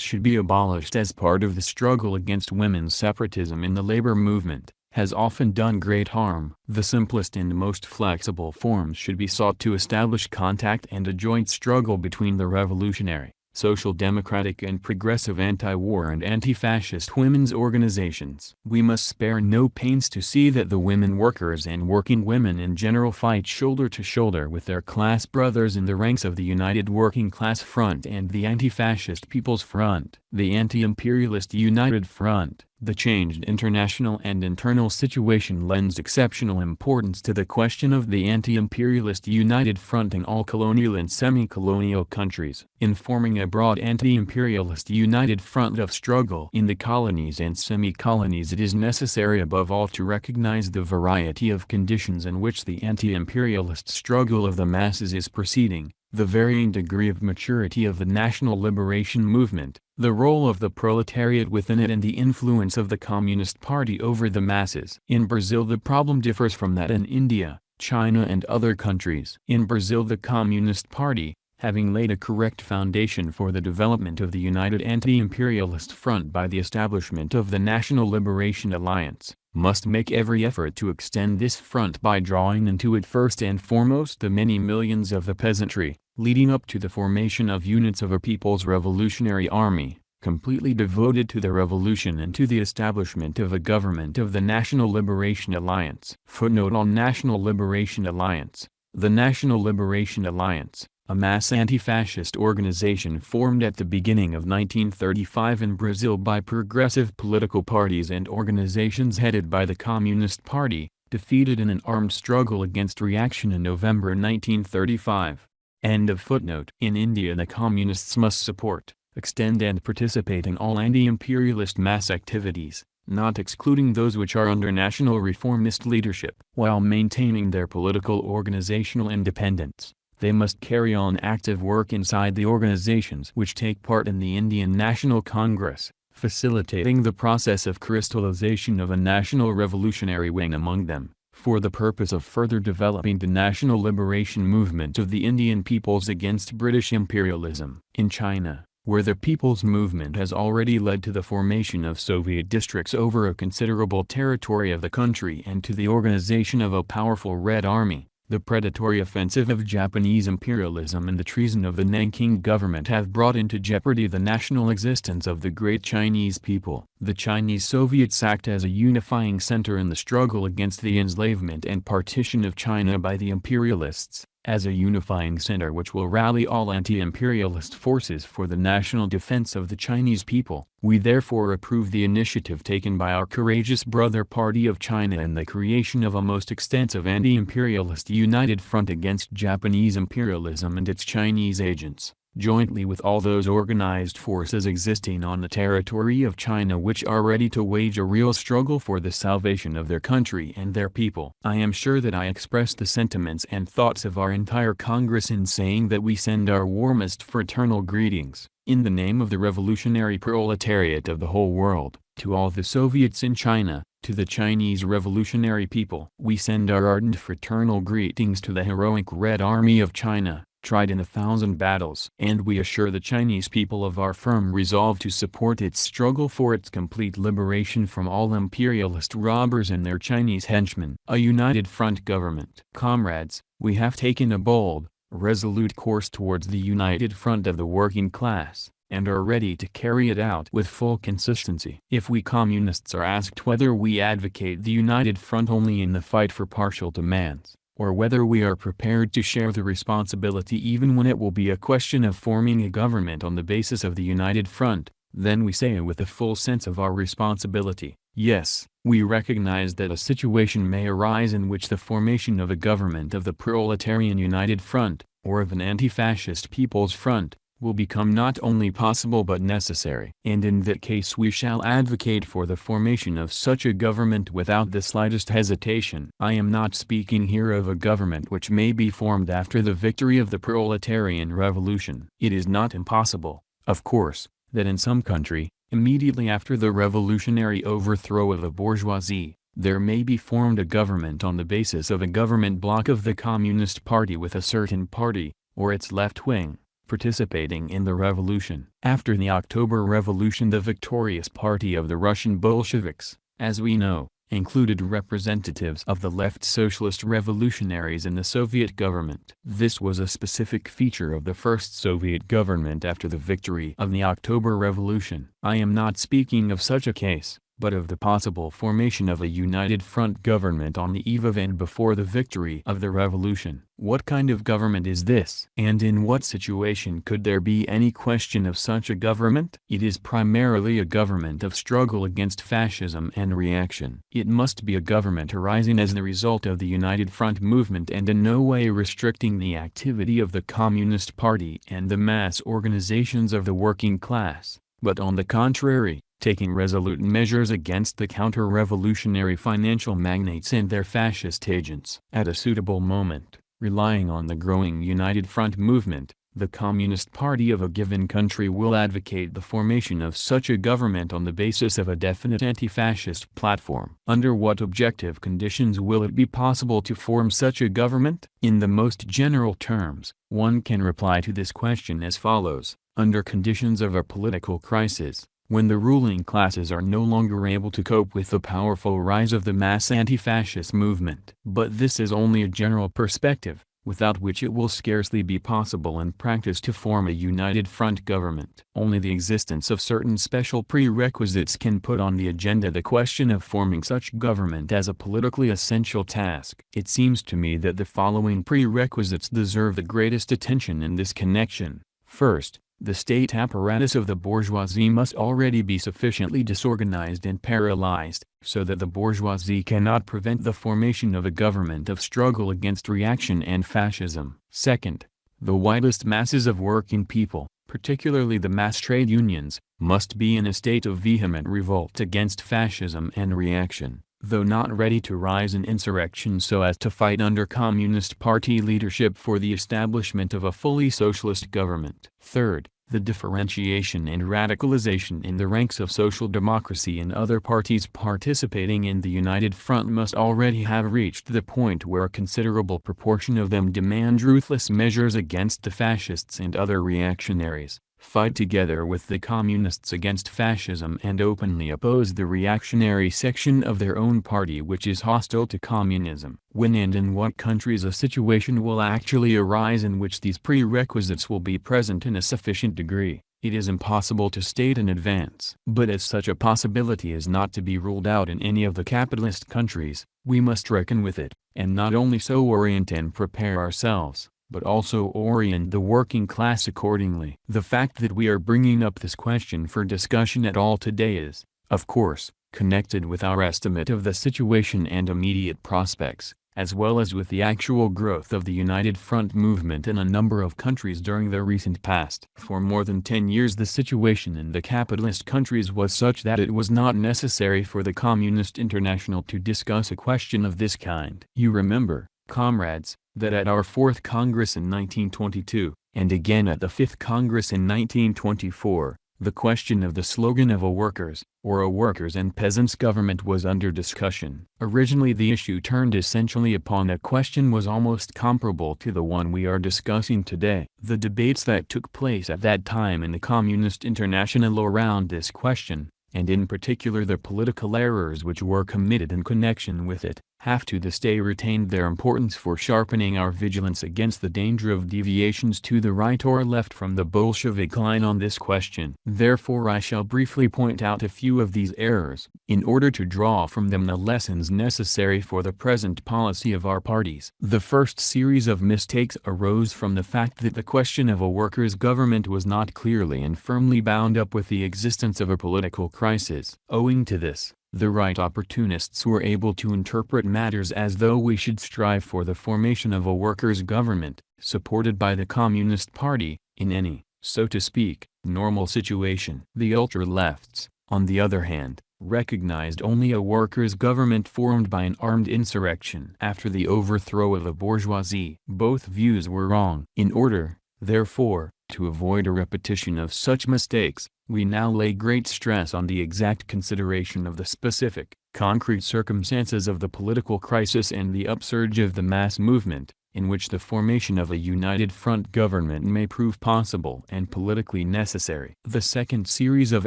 should be abolished as part of the struggle against women's separatism in the labor movement, has often done great harm. The simplest and most flexible forms should be sought to establish contact and a joint struggle between the revolutionary, social democratic and progressive anti-war and anti-fascist women's organizations. We must spare no pains to see that the women workers and working women in general fight shoulder to shoulder with their class brothers in the ranks of the United Working Class Front and the Anti-Fascist People's Front, the Anti-Imperialist United Front. The changed international and internal situation lends exceptional importance to the question of the anti-imperialist united front in all colonial and semi-colonial countries. In forming a broad anti-imperialist united front of struggle in the colonies and semi-colonies, it is necessary above all to recognize the variety of conditions in which the anti-imperialist struggle of the masses is proceeding, the varying degree of maturity of the national liberation movement, the role of the proletariat within it and the influence of the Communist Party over the masses. In Brazil the problem differs from that in India, China and other countries. In Brazil the Communist Party, having laid a correct foundation for the development of the United Anti-Imperialist Front by the establishment of the National Liberation Alliance, must make every effort to extend this front by drawing into it first and foremost the many millions of the peasantry, leading up to the formation of units of a People's Revolutionary Army, completely devoted to the revolution and to the establishment of a government of the National Liberation Alliance. Footnote on National Liberation Alliance. The National Liberation Alliance, a mass anti-fascist organization formed at the beginning of 1935 in Brazil by progressive political parties and organizations headed by the Communist Party, defeated in an armed struggle against reaction in November 1935. End of footnote. In India the Communists must support, extend and participate in all anti-imperialist mass activities, not excluding those which are under national reformist leadership. While maintaining their political organizational independence, they must carry on active work inside the organizations which take part in the Indian National Congress, facilitating the process of crystallization of a national revolutionary wing among them, for the purpose of further developing the national liberation movement of the Indian peoples against British imperialism. In China, where the people's movement has already led to the formation of Soviet districts over a considerable territory of the country and to the organization of a powerful Red Army, the predatory offensive of Japanese imperialism and the treason of the Nanking government have brought into jeopardy the national existence of the great Chinese people. The Chinese Soviets act as a unifying center in the struggle against the enslavement and partition of China by the imperialists, as a unifying center which will rally all anti-imperialist forces for the national defense of the Chinese people. We therefore approve the initiative taken by our courageous brother party of China in the creation of a most extensive anti-imperialist united front against Japanese imperialism and its Chinese agents, jointly with all those organized forces existing on the territory of China which are ready to wage a real struggle for the salvation of their country and their people. I am sure that I express the sentiments and thoughts of our entire Congress in saying that we send our warmest fraternal greetings, in the name of the revolutionary proletariat of the whole world, to all the Soviets in China, to the Chinese revolutionary people. We send our ardent fraternal greetings to the heroic Red Army of China, tried in 1,000 battles. And we assure the Chinese people of our firm resolve to support its struggle for its complete liberation from all imperialist robbers and their Chinese henchmen. A united front government. Comrades, we have taken a bold, resolute course towards the united front of the working class, and are ready to carry it out with full consistency. If we communists are asked whether we advocate the united front only in the fight for partial demands, or whether we are prepared to share the responsibility even when it will be a question of forming a government on the basis of the united front, then we say with a full sense of our responsibility, yes, we recognize that a situation may arise in which the formation of a government of the proletarian united front, or of an anti-fascist people's front, will become not only possible but necessary. And in that case we shall advocate for the formation of such a government without the slightest hesitation. I am not speaking here of a government which may be formed after the victory of the proletarian revolution. It is not impossible, of course, that in some country, immediately after the revolutionary overthrow of the bourgeoisie, there may be formed a government on the basis of a government bloc of the Communist Party with a certain party, or its left wing, participating in the revolution. After the October Revolution, the victorious party of the Russian Bolsheviks, as we know, included representatives of the left socialist revolutionaries in the Soviet government. This was a specific feature of the first Soviet government after the victory of the October Revolution. I am not speaking of such a case, but of the possible formation of a united front government on the eve of and before the victory of the revolution. What kind of government is this? And in what situation could there be any question of such a government? It is primarily a government of struggle against fascism and reaction. It must be a government arising as the result of the united front movement and in no way restricting the activity of the Communist Party and the mass organizations of the working class, but on the contrary, taking resolute measures against the counter-revolutionary financial magnates and their fascist agents. At a suitable moment, relying on the growing United Front movement, the Communist Party of a given country will advocate the formation of such a government on the basis of a definite anti-fascist platform. Under what objective conditions will it be possible to form such a government? In the most general terms, one can reply to this question as follows: under conditions of a political crisis, when the ruling classes are no longer able to cope with the powerful rise of the mass anti-fascist movement. But this is only a general perspective, without which it will scarcely be possible in practice to form a united front government. Only the existence of certain special prerequisites can put on the agenda the question of forming such government as a politically essential task. It seems to me that the following prerequisites deserve the greatest attention in this connection. First, the state apparatus of the bourgeoisie must already be sufficiently disorganized and paralyzed, so that the bourgeoisie cannot prevent the formation of a government of struggle against reaction and fascism. Second, the widest masses of working people, particularly the mass trade unions, must be in a state of vehement revolt against fascism and reaction, though not ready to rise in insurrection so as to fight under Communist Party leadership for the establishment of a fully socialist government. Third, the differentiation and radicalization in the ranks of social democracy and other parties participating in the United Front must already have reached the point where a considerable proportion of them demand ruthless measures against the fascists and other reactionaries, fight together with the communists against fascism and openly oppose the reactionary section of their own party which is hostile to communism. When and in what countries a situation will actually arise in which these prerequisites will be present in a sufficient degree, it is impossible to state in advance. But as such a possibility is not to be ruled out in any of the capitalist countries, we must reckon with it, and not only so orient and prepare ourselves, but also orient the working class accordingly. The fact that we are bringing up this question for discussion at all today is, of course, connected with our estimate of the situation and immediate prospects, as well as with the actual growth of the United Front movement in a number of countries during the recent past. For more than 10 years the situation in the capitalist countries was such that it was not necessary for the Communist International to discuss a question of this kind. You remember, comrades, that at our 4th Congress in 1922, and again at the 5th Congress in 1924, the question of the slogan of a workers' or a workers' and peasants' government was under discussion. Originally the issue turned essentially upon a question was almost comparable to the one we are discussing today. The debates that took place at that time in the Communist International around this question, and in particular the political errors which were committed in connection with it, have to this day retained their importance for sharpening our vigilance against the danger of deviations to the right or left from the Bolshevik line on this question. Therefore I shall briefly point out a few of these errors, in order to draw from them the lessons necessary for the present policy of our parties. The first series of mistakes arose from the fact that the question of a workers' government was not clearly and firmly bound up with the existence of a political crisis. Owing to this, the right opportunists were able to interpret matters as though we should strive for the formation of a workers' government, supported by the Communist Party, in any, so to speak, normal situation. The ultra-lefts, on the other hand, recognized only a workers' government formed by an armed insurrection after the overthrow of the bourgeoisie. Both views were wrong. In order, therefore, to avoid a repetition of such mistakes, we now lay great stress on the exact consideration of the specific, concrete circumstances of the political crisis and the upsurge of the mass movement, in which the formation of a united front government may prove possible and politically necessary. The second series of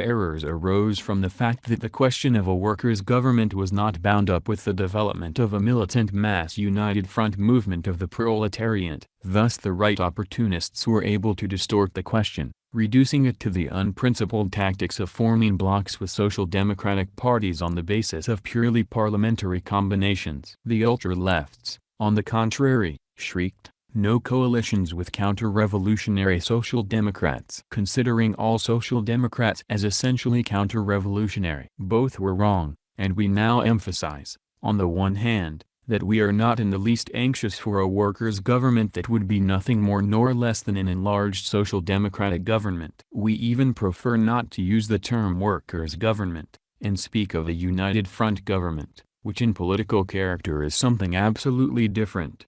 errors arose from the fact that the question of a workers' government was not bound up with the development of a militant mass united front movement of the proletariat. Thus the right opportunists were able to distort the question, reducing it to the unprincipled tactics of forming blocs with social democratic parties on the basis of purely parliamentary combinations. The ultra-lefts, on the contrary, shrieked, "No coalitions with counter-revolutionary social democrats," considering all social democrats as essentially counter-revolutionary. Both were wrong, and we now emphasize, on the one hand, that we are not in the least anxious for a workers' government that would be nothing more nor less than an enlarged social democratic government. We even prefer not to use the term workers' government, and speak of a united front government, which in political character is something absolutely different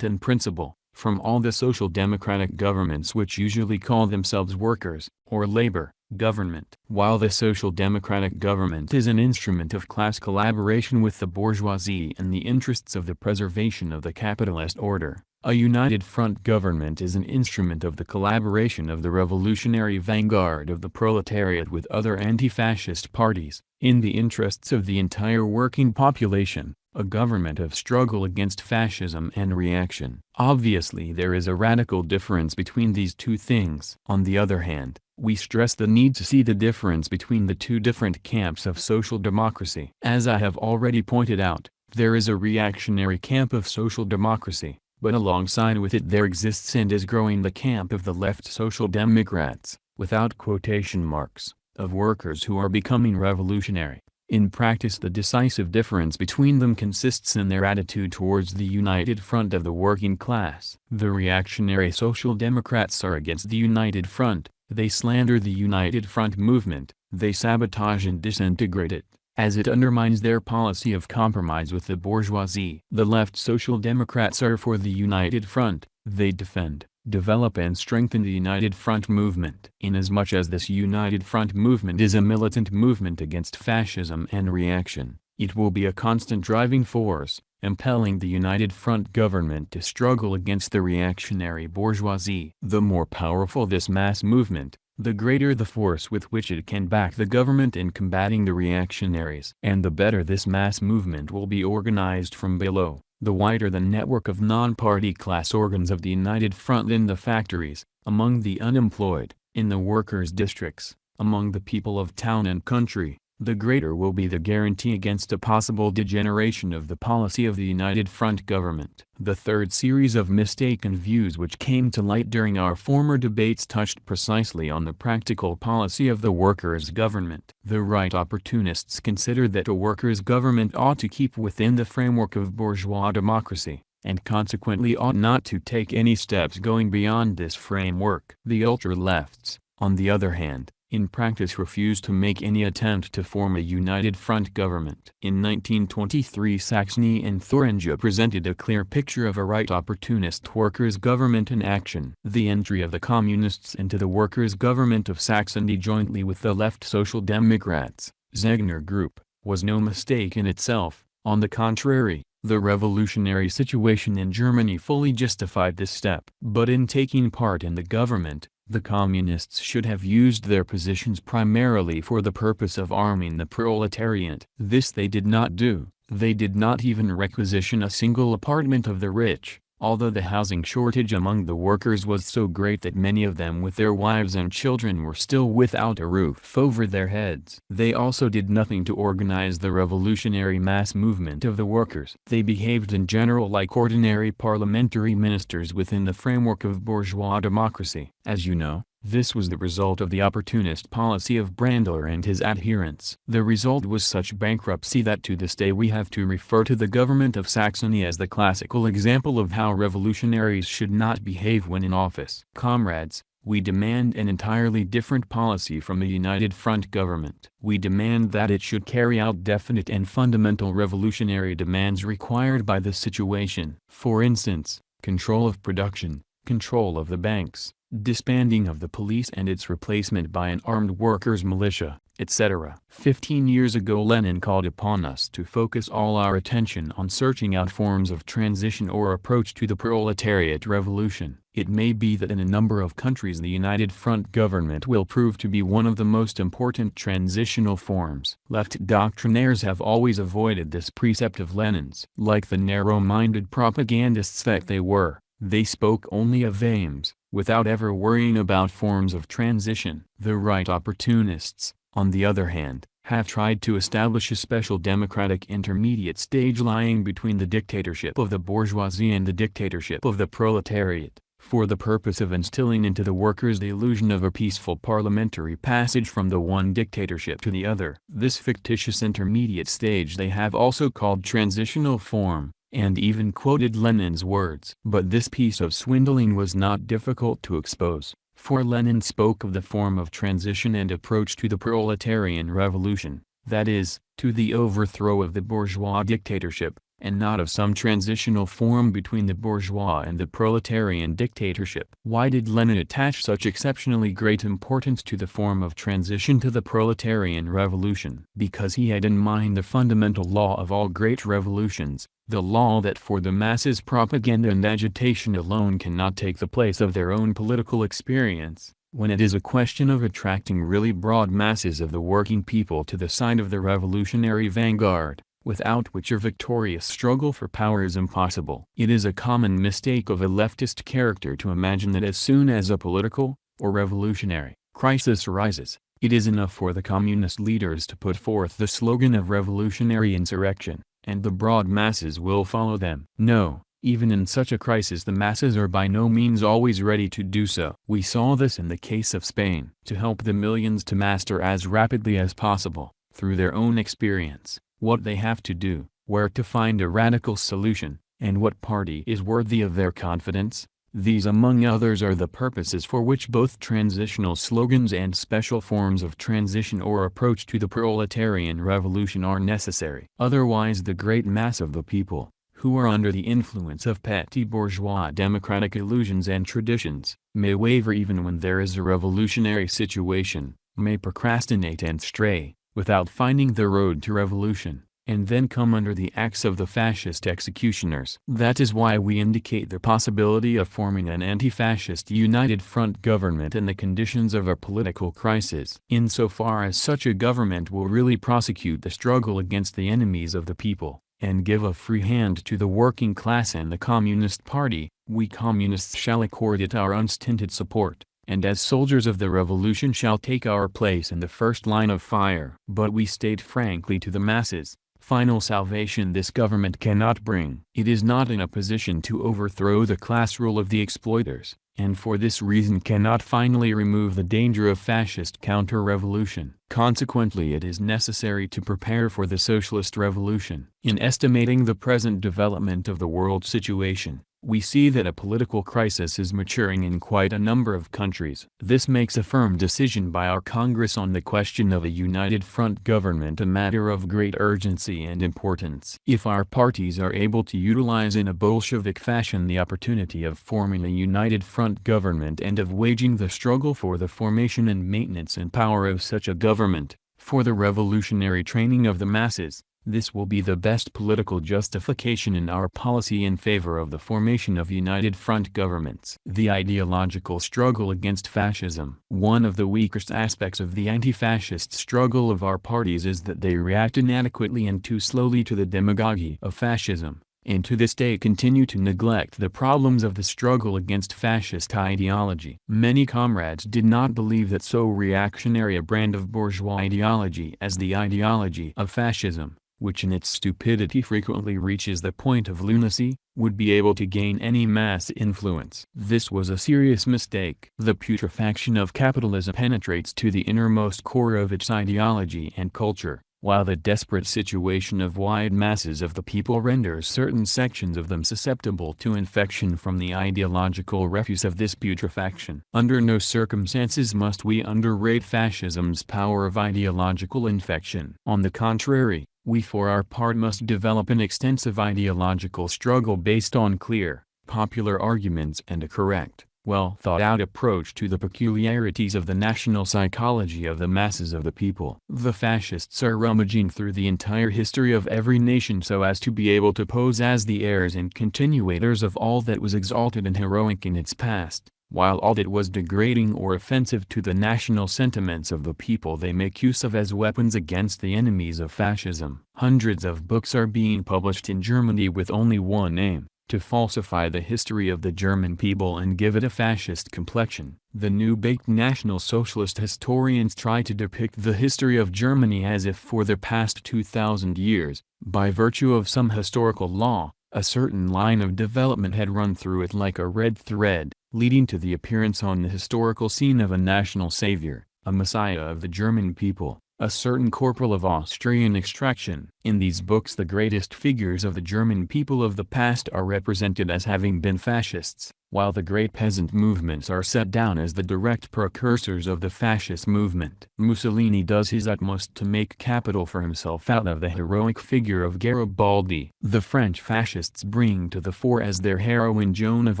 in principle, from all the social democratic governments which usually call themselves workers, or labor, government. While the social democratic government is an instrument of class collaboration with the bourgeoisie in the interests of the preservation of the capitalist order, a united front government is an instrument of the collaboration of the revolutionary vanguard of the proletariat with other anti-fascist parties, in the interests of the entire working population, a government of struggle against fascism and reaction. Obviously there is a radical difference between these two things. On the other hand, we stress the need to see the difference between the two different camps of social democracy. As I have already pointed out, there is a reactionary camp of social democracy, but alongside with it there exists and is growing the camp of the left social democrats, without quotation marks, of workers who are becoming revolutionary. In practice the decisive difference between them consists in their attitude towards the united front of the working class. The reactionary social democrats are against the united front, they slander the united front movement, they sabotage and disintegrate it, as it undermines their policy of compromise with the bourgeoisie. The left social democrats are for the united front, they defend, develop and strengthen the united front movement. Inasmuch as this united front movement is a militant movement against fascism and reaction, it will be a constant driving force, impelling the united front government to struggle against the reactionary bourgeoisie. The more powerful this mass movement, the greater the force with which it can back the government in combating the reactionaries. And the better this mass movement will be organized from below, the wider the network of non-party class organs of the united front in the factories, among the unemployed, in the workers' districts, among the people of town and country, the greater will be the guarantee against a possible degeneration of the policy of the United Front government. The third series of mistaken views which came to light during our former debates touched precisely on the practical policy of the workers' government. The right opportunists considered that a workers' government ought to keep within the framework of bourgeois democracy, and consequently ought not to take any steps going beyond this framework. The ultra-lefts, on the other hand, in practice refused to make any attempt to form a united front government. In 1923 Saxony and Thuringia presented a clear picture of a right opportunist workers' government in action. The entry of the Communists into the workers' government of Saxony jointly with the left Social Democrats, Zegner Group, was no mistake in itself. On the contrary, the revolutionary situation in Germany fully justified this step. But in taking part in the government, the Communists should have used their positions primarily for the purpose of arming the proletariat. This they did not do. They did not even requisition a single apartment of the rich, although the housing shortage among the workers was so great that many of them with their wives and children were still without a roof over their heads. They also did nothing to organize the revolutionary mass movement of the workers. They behaved in general like ordinary parliamentary ministers within the framework of bourgeois democracy. As you know, this was the result of the opportunist policy of Brandler and his adherents. The result was such bankruptcy that to this day we have to refer to the government of Saxony as the classical example of how revolutionaries should not behave when in office. Comrades, we demand an entirely different policy from the United Front government. We demand that it should carry out definite and fundamental revolutionary demands required by the situation. For instance, control of production, control of the banks, disbanding of the police and its replacement by an armed workers' militia, etc. 15 years ago Lenin called upon us to focus all our attention on searching out forms of transition or approach to the proletariat revolution. It may be that in a number of countries the United Front government will prove to be one of the most important transitional forms. Left doctrinaires have always avoided this precept of Lenin's. Like the narrow-minded propagandists that they were, they spoke only of aims, without ever worrying about forms of transition. The right opportunists, on the other hand, have tried to establish a special democratic intermediate stage lying between the dictatorship of the bourgeoisie and the dictatorship of the proletariat, for the purpose of instilling into the workers the illusion of a peaceful parliamentary passage from the one dictatorship to the other. This fictitious intermediate stage they have also called transitional form, and even quoted Lenin's words. But this piece of swindling was not difficult to expose, for Lenin spoke of the form of transition and approach to the proletarian revolution, that is, to the overthrow of the bourgeois dictatorship, and not of some transitional form between the bourgeois and the proletarian dictatorship. Why did Lenin attach such exceptionally great importance to the form of transition to the proletarian revolution? Because he had in mind the fundamental law of all great revolutions, the law that for the masses propaganda and agitation alone cannot take the place of their own political experience, when it is a question of attracting really broad masses of the working people to the side of the revolutionary vanguard, without which a victorious struggle for power is impossible. It is a common mistake of a leftist character to imagine that as soon as a political, or revolutionary, crisis arises, it is enough for the communist leaders to put forth the slogan of revolutionary insurrection, and the broad masses will follow them. No, even in such a crisis the masses are by no means always ready to do so. We saw this in the case of Spain. To help the millions to master as rapidly as possible, through their own experience, what they have to do, where to find a radical solution, and what party is worthy of their confidence, these among others are the purposes for which both transitional slogans and special forms of transition or approach to the proletarian revolution are necessary. Otherwise the great mass of the people, who are under the influence of petty bourgeois democratic illusions and traditions, may waver even when there is a revolutionary situation, may procrastinate and stray, without finding the road to revolution, and then come under the axe of the fascist executioners. That is why we indicate the possibility of forming an anti-fascist united front government in the conditions of a political crisis. Insofar as such a government will really prosecute the struggle against the enemies of the people, and give a free hand to the working class and the Communist Party, we Communists shall accord it our unstinted support. and as soldiers of the revolution shall take our place in the first line of fire. But we state frankly to the masses, final salvation this government cannot bring. It is not in a position to overthrow the class rule of the exploiters, and for this reason cannot finally remove the danger of fascist counter-revolution. Consequently, it is necessary to prepare for the socialist revolution. In estimating the present development of the world situation, we see that a political crisis is maturing in quite a number of countries. This makes a firm decision by our Congress on the question of a united front government a matter of great urgency and importance. If our parties are able to utilize in a Bolshevik fashion the opportunity of forming a united front government and of waging the struggle for the formation and maintenance in power of such a government, for the revolutionary training of the masses, this will be the best political justification in our policy in favor of the formation of united front governments. The ideological struggle against fascism. One of the weakest aspects of the anti-fascist struggle of our parties is that they react inadequately and too slowly to the demagogy of fascism, and to this day continue to neglect the problems of the struggle against fascist ideology. Many comrades did not believe that so reactionary a brand of bourgeois ideology as the ideology of fascism, which in its stupidity frequently reaches the point of lunacy, would be able to gain any mass influence. This was a serious mistake. The putrefaction of capitalism penetrates to the innermost core of its ideology and culture, while the desperate situation of wide masses of the people renders certain sections of them susceptible to infection from the ideological refuse of this putrefaction. Under no circumstances must we underrate fascism's power of ideological infection. On the contrary, we for our part must develop an extensive ideological struggle based on clear, popular arguments and a correct, well thought out approach to the peculiarities of the national psychology of the masses of the people. The fascists are rummaging through the entire history of every nation so as to be able to pose as the heirs and continuators of all that was exalted and heroic in its past, while all that was degrading or offensive to the national sentiments of the people they make use of as weapons against the enemies of fascism. Hundreds of books are being published in Germany with only one aim: to falsify the history of the German people and give it a fascist complexion. The new-baked National Socialist historians try to depict the history of Germany as if for the past 2,000 years, by virtue of some historical law, a certain line of development had run through it like a red thread, leading to the appearance on the historical scene of a national savior, a messiah of the German people, a certain corporal of Austrian extraction. In these books the greatest figures of the German people of the past are represented as having been fascists, while the great peasant movements are set down as the direct precursors of the fascist movement. Mussolini does his utmost to make capital for himself out of the heroic figure of Garibaldi. The French fascists bring to the fore as their heroine Joan of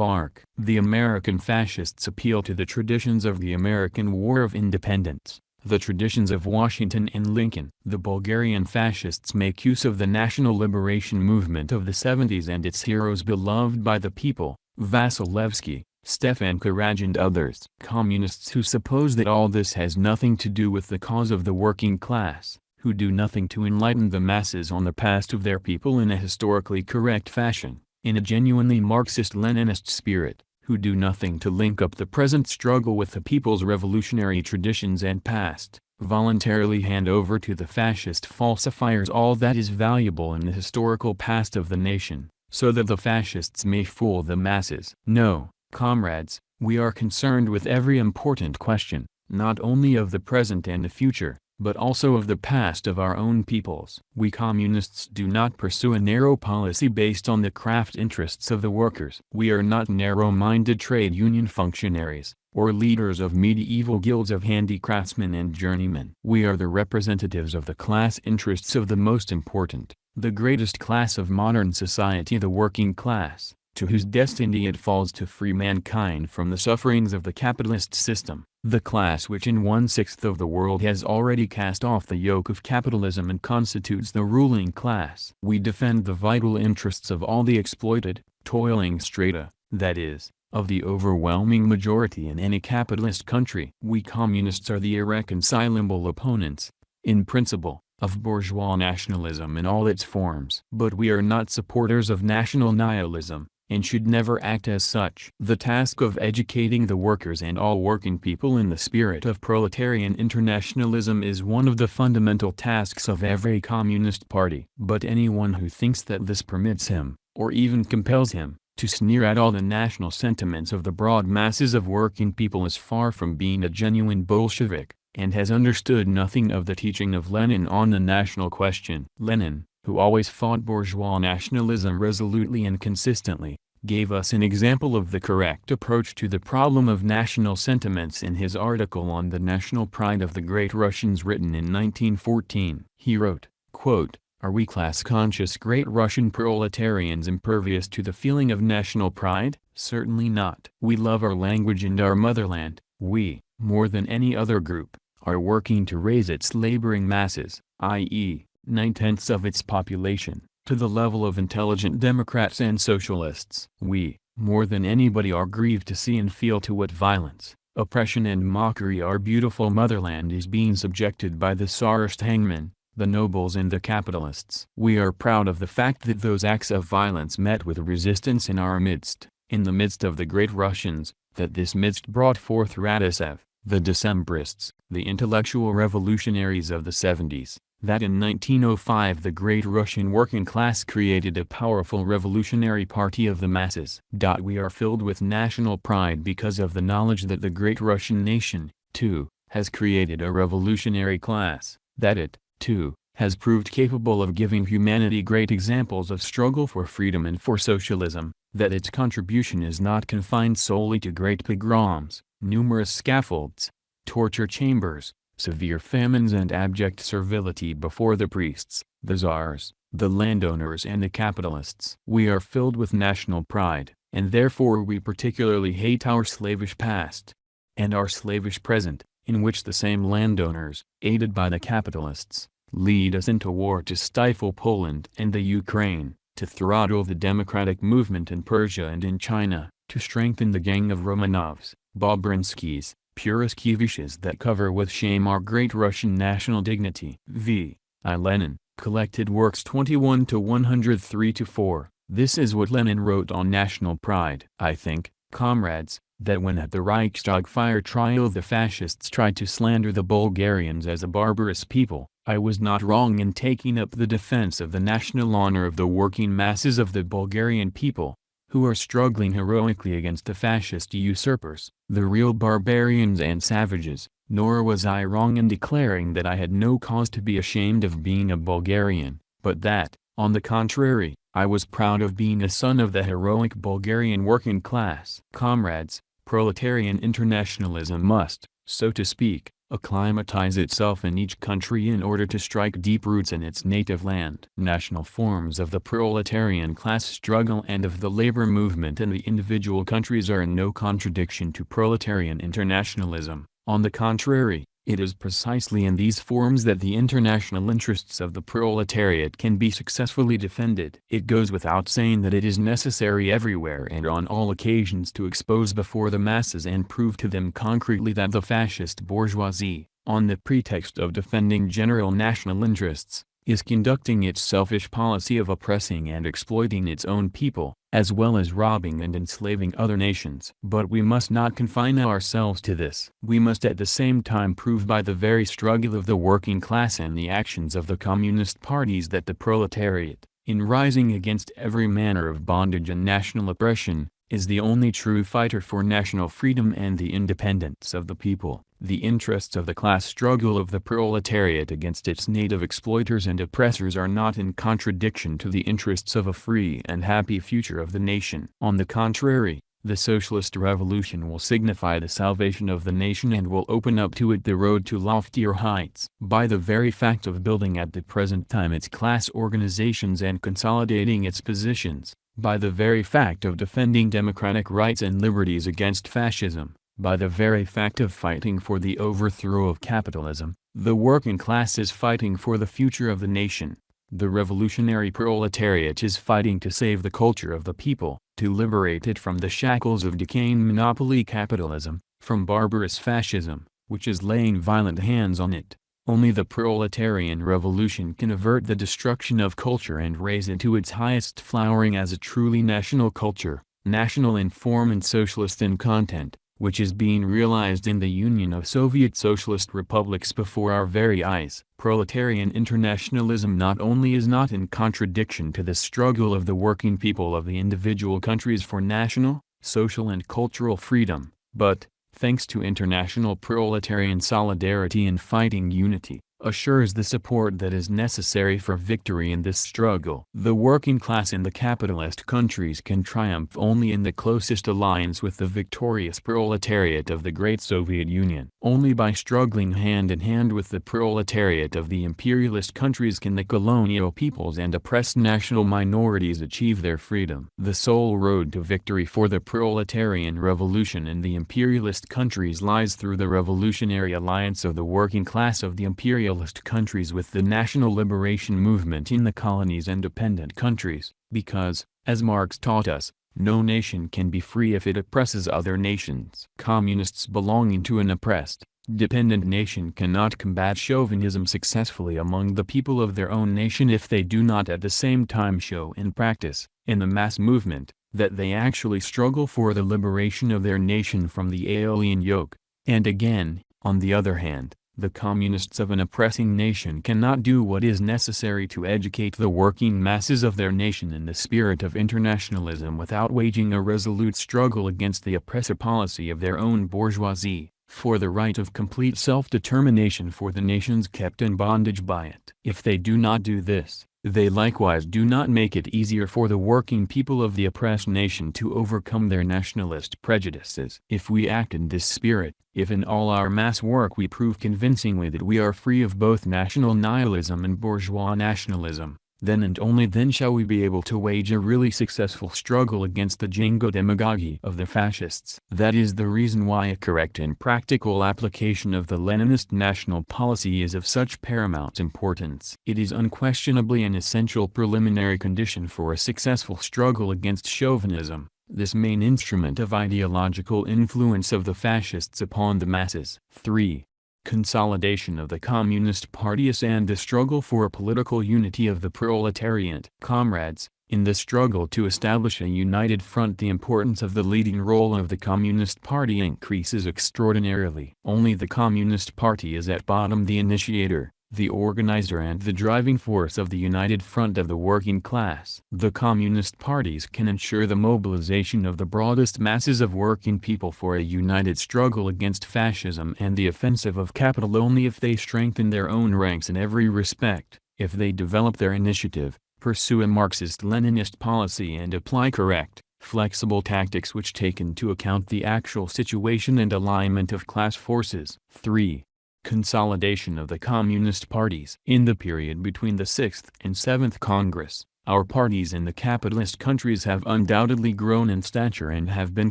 Arc. The American fascists appeal to the traditions of the American War of Independence, the traditions of Washington and Lincoln. The Bulgarian fascists make use of the national liberation movement of the 70s and its heroes beloved by the people, Vasilevsky, Stefan Karaj and others. Communists who suppose that all this has nothing to do with the cause of the working class, who do nothing to enlighten the masses on the past of their people in a historically correct fashion, in a genuinely Marxist-Leninist spirit, who do nothing to link up the present struggle with the people's revolutionary traditions and past, voluntarily hand over to the fascist falsifiers all that is valuable in the historical past of the nation, so that the fascists may fool the masses. No, comrades, we are concerned with every important question, not only of the present and the future, but also of the past of our own peoples. We communists do not pursue a narrow policy based on the craft interests of the workers. We are not narrow-minded trade union functionaries, or leaders of medieval guilds of handicraftsmen and journeymen. We are the representatives of the class interests of the most important, the greatest class of modern society, the working class, to whose destiny it falls to free mankind from the sufferings of the capitalist system, the class which in 1/6 of the world has already cast off the yoke of capitalism and constitutes the ruling class. We defend the vital interests of all the exploited, toiling strata, that is, of the overwhelming majority in any capitalist country. We communists are the irreconcilable opponents, in principle, of bourgeois nationalism in all its forms. But we are not supporters of national nihilism, and should never act as such. The task of educating the workers and all working people in the spirit of proletarian internationalism is one of the fundamental tasks of every communist party. But anyone who thinks that this permits him, or even compels him, to sneer at all the national sentiments of the broad masses of working people is far from being a genuine Bolshevik, and has understood nothing of the teaching of Lenin on the national question. Lenin, who always fought bourgeois nationalism resolutely and consistently, gave us an example of the correct approach to the problem of national sentiments in his article on the national pride of the Great Russians written in 1914. He wrote, quote, "Are we class-conscious Great Russian proletarians impervious to the feeling of national pride? Certainly not. We love our language and our motherland. We, more than any other group, are working to raise its laboring masses, i.e., 9/10 of its population, to the level of intelligent Democrats and Socialists. We, more than anybody, are grieved to see and feel to what violence, oppression and mockery our beautiful motherland is being subjected by the Tsarist hangmen, the nobles and the capitalists. We are proud of the fact that those acts of violence met with resistance in our midst, in the midst of the Great Russians, that this midst brought forth Radisev, the Decembrists, the intellectual revolutionaries of the 70s. That in 1905 the Great Russian working class created a powerful revolutionary party of the masses. We are filled with national pride because of the knowledge that the Great Russian nation, too, has created a revolutionary class, that it, too, has proved capable of giving humanity great examples of struggle for freedom and for socialism, that its contribution is not confined solely to great pogroms, numerous scaffolds, torture chambers, severe famines and abject servility before the priests, the czars, the landowners and the capitalists. We are filled with national pride, and therefore we particularly hate our slavish past, and our slavish present, in which the same landowners, aided by the capitalists, lead us into war to stifle Poland and the Ukraine, to throttle the democratic movement in Persia and in China, to strengthen the gang of Romanovs, Bobrinskys, Purishkeviches that cover with shame our great Russian national dignity. V. I. Lenin, Collected Works 21-103-4. This is what Lenin wrote on national pride. I think, comrades, that when at the Reichstag fire trial the fascists tried to slander the Bulgarians as a barbarous people, I was not wrong in taking up the defense of the national honor of the working masses of the Bulgarian people, who are struggling heroically against the fascist usurpers, the real barbarians and savages, nor was I wrong in declaring that I had no cause to be ashamed of being a Bulgarian, but that, on the contrary, I was proud of being a son of the heroic Bulgarian working class. Comrades, proletarian internationalism must, so to speak, acclimatize itself in each country in order to strike deep roots in its native land. National forms of the proletarian class struggle and of the labor movement in the individual countries are in no contradiction to proletarian internationalism. On the contrary, it is precisely in these forms that the international interests of the proletariat can be successfully defended. It goes without saying that it is necessary everywhere and on all occasions to expose before the masses and prove to them concretely that the fascist bourgeoisie, on the pretext of defending general national interests, is conducting its selfish policy of oppressing and exploiting its own people, as well as robbing and enslaving other nations. But we must not confine ourselves to this. We must at the same time prove by the very struggle of the working class and the actions of the communist parties that the proletariat, in rising against every manner of bondage and national oppression, is the only true fighter for national freedom and the independence of the people. The interests of the class struggle of the proletariat against its native exploiters and oppressors are not in contradiction to the interests of a free and happy future of the nation. On the contrary, the socialist revolution will signify the salvation of the nation and will open up to it the road to loftier heights. By the very fact of building at the present time its class organizations and consolidating its positions, by the very fact of defending democratic rights and liberties against fascism, by the very fact of fighting for the overthrow of capitalism, the working class is fighting for the future of the nation. The revolutionary proletariat is fighting to save the culture of the people, to liberate it from the shackles of decaying monopoly capitalism, from barbarous fascism, which is laying violent hands on it. Only the proletarian revolution can avert the destruction of culture and raise it to its highest flowering as a truly national culture, national in form and socialist in content, which is being realized in the Union of Soviet Socialist Republics before our very eyes. Proletarian internationalism not only is not in contradiction to the struggle of the working people of the individual countries for national, social and cultural freedom, but, thanks to international proletarian solidarity and fighting unity, assures the support that is necessary for victory in this struggle. The working class in the capitalist countries can triumph only in the closest alliance with the victorious proletariat of the great Soviet Union. Only by struggling hand in hand with the proletariat of the imperialist countries can the colonial peoples and oppressed national minorities achieve their freedom. The sole road to victory for the proletarian revolution in the imperialist countries lies through the revolutionary alliance of the working class of the imperialist countries with the national liberation movement in the colonies and dependent countries, because, as Marx taught us, no nation can be free if it oppresses other nations. Communists belonging to an oppressed, dependent nation cannot combat chauvinism successfully among the people of their own nation if they do not at the same time show in practice, in the mass movement, that they actually struggle for the liberation of their nation from the alien yoke. And again, on the other hand, the communists of an oppressing nation cannot do what is necessary to educate the working masses of their nation in the spirit of internationalism without waging a resolute struggle against the oppressive policy of their own bourgeoisie, for the right of complete self-determination for the nations kept in bondage by it. If they do not do this, they likewise do not make it easier for the working people of the oppressed nation to overcome their nationalist prejudices. If we act in this spirit, if in all our mass work we prove convincingly that we are free of both national nihilism and bourgeois nationalism, then and only then shall we be able to wage a really successful struggle against the jingo demagogy of the fascists. That is the reason why a correct and practical application of the Leninist national policy is of such paramount importance. It is unquestionably an essential preliminary condition for a successful struggle against chauvinism, this main instrument of ideological influence of the fascists upon the masses. 3. Consolidation of the Communist parties and the struggle for political unity of the proletariat. Comrades, in the struggle to establish a united front, the importance of the leading role of the Communist Party increases extraordinarily. Only the Communist Party is at bottom the initiator, the organizer and the driving force of the united front of the working class. The Communist parties can ensure the mobilization of the broadest masses of working people for a united struggle against fascism and the offensive of capital only if they strengthen their own ranks in every respect, if they develop their initiative, pursue a Marxist-Leninist policy and apply correct, flexible tactics which take into account the actual situation and alignment of class forces. 3. Consolidation of the Communist parties. In the period between the 6th and 7th Congress, our parties in the capitalist countries have undoubtedly grown in stature and have been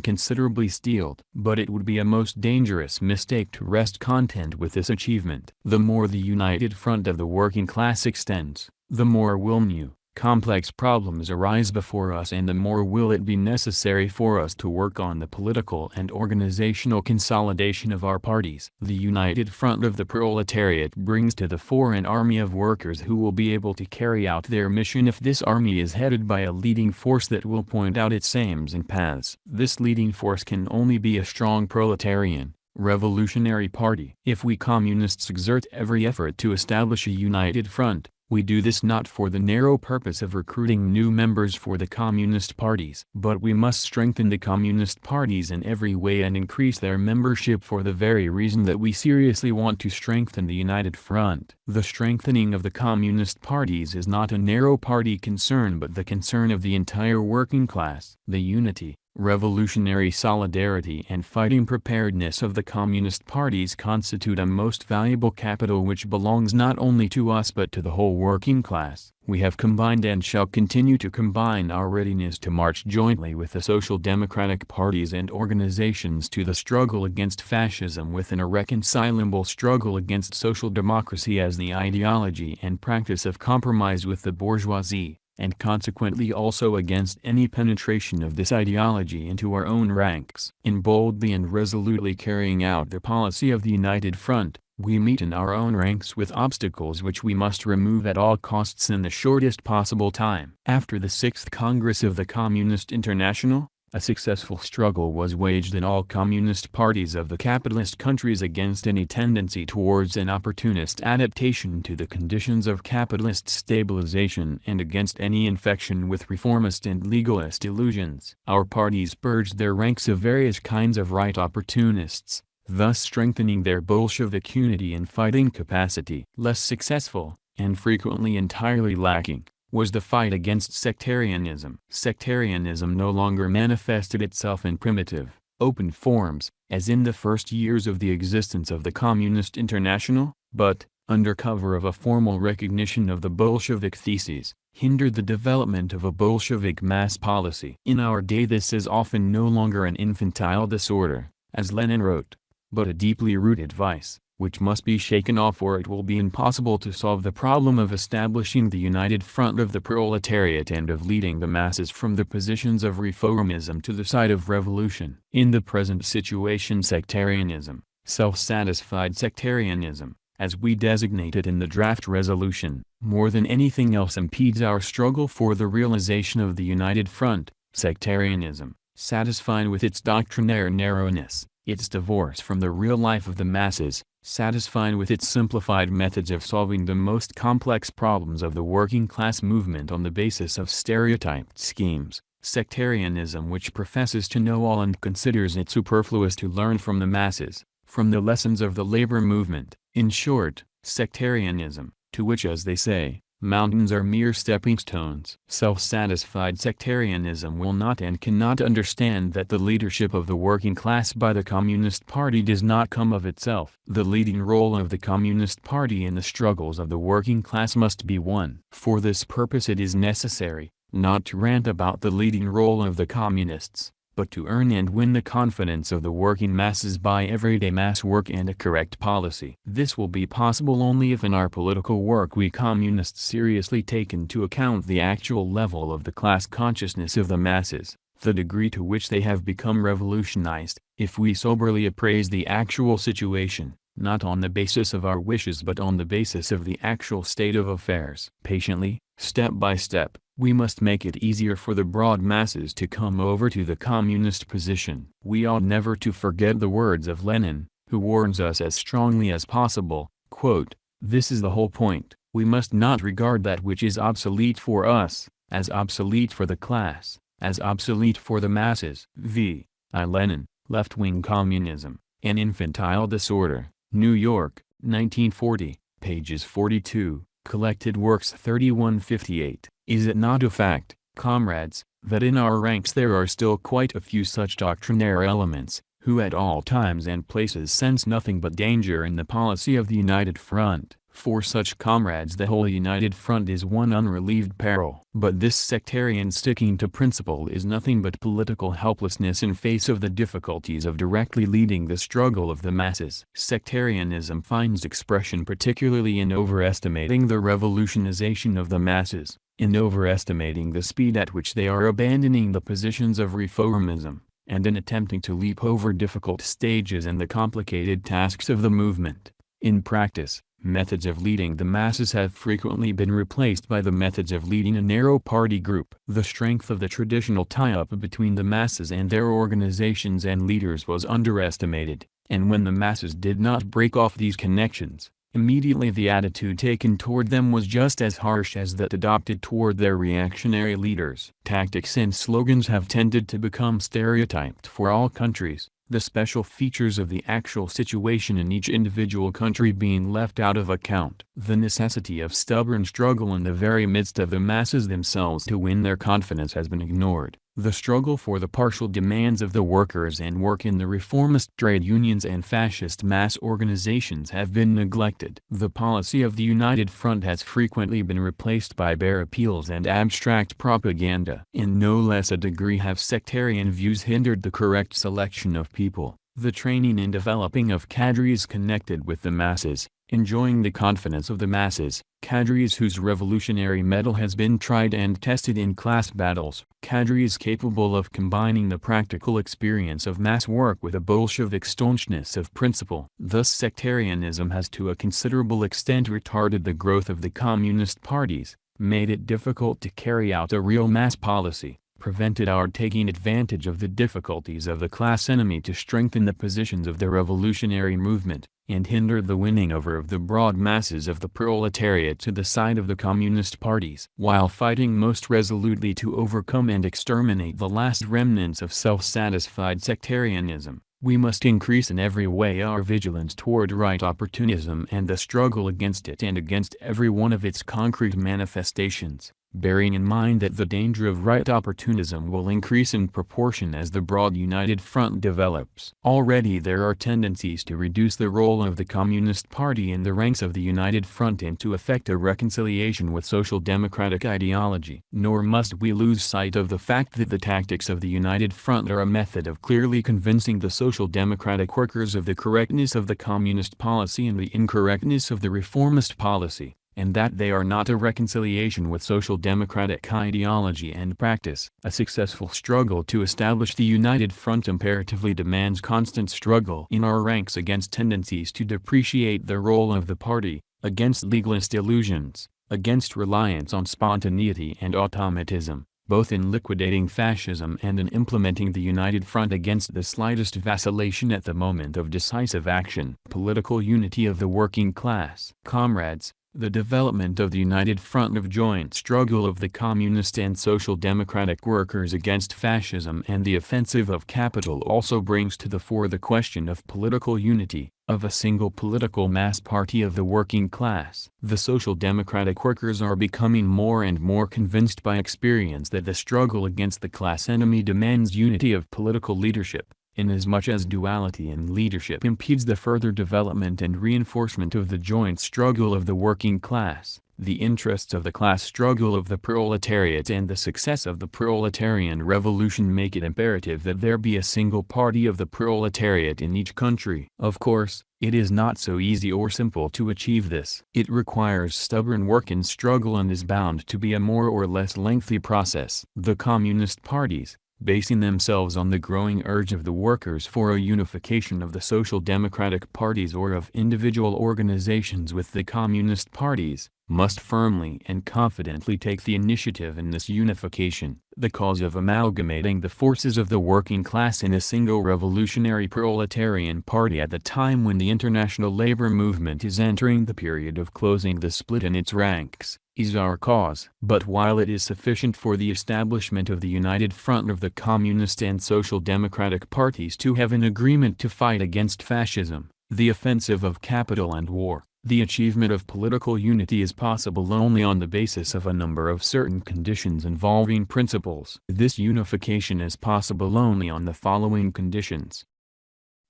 considerably steeled. But it would be a most dangerous mistake to rest content with this achievement. The more the united front of the working class extends, the more will new, complex problems arise before us and the more will it be necessary for us to work on the political and organizational consolidation of our parties. The united front of the proletariat brings to the fore an army of workers who will be able to carry out their mission if this army is headed by a leading force that will point out its aims and paths. This leading force can only be a strong proletarian, revolutionary party. If we communists exert every effort to establish a united front, we do this not for the narrow purpose of recruiting new members for the communist parties, but we must strengthen the communist parties in every way and increase their membership for the very reason that we seriously want to strengthen the united front. The strengthening of the communist parties is not a narrow party concern but the concern of the entire working class. The unity, revolutionary solidarity and fighting preparedness of the communist parties constitute a most valuable capital which belongs not only to us but to the whole working class. We have combined and shall continue to combine our readiness to march jointly with the social democratic parties and organizations to the struggle against fascism with an irreconcilable struggle against social democracy as the ideology and practice of compromise with the bourgeoisie, and consequently also against any penetration of this ideology into our own ranks. In boldly and resolutely carrying out the policy of the united front, We meet in our own ranks with obstacles which we must remove at all costs in the shortest possible time. After the 6th Congress of the Communist International, a successful struggle was waged in all communist parties of the capitalist countries against any tendency towards an opportunist adaptation to the conditions of capitalist stabilization and against any infection with reformist and legalist illusions. Our parties purged their ranks of various kinds of right opportunists, thus strengthening their Bolshevik unity and fighting capacity. Less successful, and frequently entirely lacking, was the fight against sectarianism. Sectarianism no longer manifested itself in primitive, open forms, as in the first years of the existence of the Communist International, but, under cover of a formal recognition of the Bolshevik theses, hindered the development of a Bolshevik mass policy. In our day this is often no longer an infantile disorder, as Lenin wrote, but a deeply rooted vice, which must be shaken off or it will be impossible to solve the problem of establishing the united front of the proletariat and of leading the masses from the positions of reformism to the side of revolution. In the present situation sectarianism, self-satisfied sectarianism, as we designate it in the draft resolution, more than anything else impedes our struggle for the realization of the united front. Sectarianism, satisfied with its doctrinaire narrowness, its divorce from the real life of the masses, satisfied with its simplified methods of solving the most complex problems of the working class movement on the basis of stereotyped schemes, sectarianism which professes to know all and considers it superfluous to learn from the masses, from the lessons of the labor movement, in short, sectarianism, to which as they say, mountains are mere stepping stones. Self-satisfied sectarianism will not and cannot understand that the leadership of the working class by the Communist Party does not come of itself. The leading role of the Communist Party in the struggles of the working class must be won. For this purpose it is necessary, not to rant about the leading role of the Communists, but to earn and win the confidence of the working masses by everyday mass work and a correct policy. This will be possible only if in our political work we Communists seriously take into account the actual level of the class consciousness of the masses, the degree to which they have become revolutionized, if we soberly appraise the actual situation, not on the basis of our wishes but on the basis of the actual state of affairs. Patiently, step by step, we must make it easier for the broad masses to come over to the communist position. We ought never to forget the words of Lenin, who warns us as strongly as possible, quote, "This is the whole point, we must not regard that which is obsolete for us, as obsolete for the class, as obsolete for the masses." V. I. Lenin, Left-Wing Communism, An Infantile Disorder, New York, 1940, pages 42, Collected Works 3158. Is it not a fact, comrades, that in our ranks there are still quite a few such doctrinaire elements, who at all times and places sense nothing but danger in the policy of the united front? For such comrades the whole united front is one unrelieved peril. But this sectarian sticking to principle is nothing but political helplessness in face of the difficulties of directly leading the struggle of the masses. Sectarianism finds expression particularly in overestimating the revolutionization of the masses, in overestimating the speed at which they are abandoning the positions of reformism, and in attempting to leap over difficult stages and the complicated tasks of the movement. In practice, methods of leading the masses have frequently been replaced by the methods of leading a narrow party group. The strength of the traditional tie-up between the masses and their organizations and leaders was underestimated, and when the masses did not break off these connections, immediately the attitude taken toward them was just as harsh as that adopted toward their reactionary leaders. Tactics and slogans have tended to become stereotyped for all countries, the special features of the actual situation in each individual country being left out of account. The necessity of stubborn struggle in the very midst of the masses themselves to win their confidence has been ignored. The struggle for the partial demands of the workers and work in the reformist trade unions and fascist mass organizations have been neglected. The policy of the United Front has frequently been replaced by bare appeals and abstract propaganda. In no less a degree have sectarian views hindered the correct selection of people, the training and developing of cadres connected with the masses, enjoying the confidence of the masses, cadres whose revolutionary mettle has been tried and tested in class battles, cadres capable of combining the practical experience of mass work with a Bolshevik staunchness of principle. Thus sectarianism has to a considerable extent retarded the growth of the communist parties, made it difficult to carry out a real mass policy, prevented our taking advantage of the difficulties of the class enemy to strengthen the positions of the revolutionary movement, and hindered the winning over of the broad masses of the proletariat to the side of the communist parties. While fighting most resolutely to overcome and exterminate the last remnants of self-satisfied sectarianism, we must increase in every way our vigilance toward right opportunism and the struggle against it and against every one of its concrete manifestations, bearing in mind that the danger of right opportunism will increase in proportion as the broad united front develops. Already there are tendencies to reduce the role of the Communist Party in the ranks of the United Front and to effect a reconciliation with social democratic ideology. Nor must we lose sight of the fact that the tactics of the United Front are a method of clearly convincing the social democratic workers of the correctness of the communist policy and the incorrectness of the reformist policy, and that they are not a reconciliation with social democratic ideology and practice. A successful struggle to establish the United Front imperatively demands constant struggle in our ranks against tendencies to depreciate the role of the party, against legalist illusions, against reliance on spontaneity and automatism, both in liquidating fascism and in implementing the United Front against the slightest vacillation at the moment of decisive action. Political unity of the working class. Comrades, the development of the United Front of joint struggle of the communist and social democratic workers against fascism and the offensive of capital also brings to the fore the question of political unity, of a single political mass party of the working class. The social democratic workers are becoming more and more convinced by experience that the struggle against the class enemy demands unity of political leadership, inasmuch as duality in leadership impedes the further development and reinforcement of the joint struggle of the working class. The interests of the class struggle of the proletariat and the success of the proletarian revolution make it imperative that there be a single party of the proletariat in each country. Of course, it is not so easy or simple to achieve this. It requires stubborn work and struggle and is bound to be a more or less lengthy process. The communist parties, basing themselves on the growing urge of the workers for a unification of the social democratic parties or of individual organizations with the communist parties, must firmly and confidently take the initiative in this unification. The cause of amalgamating the forces of the working class in a single revolutionary proletarian party at the time when the international labor movement is entering the period of closing the split in its ranks, is our cause. But while it is sufficient for the establishment of the united front of the communist and social democratic parties to have an agreement to fight against fascism, the offensive of capital and war, the achievement of political unity is possible only on the basis of a number of certain conditions involving principles. This unification is possible only on the following conditions.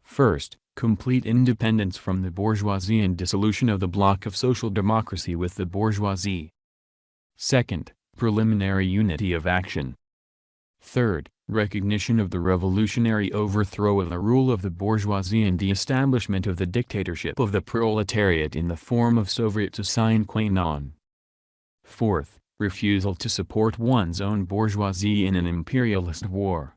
First, complete independence from the bourgeoisie and dissolution of the bloc of social democracy with the bourgeoisie. Second, preliminary unity of action. Third, recognition of the revolutionary overthrow of the rule of the bourgeoisie and the establishment of the dictatorship of the proletariat in the form of Soviets sine qua non. Fourth, refusal to support one's own bourgeoisie in an imperialist war.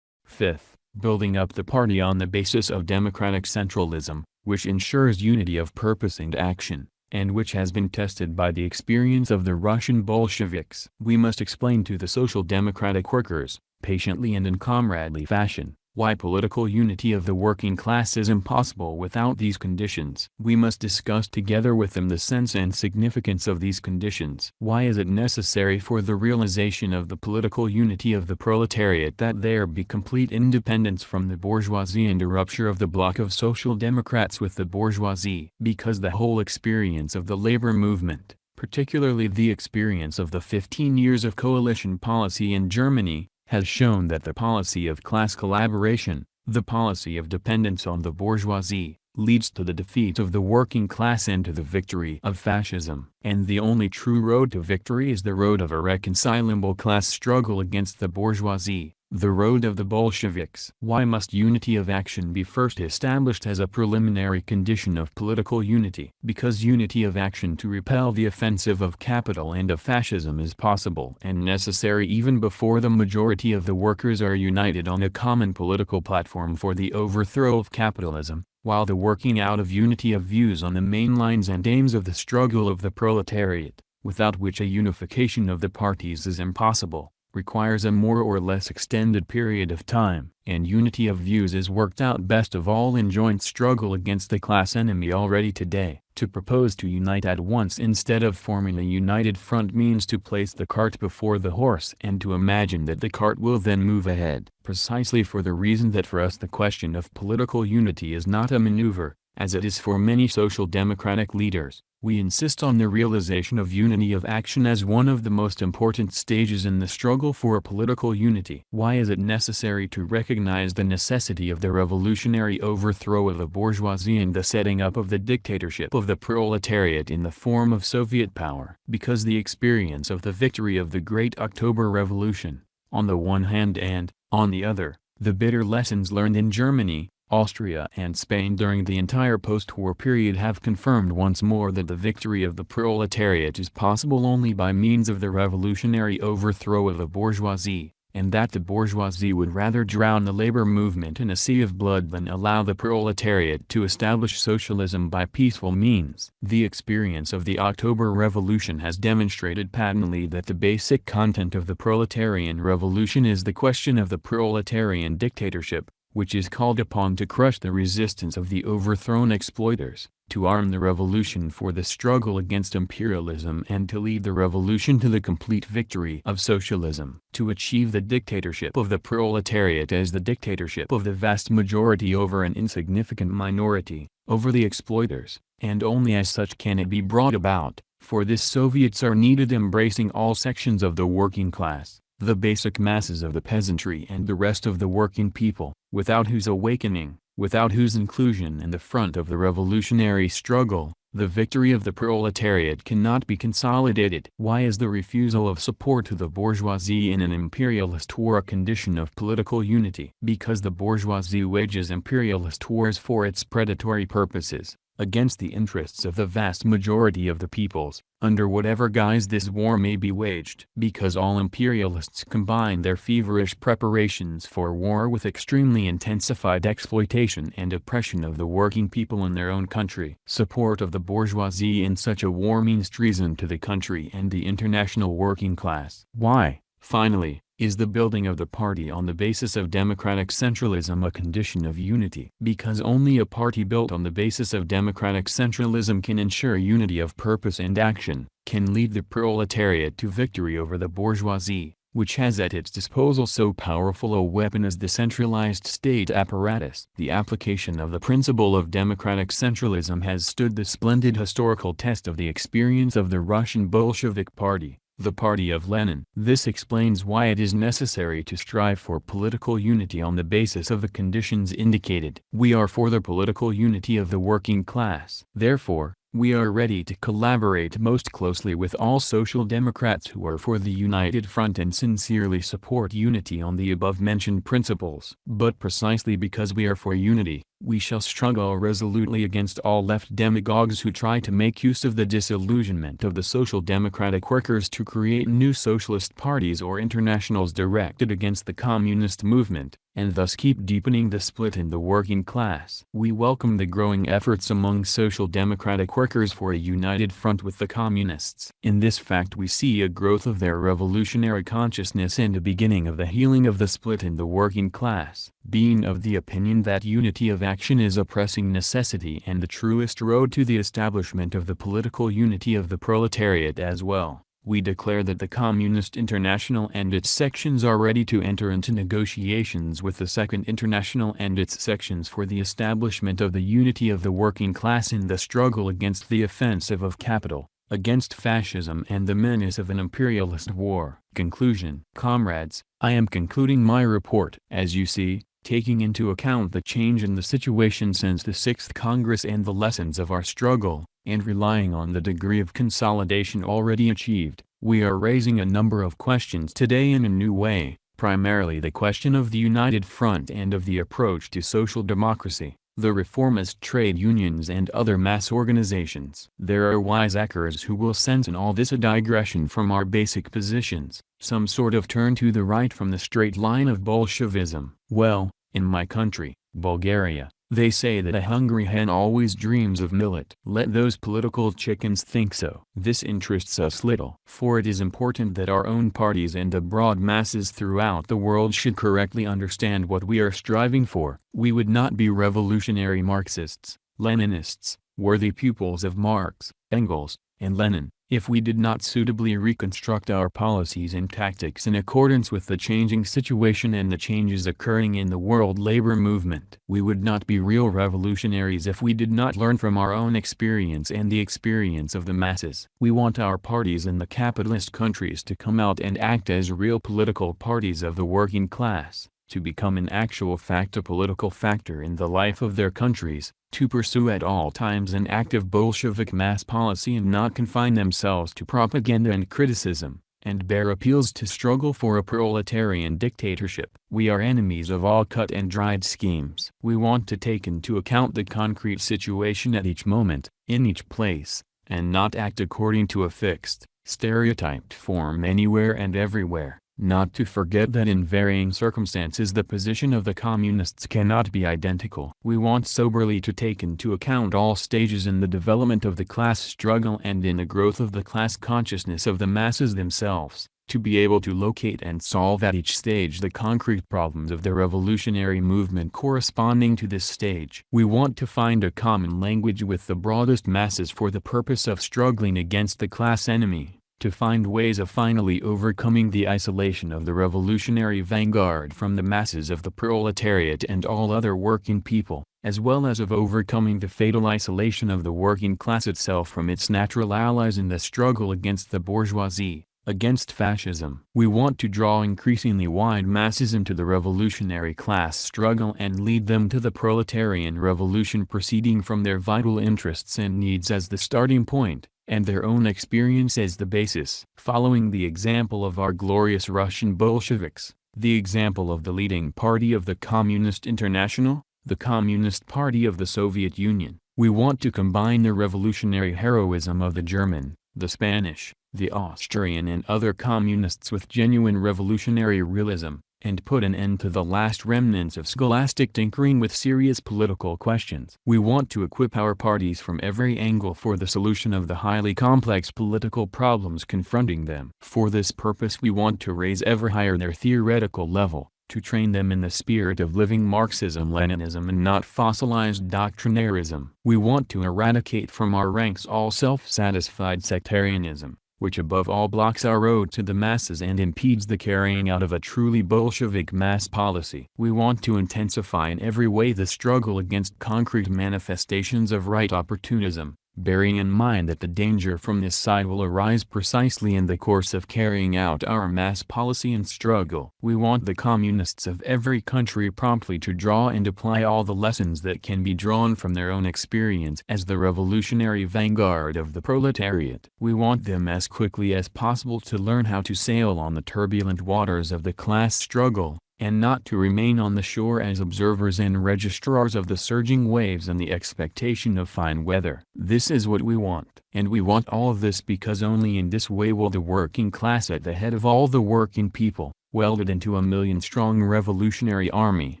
Fifth, building up the party on the basis of democratic centralism, which ensures unity of purpose and action, and which has been tested by the experience of the Russian Bolsheviks. We must explain to the social democratic workers, patiently and in comradely fashion, why political unity of the working class is impossible without these conditions. We must discuss together with them the sense and significance of these conditions. Why is it necessary for the realization of the political unity of the proletariat that there be complete independence from the bourgeoisie and a rupture of the bloc of social democrats with the bourgeoisie? Because the whole experience of the labor movement, particularly the experience of the 15 years of coalition policy in Germany, has shown that the policy of class collaboration, the policy of dependence on the bourgeoisie, leads to the defeat of the working class and to the victory of fascism. And the only true road to victory is the road of a reconcilable class struggle against the bourgeoisie, The road of the Bolsheviks. Why must unity of action be first established as a preliminary condition of political unity? Because unity of action to repel the offensive of capital and of fascism is possible and necessary even before the majority of the workers are united on a common political platform for the overthrow of capitalism, while the working out of unity of views on the main lines and aims of the struggle of the proletariat, without which a unification of the parties is impossible, requires a more or less extended period of time, and unity of views is worked out best of all in joint struggle against the class enemy already today. To propose to unite at once instead of forming a united front means to place the cart before the horse and to imagine that the cart will then move ahead. Precisely for the reason that for us the question of political unity is not a maneuver, as it is for many social democratic leaders, we insist on the realization of unity of action as one of the most important stages in the struggle for political unity. Why is it necessary to recognize the necessity of the revolutionary overthrow of the bourgeoisie and the setting up of the dictatorship of the proletariat in the form of Soviet power? Because the experience of the victory of the Great October Revolution, on the one hand and, on the other, the bitter lessons learned in Germany, Austria and Spain during the entire post-war period have confirmed once more that the victory of the proletariat is possible only by means of the revolutionary overthrow of the bourgeoisie, and that the bourgeoisie would rather drown the labor movement in a sea of blood than allow the proletariat to establish socialism by peaceful means. The experience of the October Revolution has demonstrated patently that the basic content of the proletarian revolution is the question of the proletarian dictatorship, which is called upon to crush the resistance of the overthrown exploiters, to arm the revolution for the struggle against imperialism and to lead the revolution to the complete victory of socialism. To achieve the dictatorship of the proletariat as the dictatorship of the vast majority over an insignificant minority, over the exploiters, and only as such can it be brought about. For this Soviets are needed embracing all sections of the working class, the basic masses of the peasantry and the rest of the working people, without whose awakening, without whose inclusion in the front of the revolutionary struggle, the victory of the proletariat cannot be consolidated. Why is the refusal of support to the bourgeoisie in an imperialist war a condition of political unity? Because the bourgeoisie wages imperialist wars for its predatory purposes, against the interests of the vast majority of the peoples, under whatever guise this war may be waged. Because all imperialists combine their feverish preparations for war with extremely intensified exploitation and oppression of the working people in their own country. Support of the bourgeoisie in such a war means treason to the country and the international working class. Why, finally, is the building of the party on the basis of democratic centralism a condition of unity? Because only a party built on the basis of democratic centralism can ensure unity of purpose and action, can lead the proletariat to victory over the bourgeoisie, which has at its disposal so powerful a weapon as the centralized state apparatus. The application of the principle of democratic centralism has stood the splendid historical test of the experience of the Russian Bolshevik Party, the party of Lenin. This explains why it is necessary to strive for political unity on the basis of the conditions indicated. We are for the political unity of the working class. Therefore, we are ready to collaborate most closely with all social democrats who are for the united front and sincerely support unity on the above-mentioned principles. But precisely because we are for unity, we shall struggle resolutely against all left demagogues who try to make use of the disillusionment of the social democratic workers to create new socialist parties or internationals directed against the communist movement, and thus keep deepening the split in the working class. We welcome the growing efforts among social democratic workers for a united front with the communists. In this fact we see a growth of their revolutionary consciousness and a beginning of the healing of the split in the working class. Being of the opinion that unity of action is a pressing necessity and the truest road to the establishment of the political unity of the proletariat as well, we declare that the Communist International and its sections are ready to enter into negotiations with the Second International and its sections for the establishment of the unity of the working class in the struggle against the offensive of capital, against fascism and the menace of an imperialist war. Conclusion. Comrades, I am concluding my report. As you see, taking into account the change in the situation since the Sixth Congress and the lessons of our struggle, and relying on the degree of consolidation already achieved, we are raising a number of questions today in a new way, primarily the question of the united front and of the approach to social democracy, the reformist trade unions and other mass organizations. There are wiseacres who will sense in all this a digression from our basic positions, some sort of turn to the right from the straight line of Bolshevism. Well, in my country, Bulgaria, they say that a hungry hen always dreams of millet. Let those political chickens think so. This interests us little. For it is important that our own parties and the broad masses throughout the world should correctly understand what we are striving for. We would not be revolutionary Marxists, Leninists, worthy pupils of Marx, Engels, and Lenin, if we did not suitably reconstruct our policies and tactics in accordance with the changing situation and the changes occurring in the world labor movement. We would not be real revolutionaries if we did not learn from our own experience and the experience of the masses. We want our parties in the capitalist countries to come out and act as real political parties of the working class, to become in actual fact a political factor in the life of their countries, to pursue at all times an active Bolshevik mass policy and not confine themselves to propaganda and criticism, and bare appeals to struggle for a proletarian dictatorship. We are enemies of all cut and dried schemes. We want to take into account the concrete situation at each moment, in each place, and not act according to a fixed, stereotyped form anywhere and everywhere. Not to forget that in varying circumstances the position of the communists cannot be identical. We want soberly to take into account all stages in the development of the class struggle and in the growth of the class consciousness of the masses themselves, to be able to locate and solve at each stage the concrete problems of the revolutionary movement corresponding to this stage. We want to find a common language with the broadest masses for the purpose of struggling against the class enemy, to find ways of finally overcoming the isolation of the revolutionary vanguard from the masses of the proletariat and all other working people, as well as of overcoming the fatal isolation of the working class itself from its natural allies in the struggle against the bourgeoisie, against fascism. We want to draw increasingly wide masses into the revolutionary class struggle and lead them to the proletarian revolution proceeding from their vital interests and needs as the starting point, and their own experience as the basis. Following the example of our glorious Russian Bolsheviks, the example of the leading party of the Communist International, the Communist Party of the Soviet Union, we want to combine the revolutionary heroism of the German, the Spanish, the Austrian and other communists with genuine revolutionary realism, and put an end to the last remnants of scholastic tinkering with serious political questions. We want to equip our parties from every angle for the solution of the highly complex political problems confronting them. For this purpose we want to raise ever higher their theoretical level, to train them in the spirit of living Marxism-Leninism and not fossilized doctrinarism. We want to eradicate from our ranks all self-satisfied sectarianism, which above all blocks our road to the masses and impedes the carrying out of a truly Bolshevik mass policy. We want to intensify in every way the struggle against concrete manifestations of right opportunism, bearing in mind that the danger from this side will arise precisely in the course of carrying out our mass policy and struggle. We want the communists of every country promptly to draw and apply all the lessons that can be drawn from their own experience as the revolutionary vanguard of the proletariat. We want them as quickly as possible to learn how to sail on the turbulent waters of the class struggle, and not to remain on the shore as observers and registrars of the surging waves in the expectation of fine weather. This is what we want. And we want all of this because only in this way will the working class at the head of all the working people, welded into a million-strong revolutionary army,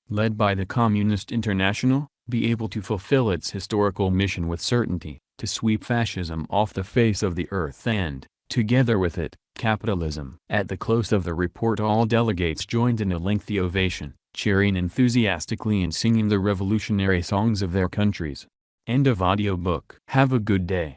led by the Communist International, be able to fulfill its historical mission with certainty, to sweep fascism off the face of the earth and, together with it, capitalism. At the close of the report all delegates joined in a lengthy ovation, cheering enthusiastically and singing the revolutionary songs of their countries. End of audiobook. Have a good day.